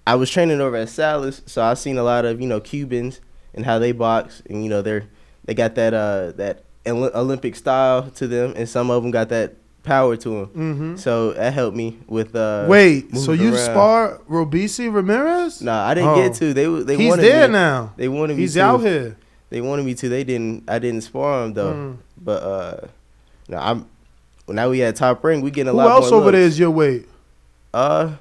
I was training over at Salas, so I seen a lot of, you know, Cubans and how they box, and you know they got that Olympic style to them, and some of them got that power to them. Mm-hmm. So that helped me with Wait, so you around. spar Robisi Ramirez? Nah, I didn't get to. They He's wanted there me. now. They wanted me. He's to. out here. They wanted me to. I didn't spar him though. But now now we at Top Ring. We getting a lot more. Who else over there is your weight? That's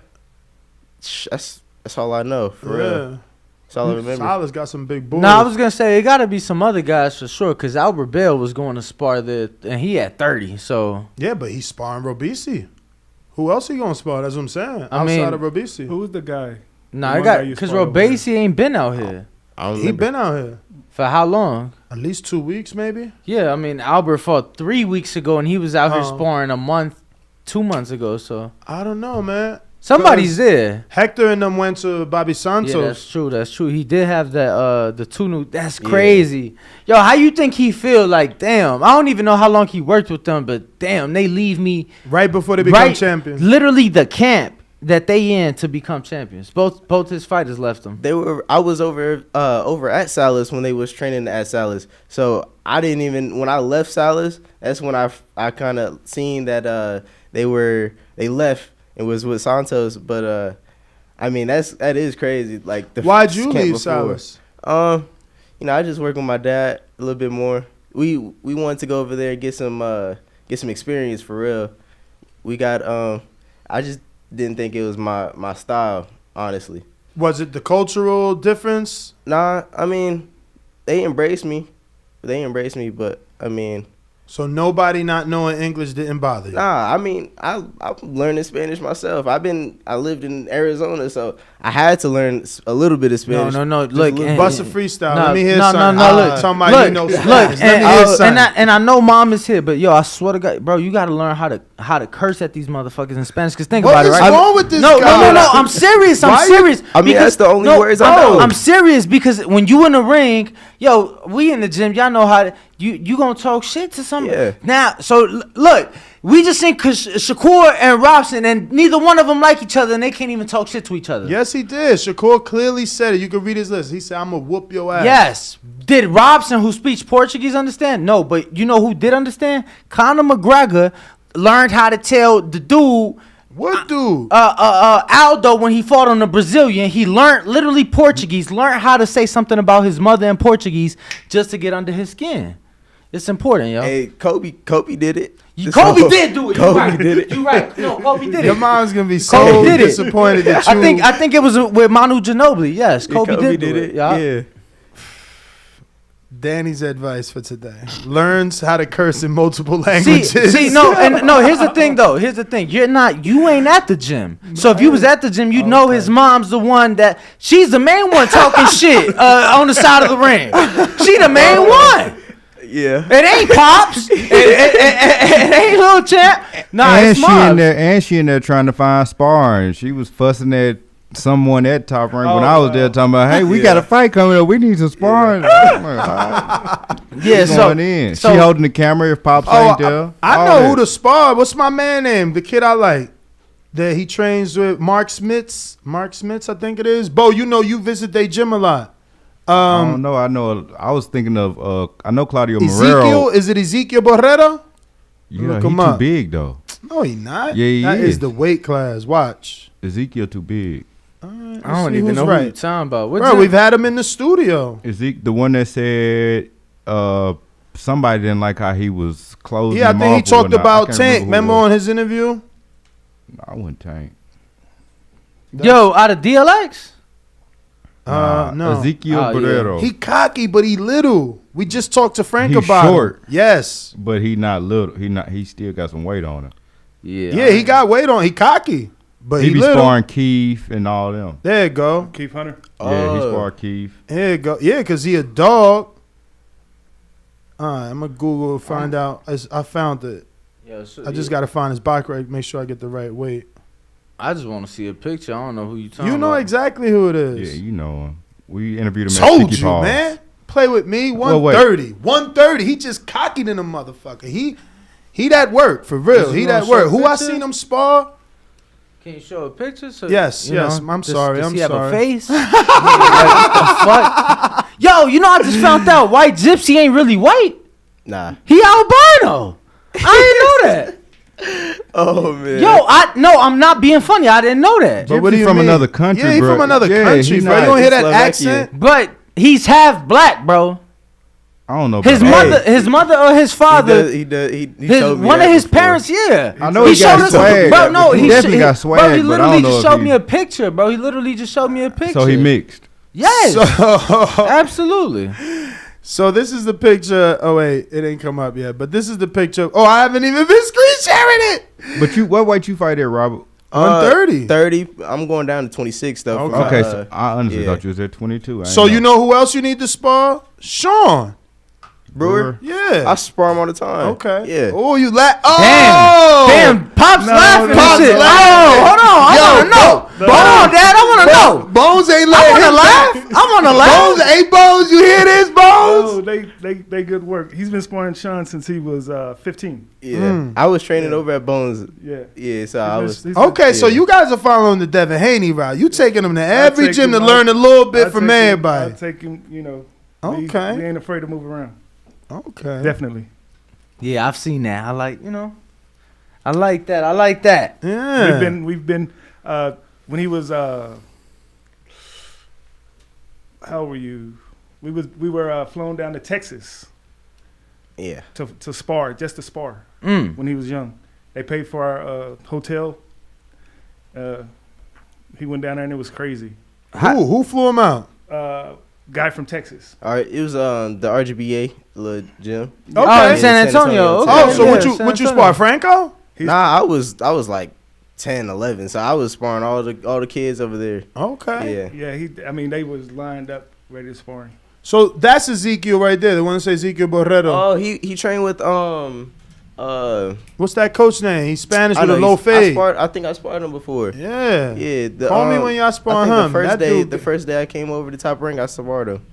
all I know. For real. That's all I remember. Silas got some big boys. I was gonna say it got to be some other guys for sure, because Albert Bell was going to spar there, and he at 30. So yeah, but he's sparring Robisi. Who else he gonna spar? That's what I'm saying. I mean, outside of Robisi, who's the guy? Nah, because Robasi ain't been out here. He been out here for how long? At least 2 weeks, maybe. Yeah, I mean Albert fought 3 weeks ago, and he was out here sparring a month, 2 months ago. So I don't know, man. Somebody's there. Hector and them went to Bobby Santos. Yeah, that's true. That's true. He did have that. The 2 new. That's crazy. Yo, how you think he feel? Like, damn. I don't even know how long he worked with them, but damn, they leave me right before they become champions. Literally the camp that they in to become champions. Both his fighters left them. I was over at Salas when they was training at Salas. So I didn't even, when I left Salas, that's when I kind of seen that they left and was with Santos. But I mean that is crazy. Like why'd you leave Salas? I just work with my dad a little bit more. We wanted to go over there and get some experience for real. We got I just didn't think it was my style, honestly. Was it the cultural difference? Nah, I mean, they embraced me, but I mean. So nobody not knowing English didn't bother you? Nah, I mean, I'm learning Spanish myself. I lived in Arizona, so I had to learn a little bit of Spanish. No. Look, bust a freestyle. Let me hear something. Look, Spanish. And I know mom is here, but yo, I swear to God, bro, you got to learn how to curse at these motherfuckers in Spanish. Cause think about it, right? What is wrong with this guy? No. I'm serious. I'm serious. I mean, that's the only words I know. I'm serious because when you in the ring, yo, we in the gym. Y'all know how to. You gonna talk shit to somebody. Yeah. Now, so look, we just seen Shakur and Robson, and neither one of them like each other, and they can't even talk shit to each other. Yes, he did. Shakur clearly said it. You can read his list. He said, "I'm gonna whoop your ass." Yes. Did Robson, who speaks Portuguese, understand? No, but you know who did understand? Conor McGregor learned how to tell the dude. What dude? Aldo, when he fought on the Brazilian, he learned literally Portuguese, learned how to say something about his mother in Portuguese just to get under his skin. It's important, yo. Hey, Kobe did it. Kobe did do it. Kobe did it. You're right. No, Kobe did it. Your mom's gonna be so disappointed that you. I think it was with Manu Ginobili. Yes, Kobe did it. Yeah. Danny's advice for today: learns how to curse in multiple languages. No. Here's the thing, though. Here's the thing. You ain't at the gym. So if you was at the gym, you'd know his mom's the one she's the main one talking shit on the side of the ring. She the main one. Yeah. It ain't Pops. it ain't Little Champ. Nah, and it's Mom. She in there trying to find sparring. She was fussing at someone at Top Rank when I was there talking about, hey, we got a fight coming up. We need some sparring. So she holding the camera if Pops ain't there. I know who to spar. What's my man name? The kid I like. That he trains with Mark Smits. Mark Smits, I think it is. Bo, you visit their gym a lot. I don't know. I was thinking of. I know Claudio Ezekiel. Morero. Is it Ezekiel Borrero? Yeah, he's too big though. No, he not. Yeah, he that is. is the weight class. Watch. Ezekiel too big. I don't even know who you're talking about. Bro, we've had him in the studio. Ezekiel, the one that said somebody didn't like how he was closing. Yeah, I think he talked about Tank. Remember on his interview? No, I wouldn't Tank. Yo, out of DLX. No. Ezekiel Borrero. He cocky, but he little. We just talked to Frank He's about short. him. Yes. But he not little. He still got some weight on him. Yeah, he got weight on. He cocky. But he be little. sparring Keith and all them. There you go. Keith Hunter. Yeah, he sparred Keith. There you go. Yeah, because he a dog. All right, I'm going to Google find out. I found it. Yeah, so, I just got to find his bike right, make sure I get the right weight. I just want to see a picture. I don't know who you talking about. You know exactly who it is. Yeah, you know him. We interviewed him Told at Sticky you, Paws. man. Play with me. 130. 130. He just cocky than a motherfucker. He that work, for real. He that work. Who I seen him spar? Can you show a picture? So, yes. I'm sorry. Does I'm he sorry. have a face? Like, the fuck? Yo, I just found out White Gypsy ain't really white. Nah. He albino. I didn't know that. Oh man. Yo, I'm not being funny. I didn't know that. But what from another country, yeah, he bro. from another country, bro. You don't hear that accent? But he's half black, bro. I don't know. His mother or his father. He told me one of his parents. Yeah, I know he got swag. Bro, no, he definitely got swag. Bro, he literally just showed me a picture, bro. He literally just showed me a picture. So he mixed. Yes, absolutely. So this is the picture. Oh wait, it ain't come up yet. But this is the picture. Oh, I haven't even been screen sharing it. But what weight you fight at, Robert? 130. 30. I'm going down to 26 though. Okay, so I honestly thought you was at 22. So you know who else you need to spar? Sean. Brewer? Yeah. I spar him all the time. Okay. Yeah. Oh, you laugh. Oh! Damn, Pop's laughing Pop's and shit. laughing. Oh, hold on. I want to know. Hold on, Dad. I want to know. Bones ain't I letting want to him laugh. I want to laugh. Bones, hey, Bones, you hear this, Bones? Oh, they good work. He's been sparring Sean since he was 15. Yeah. I was training over at Bones. Yeah. Yeah, so I was. Okay, so you guys are following the Devin Haney route. You taking him to every take gym to him learn a little bit I'll from take him- everybody. I'll take him, you know. Okay. We ain't afraid to move around. Okay. Definitely. Yeah, I've seen that. I like that. I like that. Yeah. We've been when he was how old were you? We were flown down to Texas. Yeah. To spar, just to spar. Mm. When he was young. They paid for our hotel. He went down there and it was crazy. Who flew him out? Guy from Texas. All right, it was the RGBA little gym. Okay. Oh, in San Antonio. Okay. Oh, so Yeah, what you spar, Franco? Nah, I was like 10, 11, so I was sparring all the kids over there. Okay. Yeah. Yeah, they was lined up ready to spar him. So that's Ezekiel right there. The one that says Ezekiel Borrero. Oh, he trained with What's that coach name? He's Spanish I with a know, low fade. I think I sparred him before. Yeah. Yeah. Call me when y'all spar him. The first day I came over to Top Ring, I sparred him.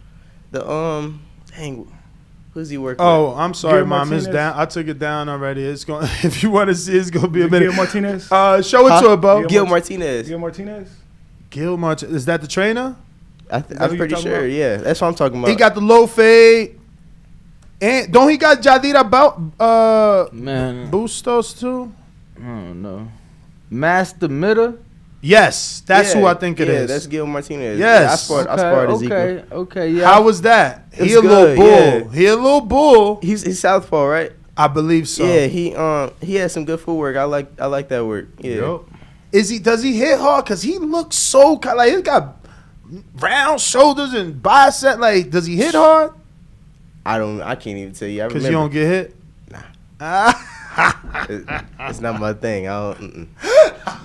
Who's he working with? Oh, I'm sorry, Gil Mom. It's Martinez? down. I took it down already. It's going. If you want to see, it's gonna be a minute. Gil Martinez? Show it to her, Bo. Gil Martinez. Gil Martinez? Gil Martinez. Is that the trainer? I'm who you pretty talking sure. about? Yeah, that's what I'm talking about. He got the low fade. And don't he got Jadira Man. Bustos too? I don't know. Master Mitter. Yes, that's who I think it is. Yeah, that's Gil Martinez. Yes. Yeah, I sparred Ezekiel. Okay, yeah. How was that? It was He a little good, bull. yeah. He a little bull. He's southpaw, right? I believe so. Yeah, he has some good footwork. I like that work. Yeah. Yep. Does he hit hard? Cause he looks so like he's got round shoulders and bicep. Like, does he hit hard? I can't even tell you. Cause you don't get hit. It's not my thing.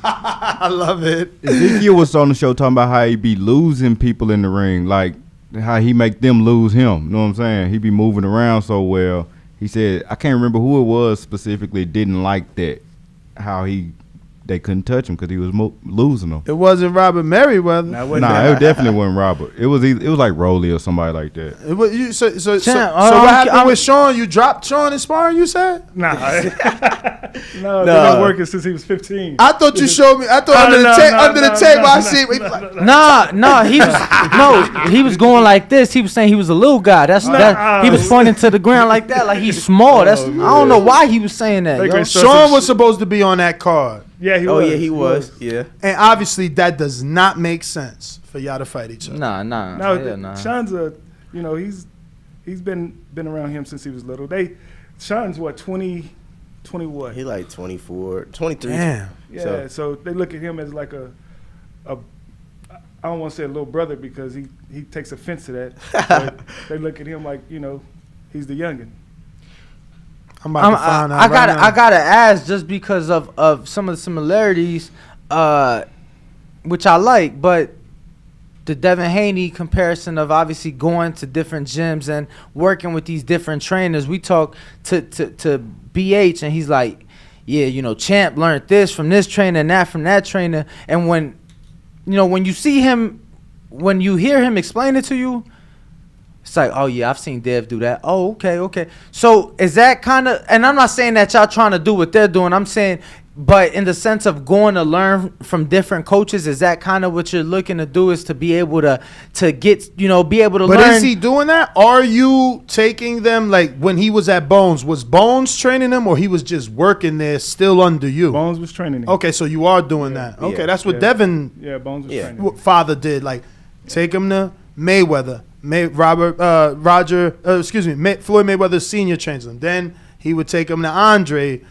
I love it. Ezekiel was on the show talking about how he be losing people in the ring, like how he make them lose him. You know what I'm saying? He be moving around so well. He said, I can't remember who it was specifically didn't like that, how they couldn't touch him because he was losing them. It wasn't Robert Merriweather. Nah, it definitely wasn't Robert. It was like Rolly or somebody like that. It was, so what Champ, happened with Sean? You dropped Sean in sparring, you said? Nah. No, they've been working since he was 15. I thought you showed me. I thought under the table I see. He was going like this. He was saying he was a little guy. He was pointing to the ground like that, like he's small. I don't know why he was saying that. Yo. Sean was supposed to be on that card. Yeah, he was. Oh yeah, he was. Yeah. And obviously that does not make sense for y'all to fight each other. Nah. Sean's he's been around him since he was little. Sean's what, 20 what? He like 24, 23. Damn. Yeah, so they look at him as like a I don't want to say a little brother because he takes offense to that. But they look at him like, he's the youngin. I'm about to find out right now. I gotta ask just because of some of the similarities, which I like, but the Devin Haney comparison of obviously going to different gyms and working with these different trainers. We talk to BH and he's like, yeah, Champ learned this from this trainer and that from that trainer. And when you see him, when you hear him explain it to you, it's like, oh yeah, I've seen Dev do that. Oh, okay. So is that kind of, and I'm not saying that y'all trying to do what they're doing. I'm saying, but in the sense of going to learn from different coaches, is that kind of what you're looking to do? Is to be able to get, be able to learn? But is he doing that? Are you taking them, like when he was at Bones, was Bones training him or he was just working there still under you? Rollins was training him. Okay, so you are doing that. Okay, that's what Devin Bones was training him. father did. Like, take him to Mayweather. Floyd Mayweather Sr. trains him. Then he would take him to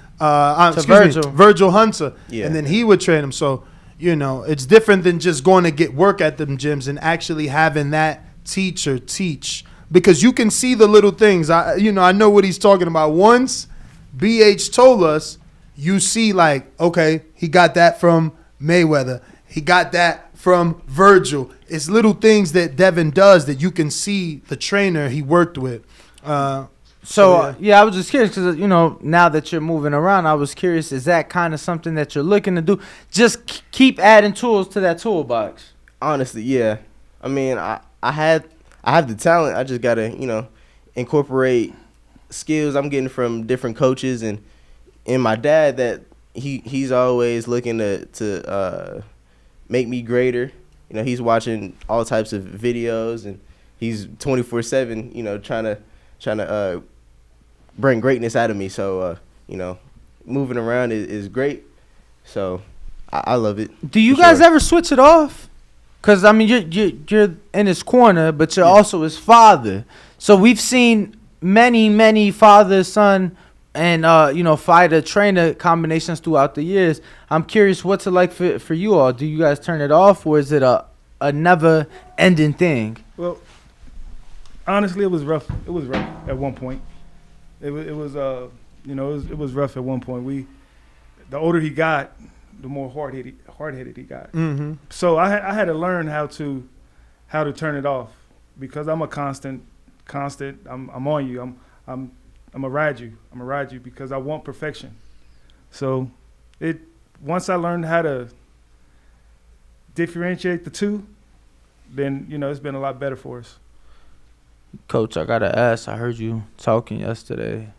Virgil Hunter. Yeah. And then he would train him. So, it's different than just going to get work at them gyms and actually having that teacher teach. Because you can see the little things. I know what he's talking about. Once BH told us, you see like, okay, he got that from Mayweather. He got that from Virgil. It's little things that Devin does that you can see the trainer he worked with. So yeah, I was just curious because now that you're moving around, I was curious, is that kind of something that you're looking to do? Just keep adding tools to that toolbox. Honestly, yeah. I mean, I have the talent. I just gotta incorporate skills I'm getting from different coaches and my dad, that he's always looking to make me greater. He's watching all types of videos and he's 24/7 trying to bring greatness out of me. So moving around is great. So I love it. Do you guys ever switch it off? Because I mean, you're in his corner, but you're also his father. So we've seen many father son and fighter trainer combinations throughout the years. I'm curious, what's it like for you all? Do you guys turn it off, or is it a never ending thing? Well, honestly, it was rough. It was rough at one point. It was rough at one point. The older he got, the more hard-headed he got. Mm-hmm. So I had to learn how to turn it off, because I'm a constant. I'm on you. I'm gonna ride you. I'm gonna ride you because I want perfection. So once I learned how to differentiate the two, then it's been a lot better for us. Coach, I gotta ask. I heard you talking yesterday.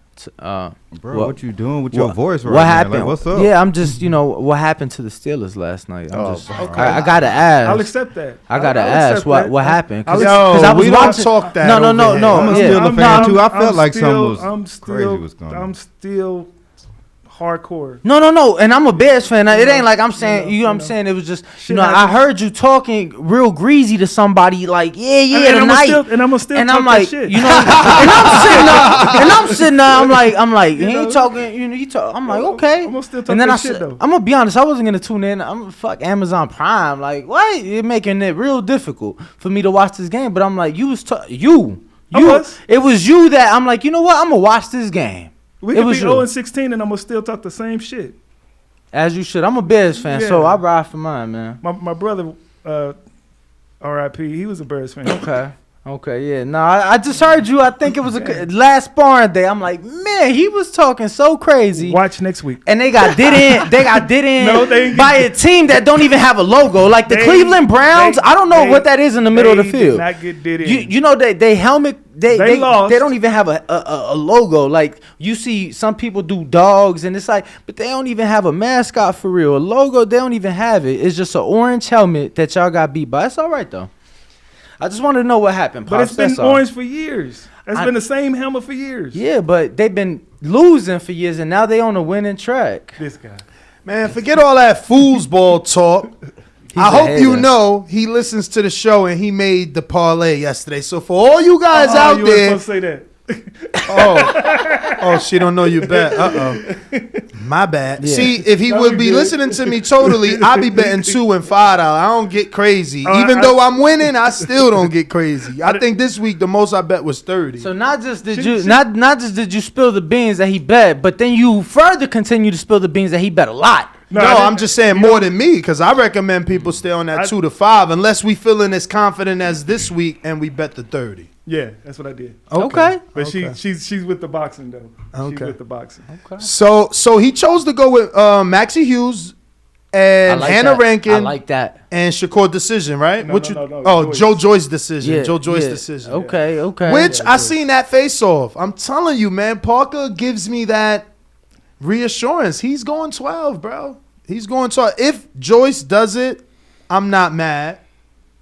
What you doing with your voice right what now? Happened? Like, what's up? Yeah, I'm just, what happened to the Steelers last night? Okay. I gotta ask. I'll accept that. I gotta ask what happened. Cause I was watching. Talk that. No. I'm a Steelers fan too. I felt like something was crazy was going on. I'm still hardcore. No, and I'm a Bears fan. It ain't like I'm saying, I'm saying it was just, I heard you talking real greasy to somebody, like, tonight. And I'm still and talk I'm like, that shit. and I'm sitting there, I'm like, he ain't talking, he talk. I'm like, okay. I'm gonna still talk and then that shit, though. I'm gonna be honest, I wasn't gonna tune in. I'm fuck Amazon Prime. Like, what? You're making it real difficult for me to watch this game. But I'm like, it was you that I'm like, you know what? I'm gonna watch this game. We could be 0-16 and I'm gonna still talk the same shit. As you should. I'm a Bears fan, so I ride for mine, man. My brother, R.I.P. He was a Bears fan. Okay, yeah. No, I just heard you. I think it was last sparring day. I'm like, man, he was talking so crazy. Watch next week. And they got did in by a team that don't even have a logo. Like the Cleveland Browns, I don't know what that is in the middle of the field. Did not get did in. They helmet. They lost. They don't even have a logo. Like you see, some people do dogs, and it's like, but they don't even have a mascot for real. A logo, they don't even have it. It's just an orange helmet that y'all got beat by. It's all right though. I just wanted to know what happened, Pops. But it's been orange for years. It's been the same helmet for years. Yeah, but they've been losing for years, and now they on a winning track. This guy. Man, forget all that foosball talk. I hope you know he listens to the show and he made the parlay yesterday. So for all you guys out you there. You supposed to say that. Oh, she don't know you bet. My bad. Yeah. See, if he would be listening to me totally, I'd be betting $2 and $5. I don't get crazy. Even though I'm winning, I still don't get crazy. I think this week the most I bet was 30. So not just did you spill the beans that he bet, but then you further continue to spill the beans that he bet a lot. No, I'm just saying more than me, because I recommend people stay on that 2 to 5 unless we feeling as confident as this week and we bet the 30. Yeah, that's what I did. Okay. But she's with the boxing though. Okay. She's with the boxing. Okay. So he chose to go with Maxie Hughes and Hannah Rankin. I like that. And Shakur decision, right? No. Joe Joyce decision. Yeah, Joe Joyce decision. Okay. Which I seen that face off. I'm telling you, man, Parker gives me that reassurance. He's going 12, bro. He's going 12. If Joyce does it, I'm not mad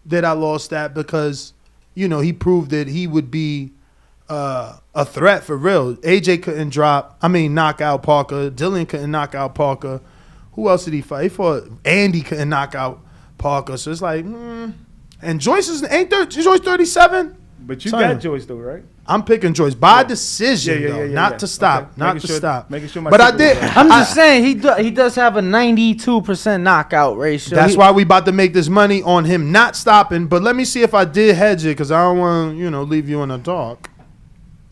that I lost that, because he proved that he would be a threat for real. AJ couldn't knock out Parker. Dylan couldn't knock out Parker. Who else did he fight? He fought Andy, couldn't knock out Parker. So it's like, and Joyce ain't Joyce 37? But you got Joyce though, right? I'm picking Joyce by decision, not to stop, okay. not to stop. Making sure but I did. I'm just saying he does have a 92% knockout ratio. That's why we about to make this money on him not stopping. But let me see if I did hedge it, because I don't want to leave you in the dark.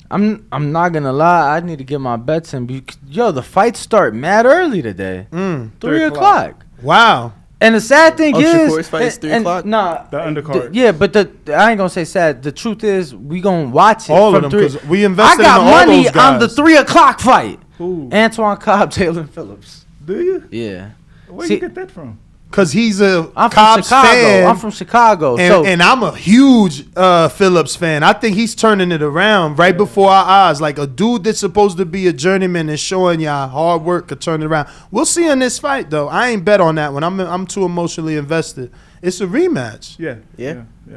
I'm not gonna lie. I need to get my bets in. The fights start mad early today. 3 o'clock. Wow. And the sad thing is, Shakur's fight is 3 o'clock? Nah, The undercard. yeah, but I ain't gonna say sad. The truth is, we gonna watch it All of from them, 3. 'cause we invested I got in all money those on the guys. 3 o'clock fight. Who? Antoine Cobb, Taylor Phillips. Do you? Yeah. Where See, you get that from? Because he's a I'm from Cobbs Chicago. fan. I'm from Chicago. And I'm a huge Phillips fan. I think he's turning it around right before our eyes. Like a dude that's supposed to be a journeyman is showing y'all hard work could turn it around. We'll see in this fight, though. I ain't bet on that one. I'm too emotionally invested. It's a rematch. Yeah.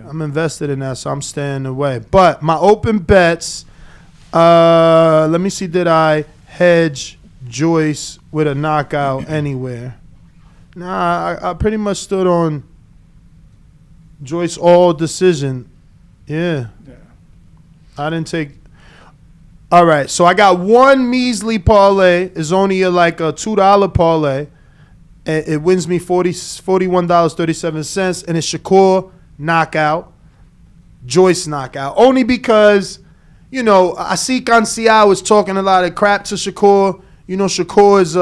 I'm invested in that, so I'm staying away. But my open bets, let me see, did I hedge Joyce with a knockout anywhere? Nah, I pretty much stood on Joyce all decision. Yeah. I didn't take. All right, so I got one measly parlay. It's only like a $2 parlay. And it wins me $41.37, and it's Shakur knockout, Joyce knockout. Only because, I see Conceicao is talking a lot of crap to Shakur. Shakur is,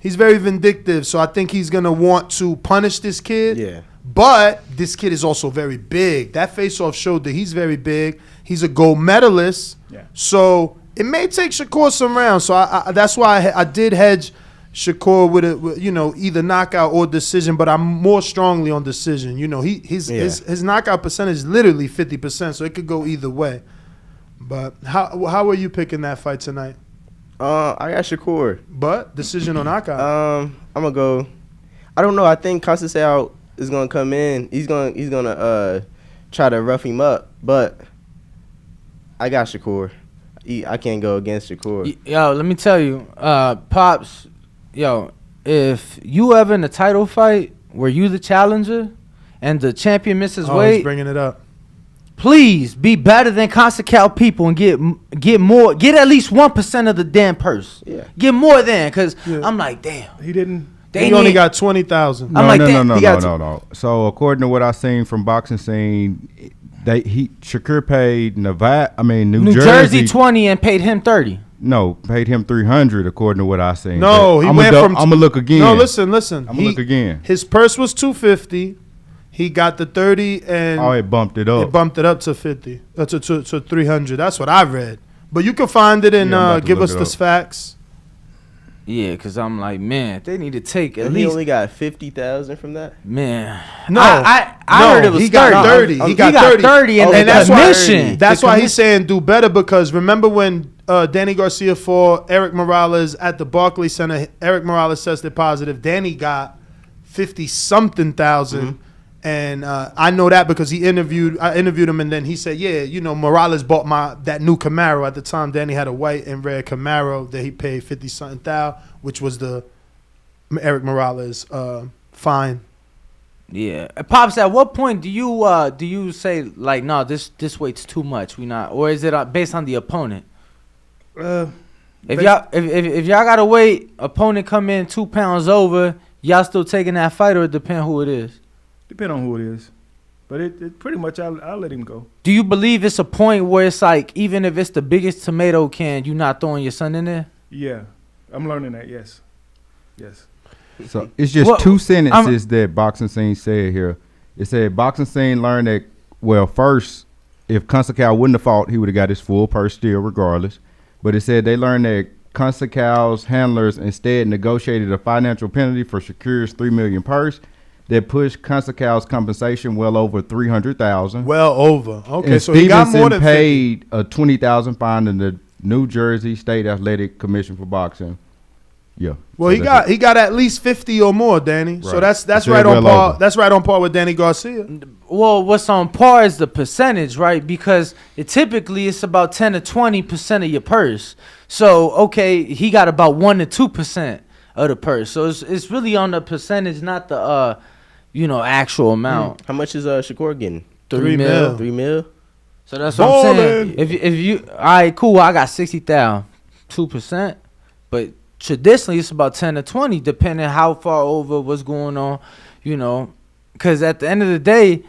he's very vindictive, so I think he's going to want to punish this kid. Yeah. But this kid is also very big. That face-off showed that he's very big. He's a gold medalist. Yeah. So it may take Shakur some rounds. So I that's why I did hedge Shakur with either knockout or decision, but I'm more strongly on decision. His knockout percentage is literally 50%, so it could go either way. But how are you picking that fight tonight? I got Shakur. But decision or knockout? I'm gonna go. I don't know. I think Conceicao is gonna come in. He's gonna try to rough him up. But I got Shakur. I can't go against Shakur. Yo, let me tell you, Pops. Yo, if you ever in a title fight where you the challenger and the champion misses weight, he's bringing it up. Please be better than Conceicao people and get more. Get at least 1% of the damn purse. Yeah. Get more than, because I'm like, damn. He didn't. He only got 20,000. No. So according to what I seen from Boxing Scene, Shakur paid New Jersey 20 and paid him 30. No, paid him 300 according to what I seen. No, he went from. I'm gonna look again. No, listen. I'm gonna look again. His purse was 250. He got the 30 and. Oh, it bumped it up. It bumped it up to 50. To 300. That's what I read. But you can find it and give us the facts. Yeah, because I'm like, man, they need to take at And least. he only got 50,000 from that. Man, No, I heard it was he got 30. He got 30 and that's commission. That's why he's saying do better, because remember when Danny Garcia fought Eric Morales at the Barclays Center, Eric Morales tested positive. Danny got 50-something thousand. And I know that because I interviewed him, and then he said, yeah, Morales bought that new Camaro. At the time, Danny had a white and red Camaro that he paid 50-something thousand, which was the Eric Morales fine. Yeah, Pops. At what point do you say like, no, this weight's too much? We not, or is it based on the opponent? If y'all gotta wait, opponent come in 2 pounds over, y'all still taking that fight, or it depend who it is? Depend on who it is. But it pretty much, I'll let him go. Do you believe it's a point where it's like, even if it's the biggest tomato can, you not throwing your son in there? Yeah, I'm learning that. Yes. So it's just two sentences that Boxing Scene said here. It said Boxing Scene learned that, first, if Conceicao wouldn't have fought, he would have got his full purse still regardless. But it said they learned that Conceicao's handlers instead negotiated a financial penalty for Shakur's $3 million purse that pushed Conceicao's compensation well over $300,000. Well over. Okay, and so he got more Stevenson than paid a $20,000 fine in the New Jersey State Athletic Commission for Boxing. Yeah. Well, so he got at least 50 or more, Danny. Right. So that's right on par. Over. That's right on par with Danny Garcia. Well, what's on par is the percentage, right? Because typically it's about 10 to 20% of your purse. So okay, he got about 1 to 2% of the purse. So it's really on the percentage, not the actual amount. How much is Shakur getting? 3 mil. 3 mil. So that's what I'm saying. If you all right, cool. I got 60,000, 2%, but traditionally it's about 10 to 20, depending how far over what's going on. Because at the end of the day.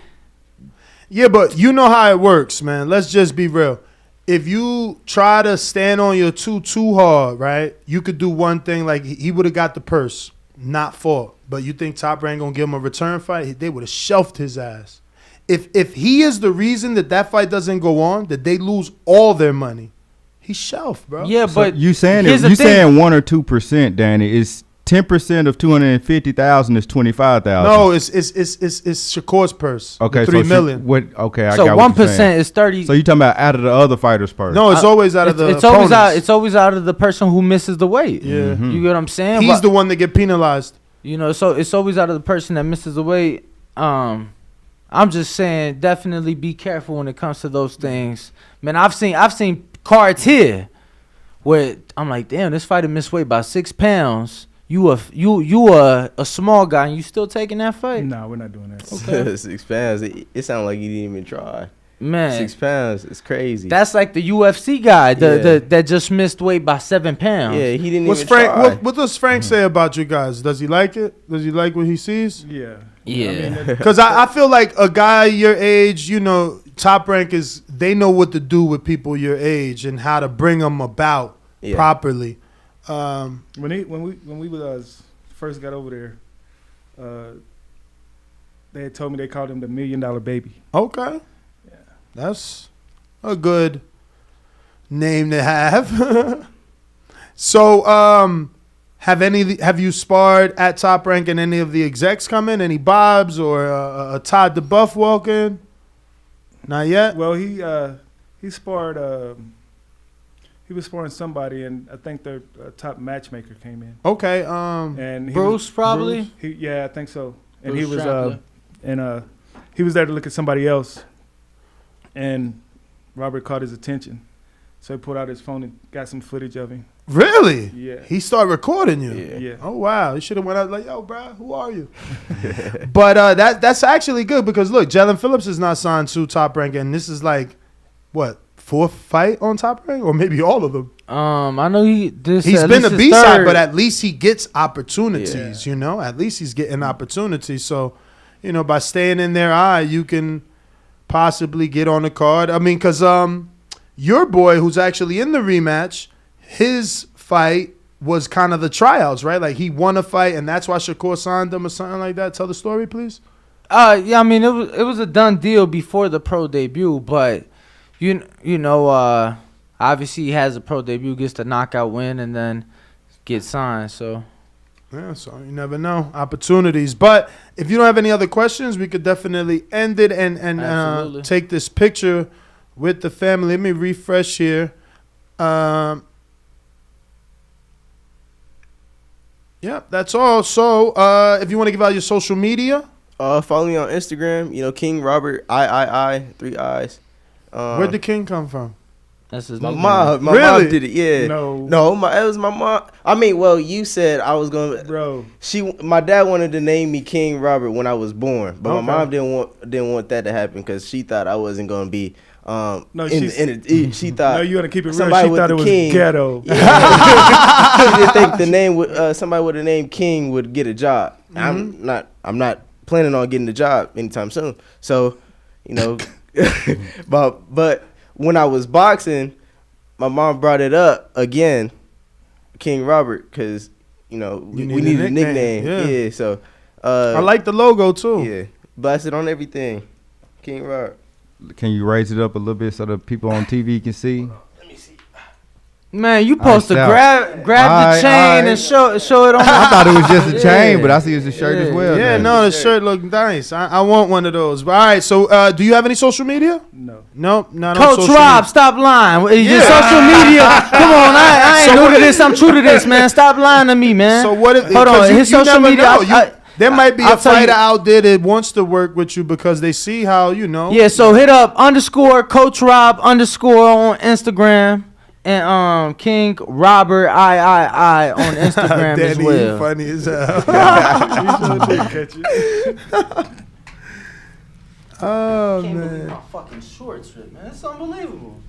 Yeah, but you know how it works, man. Let's just be real. If you try to stand on your too hard, right, you could do one thing, like he would have got the purse. not fought, but you think Top Rank gonna give him a return fight? They would have shelved his ass. If he is the reason that fight doesn't go on, that they lose all their money, he's shelved, bro. Yeah, So but you saying here's the you thing. saying 1 or 2%, Danny? Is 10% of 250,000 is 25,000? No, it's Shakur's purse. Okay, the so $3 million. Okay, I So got what you're 1% saying. is 30. So you talking about out of the other fighters' purse? No, it's always out of the. It's always out. opponents. It's always out of the person who misses the weight. Yeah. You get what I'm saying? He's But, the one that get penalized. you know, so it's always out of the person that misses the weight. I'm just saying, definitely be careful when it comes to those things. Man, I've seen cards here where I'm like, damn, this fighter missed weight by 6 pounds. You a small guy and you still taking that fight? No, we're not doing that. Okay. 6 pounds. It sounded like he didn't even try. Man, 6 pounds. It's crazy. that's like the UFC guy Yeah. that just missed weight by 7 pounds. Yeah, he didn't What's even Frank? try. What does Frank say about you guys? Does he like it? Does he like what he sees? Yeah. Yeah. Because I feel like a guy your age, you know, Top Rank they know what to do with people your age and how to bring them about properly. When we was first got over there, they had told me they called him the $1 Million Baby. Okay. Yeah. That's a good name to have. So, have you sparred at Top Rank and any of the execs come in? Any Bobs or a Todd DeBuff walk in? Not yet. Well, he sparred. He was sparring somebody, and I think their top matchmaker came in. Okay. And Bruce probably. Yeah, I think so. And Bruce he was Strackler. he was there to look at somebody else, and Robert caught his attention, so he pulled out his phone and got some footage of him. Really? Yeah. He started recording you. Yeah. Oh wow. He should have went out like, yo, bro, who are you? But that's actually good because look, Jalen Phillips is not signed to Top Rank, and this is like, what, 4th fight on Top Rank, or maybe all of them. I know he's been the B side, but at least he gets opportunities. You know, at least he's getting opportunities. So, you know, by staying in their eye, you can possibly get on the card. I mean, because your boy, who's actually in the rematch, his fight was kind of the tryouts, right? Like he won a fight, and that's why Shakur signed him or something like that. Tell the story, please. Yeah, I mean it was a done deal before the pro debut, but you know, obviously he has a pro debut, gets the knockout win, and then gets signed. So yeah, so you never know, opportunities. But if you don't have any other questions, we could definitely end it and take this picture with the family. Let me refresh here. Yeah, that's all. So if you want to give out your social media. Follow me on Instagram. You know, King Robert I 3 I's. Where'd the King come from? That's his my nickname. mom. My Really? mom did it. Yeah. No. It was my mom. I mean, well, you said I was gonna. Bro. My dad wanted to name me King Robert when I was born, but Okay. my mom didn't want that to happen because she thought I wasn't gonna be. She thought. No, you want to keep it real. somebody She with thought the it was king. ghetto. She didn't think the name would somebody with the name King would get a job. I'm not planning on getting a job anytime soon. So, you know, but when I was boxing, my mom brought it up again, King Robert, because you know we needed a nickname. Yeah. So I like the logo too. Yeah, blasted on everything, King Robert. Can you raise it up a little bit so the people on TV can see? Man, you supposed to grab the chain and show it on. I thought it was just a chain, but I see it's a shirt as well. Yeah, man. no, the shirt look nice. I want one of those. But all right, so do you have any social media? No. Nope, not on Coach social Rob, media. stop lying. Your social media. Come on, I ain't new to this. I'm true to this, man. Stop lying to me, man. So what if Hold on, his social never media. know. There might be I'll a tell you- fighter out there that wants to work with you because they see how, you know. Yeah, so hit up _Coach Rob _ on Instagram and King Robert I on Instagram as Danny, well. you funny as hell. Oh man. My fucking shorts ripped, man. It's unbelievable.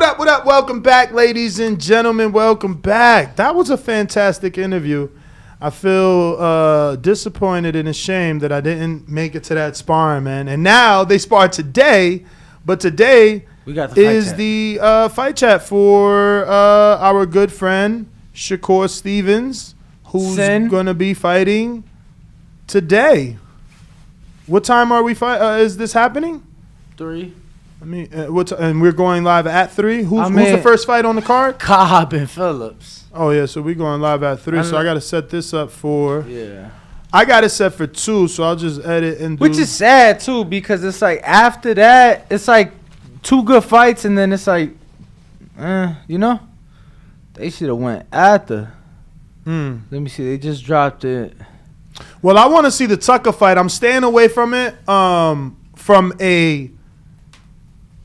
What up? What up? Welcome back, ladies and gentlemen. Welcome back. That was a fantastic interview. I feel disappointed and ashamed that I didn't make it to that sparring, man. And now they spar today, but today we got the is the fight chat for our good friend Shakur Stevenson, who's going to be fighting today. What time are we is this happening? 3. I mean, and we're going live at 3. Who's the first fight on the card? Cobb and Phillips. Oh yeah, so we're going live at 3. So I got to set this up for. Yeah. I got it set for 2, so I'll just edit and do. Which is sad too, because it's like after that, it's like 2 good fights, and then it's like, you know, they should have went after. Let me see. They just dropped it. Well, I want to see the Tucker fight. I'm staying away from it from a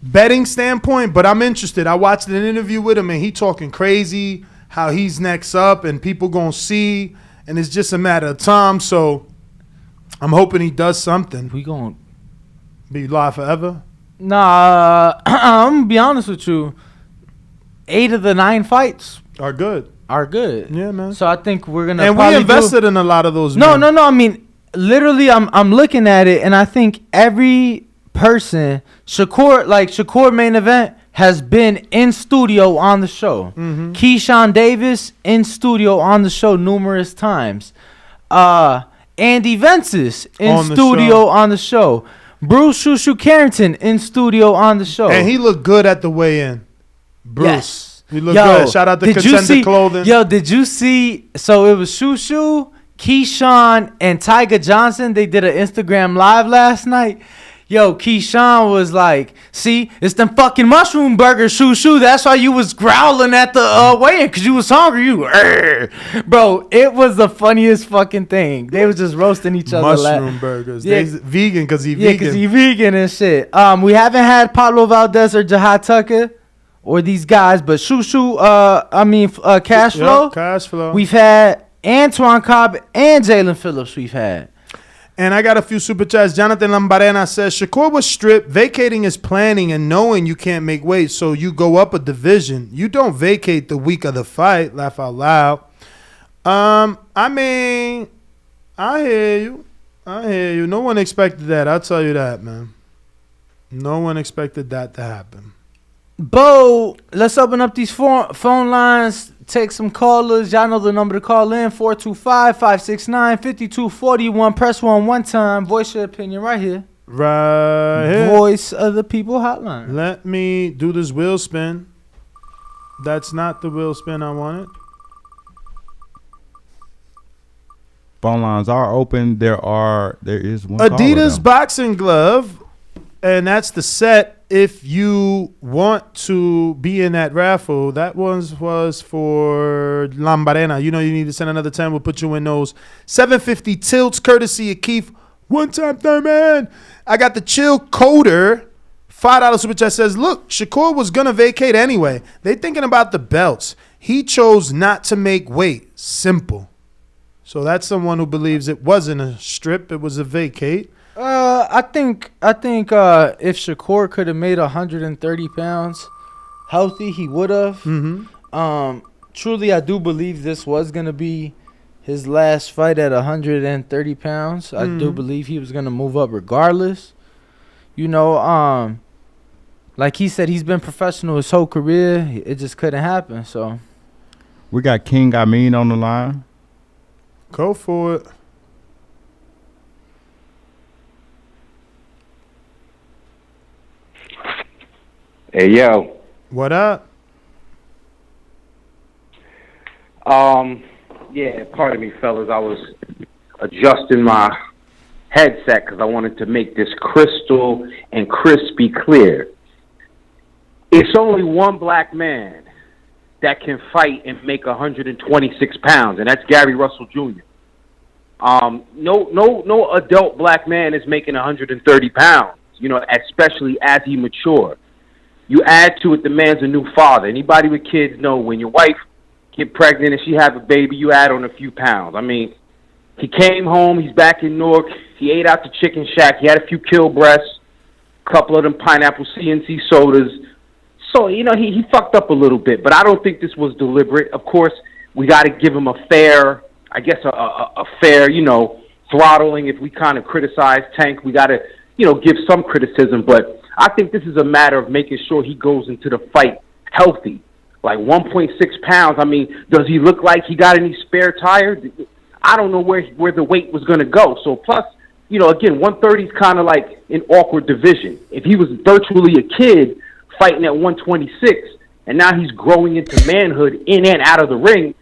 betting standpoint, but I'm interested. I watched an interview with him, and he talking crazy how he's next up, and people gonna see, and it's just a matter of time. So I'm hoping he does something. We gonna be live forever? Nah, I'm gonna be honest with you. 8 of the 9 fights are good. Yeah, man. So I think we're gonna. And we invested in a lot of those. No. I mean, literally, I'm looking at it, and I think every person, Shakur main event has been in studio on the show. Keyshawn Davis in studio on the show numerous times. Andy Vences in studio on the show. Bruce Shushu Carrington in studio on the show. And he looked good at the weigh-in. Bruce. Yes. He looked good. Shout out to Contender Clothing. Yo, did you see? So it was Shushu, Keyshawn, and Tiger Johnson. They did an Instagram live last night. Yo, Keyshawn was like, see, it's them fucking mushroom burgers, Shushu. That's why you was growling at the weigh-in, because you was hungry. Bro, it was the funniest fucking thing. They was just roasting each other. Mushroom burgers. Yeah. They vegan because he vegan. Yeah, because he vegan and shit. We haven't had Pablo Valdez or Jahad Tucker or these guys, but Shushu, Cash Flow. Yep, Cash Flow. We've had Antoine Cobb and Jalen Phillips we've had. And I got a few super chats. Jonathan Lambarena says, Shakur was stripped. Vacating is planning and knowing you can't make weight, so you go up a division. You don't vacate the week of the fight. Laugh out loud. I mean, I hear you. No one expected that. I'll tell you that, man. No one expected that to happen. Bo, let's open up these phone lines. Take some callers. Y'all know the number to call in. 425-569-5241. Press 1 time. Voice your opinion right here. Right here. Voice of the People hotline. Let me do this wheel spin. That's not the wheel spin I wanted. Phone lines are open. There is one Adidas boxing glove, and that's the set. If you want to be in that raffle, that was for Lambarena. You know you need to send another 10. We'll put you in those 750 tilts, courtesy of Keith. One time, third man. I got the chill coder. $5 super chat says, look, Shakur was going to vacate anyway. They thinking about the belts. He chose not to make weight. Simple. So that's someone who believes it wasn't a strip. It was a vacate. I think if Shakur could have made 130 pounds healthy, he would have. Truly, I do believe this was going to be his last fight at 130 pounds. I do believe he was going to move up regardless. You know, like he said, he's been professional his whole career. It just couldn't happen. So we got King Amin on the line. Go for it. Hey, yo. What up? Yeah, pardon me, fellas. I was adjusting my headset because I wanted to make this crystal and crispy clear. It's only one black man that can fight and make 126 pounds, and that's Gary Russell Jr. No adult black man is making 130 pounds, you know, especially as he matures. You add to it, the man's a new father. Anybody with kids know when your wife get pregnant and she have a baby, you add on a few pounds. I mean, he came home, he's back in Newark, he ate out the chicken shack, he had a few kill breasts, a couple of them pineapple CNC sodas, So, he fucked up a little bit, but I don't think this was deliberate. Of course, we got to give him a fair, I guess, a fair, throttling. If we kind of criticize Tank, we got to, give some criticism. But I think this is a matter of making sure he goes into the fight healthy. Like 1.6 pounds, I mean, does he look like he got any spare tire? I don't know where the weight was going to go. So plus, again, 130 is kind of like an awkward division. If he was virtually a kid fighting at 126, and now he's growing into manhood in and out of the ring,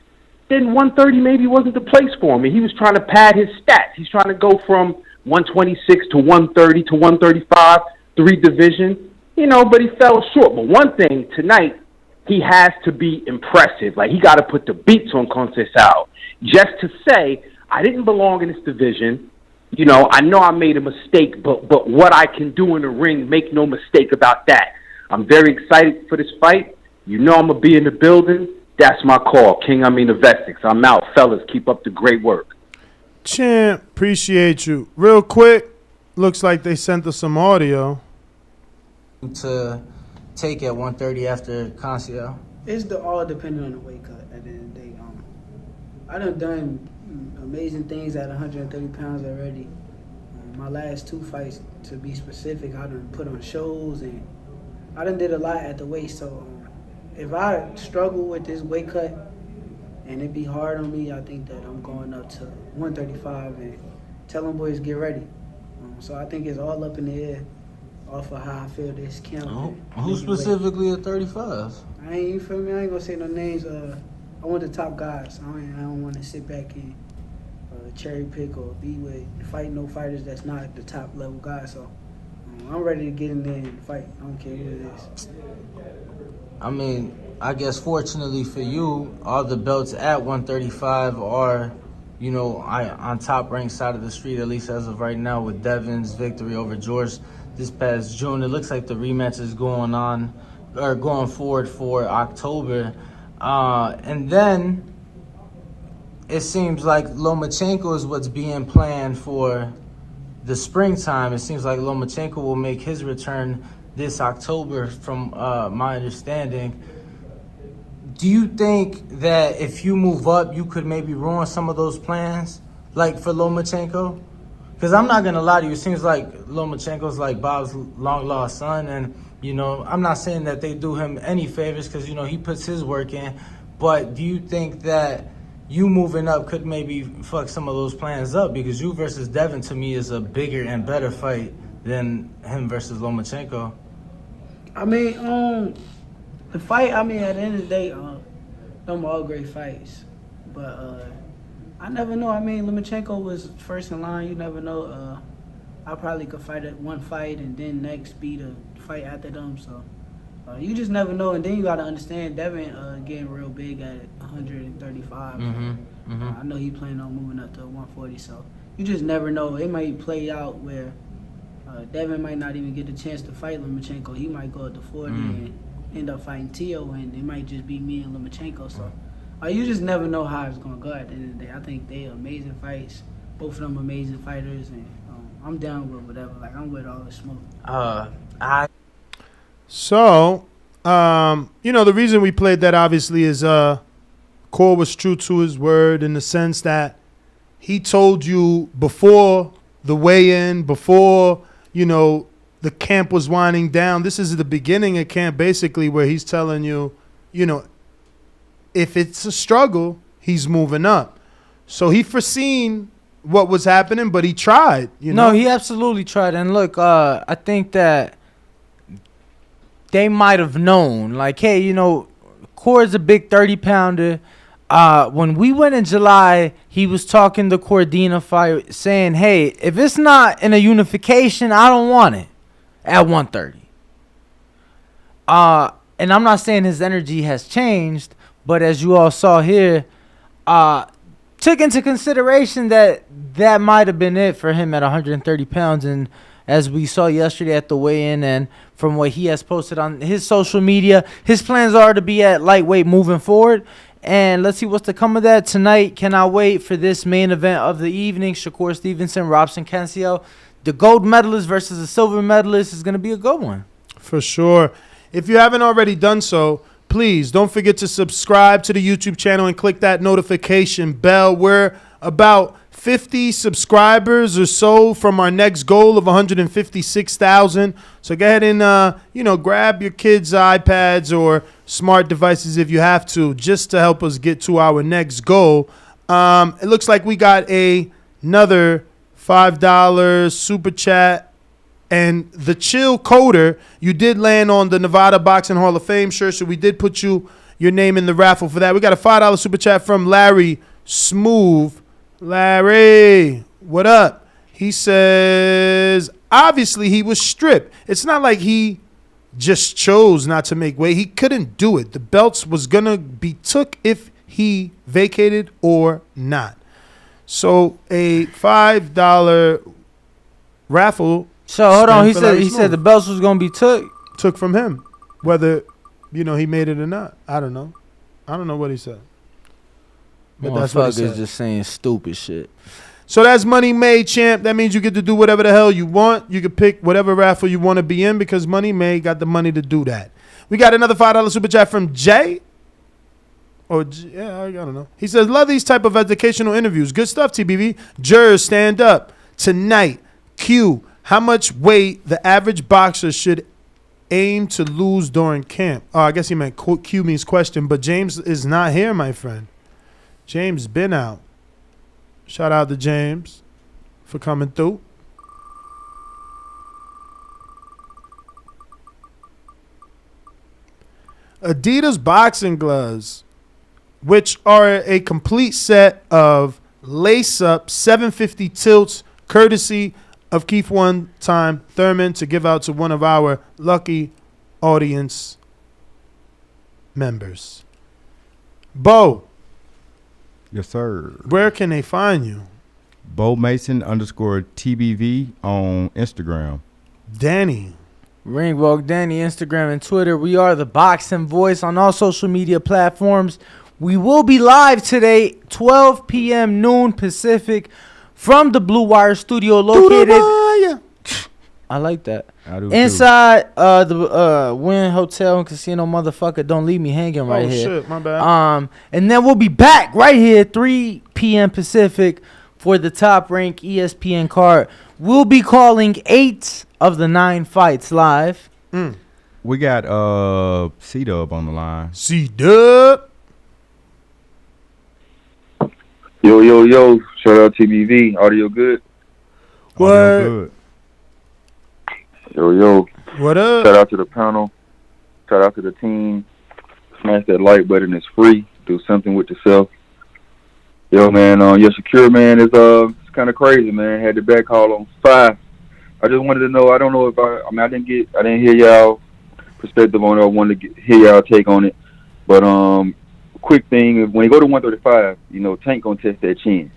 then 130 maybe wasn't the place for him. And he was trying to pad his stats. He's trying to go from 126 to 130 to 135, 3 division, but he fell short. But one thing, tonight, he has to be impressive. Like, he got to put the beats on Conceicao just to say, I didn't belong in this division. I know I made a mistake, but what I can do in the ring, make no mistake about that. I'm very excited for this fight. I'm going to be in the building. That's my call. King, of Essex. I'm out, fellas. Keep up the great work. Champ, appreciate you. Real quick, looks like they sent us some audio. To take at 130 after Conceicao? It's all depending on the weight cut at the end of the day. I done amazing things at 130 pounds already. My last 2 fights, to be specific, I done put on shows and I done did a lot at the weight. So if I struggle with this weight cut and it be hard on me, I think that I'm going up to 135 and tell them boys get ready. So I think it's all up in the air. Off of how I feel this camp. Who specifically at 35? You feel me? I ain't gonna say no names. I want the top guys. I don't want to sit back and cherry pick or fight no fighters that's not the top level guys. So I'm ready to get in there and fight. I don't care who it is. I mean, I guess fortunately for you, all the belts at 135 are, on top ranked side of the street, at least as of right now, with Devin's victory over George this past June. It looks like the rematch is going forward for October. And then it seems like Lomachenko is what's being planned for the springtime. It seems like Lomachenko will make his return this October from my understanding. Do you think that if you move up, you could maybe ruin some of those plans, like for Lomachenko? Because I'm not going to lie to you, it seems like Lomachenko's like Bob's long-lost son. And, I'm not saying that they do him any favors because, he puts his work in. But do you think that you moving up could maybe fuck some of those plans up? Because you versus Devin, to me, is a bigger and better fight than him versus Lomachenko. I mean, the fight, at the end of the day, them all great fights. But I never know. Lomachenko was first in line. You never know. I probably could fight at one fight and then next be the fight after them. So you just never know. And then you got to understand Devin getting real big at 135. I know he planning on moving up to 140. So you just never know. It might play out where Devin might not even get the chance to fight Lomachenko. He might go up to 40 and end up fighting Tio, and it might just be me and Lomachenko. So you just never know how it's going to go at the end of the day. I think they are amazing fights. Both of them amazing fighters, and I'm down with whatever. Like, I'm with all the smoke. So, the reason we played that obviously is Core was true to his word in the sense that he told you before the weigh-in, before, the camp was winding down. This is the beginning of camp, basically, where he's telling you, if it's a struggle, he's moving up. So he foreseen what was happening, but he tried. No, he absolutely tried. And look, I think that they might have known, like, hey, Core's a big 30-pounder. When we went in July, he was talking the Cordina fight, saying, hey, if it's not in a unification, I don't want it at 130. And I'm not saying his energy has changed, but as you all saw here, took into consideration that might have been it for him at 130 pounds. And as we saw yesterday at the weigh-in and from what he has posted on his social media, his plans are to be at lightweight moving forward. And let's see what's to come of that tonight. Cannot wait for this main event of the evening. Shakur Stevenson, Robson, Conceicao. The gold medalist versus the silver medalist is going to be a good one. For sure. If you haven't already done so, please don't forget to subscribe to the YouTube channel and click that notification bell. We're about 50 subscribers or so from our next goal of 156,000. So go ahead and, grab your kids' iPads or smart devices if you have to, just to help us get to our next goal. It looks like we got another $5 super chat. And the Chill Coder, you did land on the Nevada Boxing Hall of Fame shirt, so we did put your name in the raffle for that. We got a $5 super chat from Larry Smooth. Larry, what up? He says, obviously he was stripped. It's not like he just chose not to make weight. He couldn't do it. The belts was going to be took if he vacated or not. So a $5 raffle. So hold on, he said the belts was going to be took from him, whether he made it or not. I don't know what he said. But that's what he said. Just saying stupid shit. So that's money made, champ. That means you get to do whatever the hell you want. You can pick whatever raffle you want to be in because Money Made got the money to do that. We got another $5 super chat from Jay. I don't know. He says, love these type of educational interviews. Good stuff, TBV. Jers, stand up. Tonight, Q, how much weight the average boxer should aim to lose during camp? Oh, I guess he meant Q means question, but James is not here, my friend. James been out. Shout out to James for coming through. Adidas boxing gloves, which are a complete set of lace-up 750 tilts, courtesy of Keith One Time Thurman, to give out to one of our lucky audience members. Bo. Yes, sir. Where can they find you? Bo Mason _TBV on Instagram. Danny. Ringwalk Danny, Instagram and Twitter. We are the Boxing Voice on all social media platforms. We will be live today, 12 p.m. noon Pacific, from the Blue Wire studio located. I like that. I do inside the Wynn Hotel and Casino, motherfucker. Don't leave me hanging right here. Oh shit, my bad. And then we'll be back right here 3 p.m. Pacific for the Top Rank ESPN card. We'll be calling 8 of the 9 fights live. We got C-Dub on the line. C-Dub. Yo. Shout out TBV. Audio good? What? Audio good. Yo. What up? Shout out to the panel. Shout out to the team. Smash that like button. It's free. Do something with yourself. Yo, man. Shakur, man, it's kind of crazy, man. Had the back call on 5. I just wanted to know. I don't know if I didn't hear y'all perspective on it. I wanted to hear y'all take on it. But quick thing, when you go to 135, Tank gonna test that chin.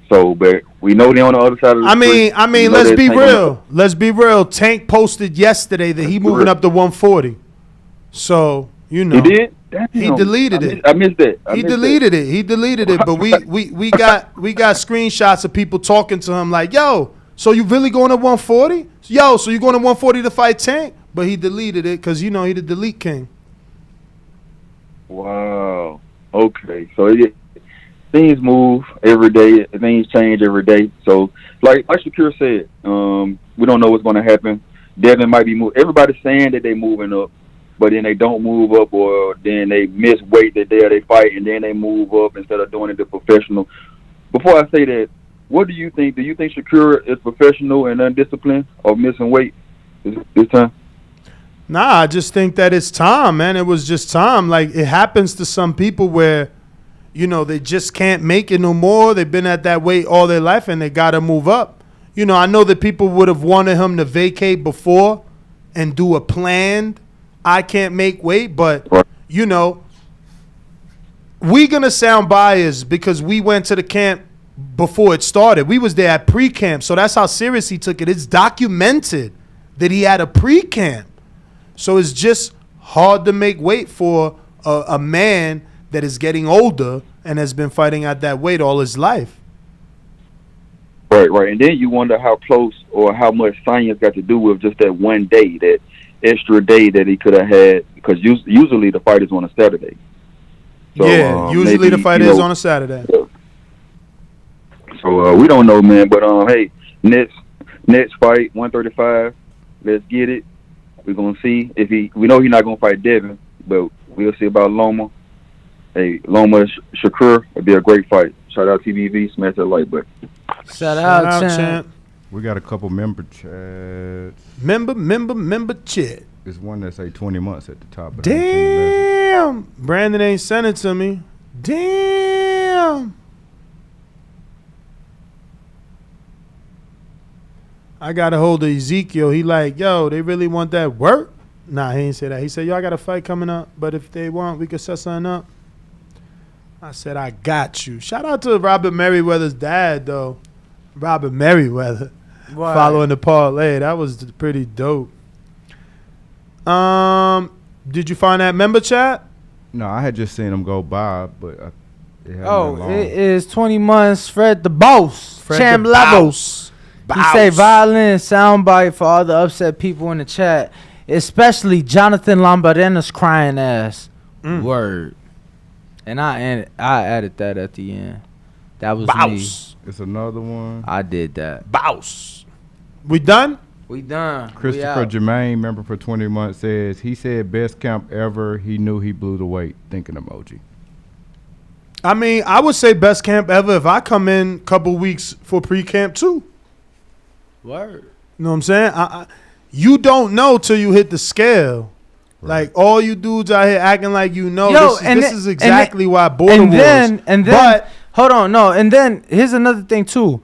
So, but we know they on the other side of the street. I mean, let's be real. Let's be real. Tank posted yesterday that he moving up to 140. So, He did? He deleted it. I missed that. He deleted it. But we got screenshots of people talking to him like, yo, so you really going to 140? Yo, so you going to 140 to fight Tank? But he deleted it because, he the delete king. Wow. Okay. So things move every day. Things change every day. So, like Shakur said, we don't know what's going to happen. Devin might be moving. Everybody's saying that they're moving up, but then they don't move up, or then they miss weight that day they fight, and then they move up instead of doing it the professional. Before I say that, what do you think? Do you think Shakur is professional and undisciplined or missing weight this time? Nah, I just think that it's time, man. It was just time. Like, it happens to some people where, they just can't make it no more. They've been at that weight all their life, and they got to move up. I know that people would have wanted him to vacate before and do a planned, I can't make weight, but, we going to sound biased because we went to the camp before it started. We was there at pre-camp, so that's how serious he took it. It's documented that he had a pre-camp. So it's just hard to make weight for a man that is getting older and has been fighting at that weight all his life. Right. And then you wonder how close or how much science got to do with just that one day that extra day that he could have had, because usually the fight is on a Saturday. So, usually maybe, the fight is on a Saturday. So we don't know, man. But hey, next fight, 135. Let's get it. We're gonna see if we know he's not gonna fight Devin, but we'll see about Loma. Hey, Loma Shakur would be a great fight. Shout out TBV, smash that like button. Shout out, champ. We got a couple member chats. Member chat. There's one that say 20 months at the top. But Damn, Brandon ain't sent it to me. Damn. I got a hold of Ezekiel. He like, yo, they really want that work? Nah, he ain't say that. He said, yo, I got a fight coming up, but if they want, we could set something up. I said, I got you. Shout out to Robert Merriweather's dad, though. Robert Merriweather. Why? Following the parlay. That was pretty dope. Did you find that member chat? No, I had just seen him go by, but it hadn't been long. It is 20 months. Fred the Boss. Fred Champ the Levels. Boss. He say violin soundbite for all the upset people in the chat, especially Jonathan Lombardena's crying ass. Word. And I added that at the end. That was me. It's another one. I did that. Boss. We done? We done. Christopher Jermaine, member for 20 months, says he said best camp ever. He knew he blew the weight. Thinking emoji. I mean, I would say best camp ever if I come in a couple weeks for pre-camp too. Word. You know what I'm saying? You don't know till you hit the scale. Right. Like all you dudes out here acting like you know. Yo, this is exactly why border and wars. And then, but hold on, no. And then here's another thing too.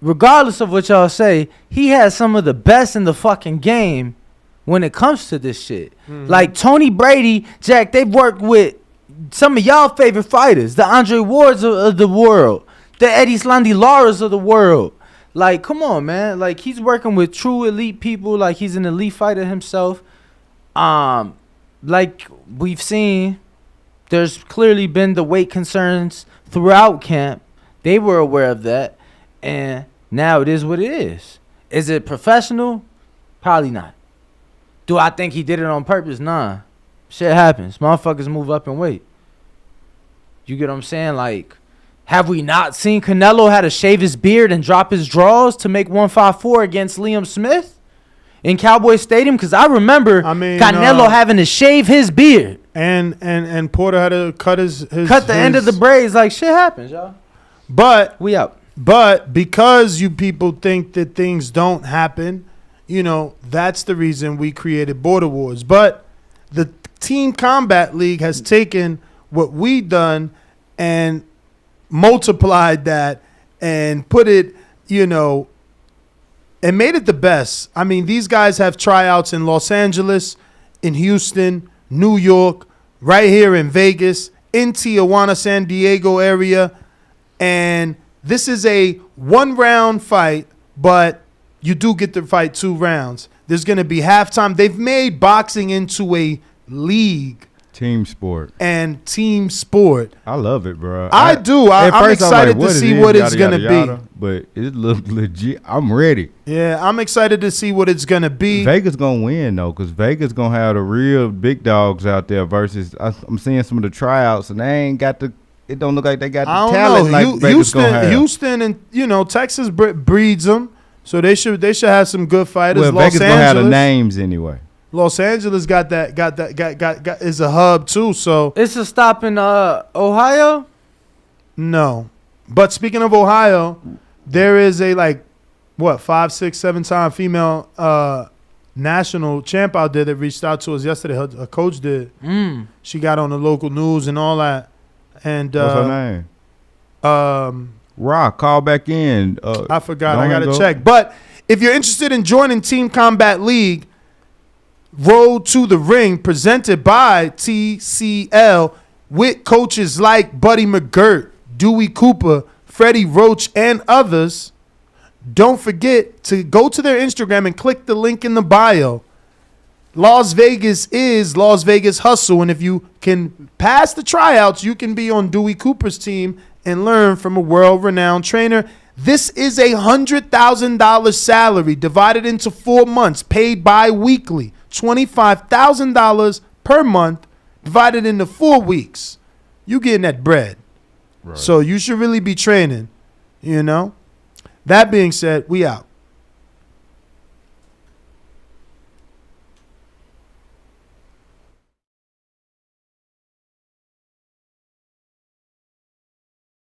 Regardless of what y'all say, he has some of the best in the fucking game when it comes to this shit. Mm-hmm. Like Tony Brady, Jack, they've worked with some of y'all favorite fighters, the Andre Wards of the world, the Eddie Slandi Laras of the world. Like, come on, man. Like, he's working with true elite people. Like, he's an elite fighter himself. Like we've seen, there's clearly been the weight concerns throughout camp. They were aware of that. And now it is what it is. Is it professional? Probably not. Do I think he did it on purpose? Nah. Shit happens. Motherfuckers move up in weight. You get what I'm saying? Like, have we not seen Canelo had to shave his beard and drop his draws to make 154 against Liam Smith in Cowboy Stadium? Because I remember Canelo having to shave his beard. And Porter had to cut the end of the braids. Like, shit happens, y'all. But we out. But because you people think that things don't happen, you know, that's the reason we created Border Wars. But the Team Combat League has taken what we done and multiplied that and put it, you know, and made it the best. I mean, these guys have tryouts in Los Angeles, in Houston, New York, right here in Vegas, in Tijuana, San Diego area. And this is a 1-round fight, but you do get to fight 2 rounds. There's going to be halftime. They've made boxing into a league. Team sport. And team sport. I love it, bro. I do. I'm excited to see what it's going to be. But it looks legit. I'm ready. Yeah, I'm excited to see what it's going to be. Vegas going to win, though, because Vegas going to have the real big dogs out there versus I'm seeing some of the tryouts, and they ain't got the – it don't look like they got the talent like Vegas going to have. Houston and, you know, Texas breeds them, so they should have some good fighters. Well, Vegas going to have the names anyway. Los Angeles got is a hub too, so it's a stop in Ohio. No, but speaking of Ohio, there is a 5, 6, 7 time female national champ out there that reached out to us yesterday. Her coach did. She got on the local news and all that. And what's her name? Rock, call back in. I forgot. I gotta check. But if you're interested in joining Team Combat League, Road to the Ring, presented by TCL, with coaches like Buddy McGirt, Dewey Cooper, Freddie Roach, and others. Don't forget to go to their Instagram and click the link in the bio. Las Vegas is Las Vegas Hustle, and if you can pass the tryouts, you can be on Dewey Cooper's team and learn from a world-renowned trainer. This is a $100,000 salary divided into 4 months, paid bi-weekly. $25,000 per month divided into 4 weeks. You getting that bread. Right. So you should really be training, you know. That being said, we out.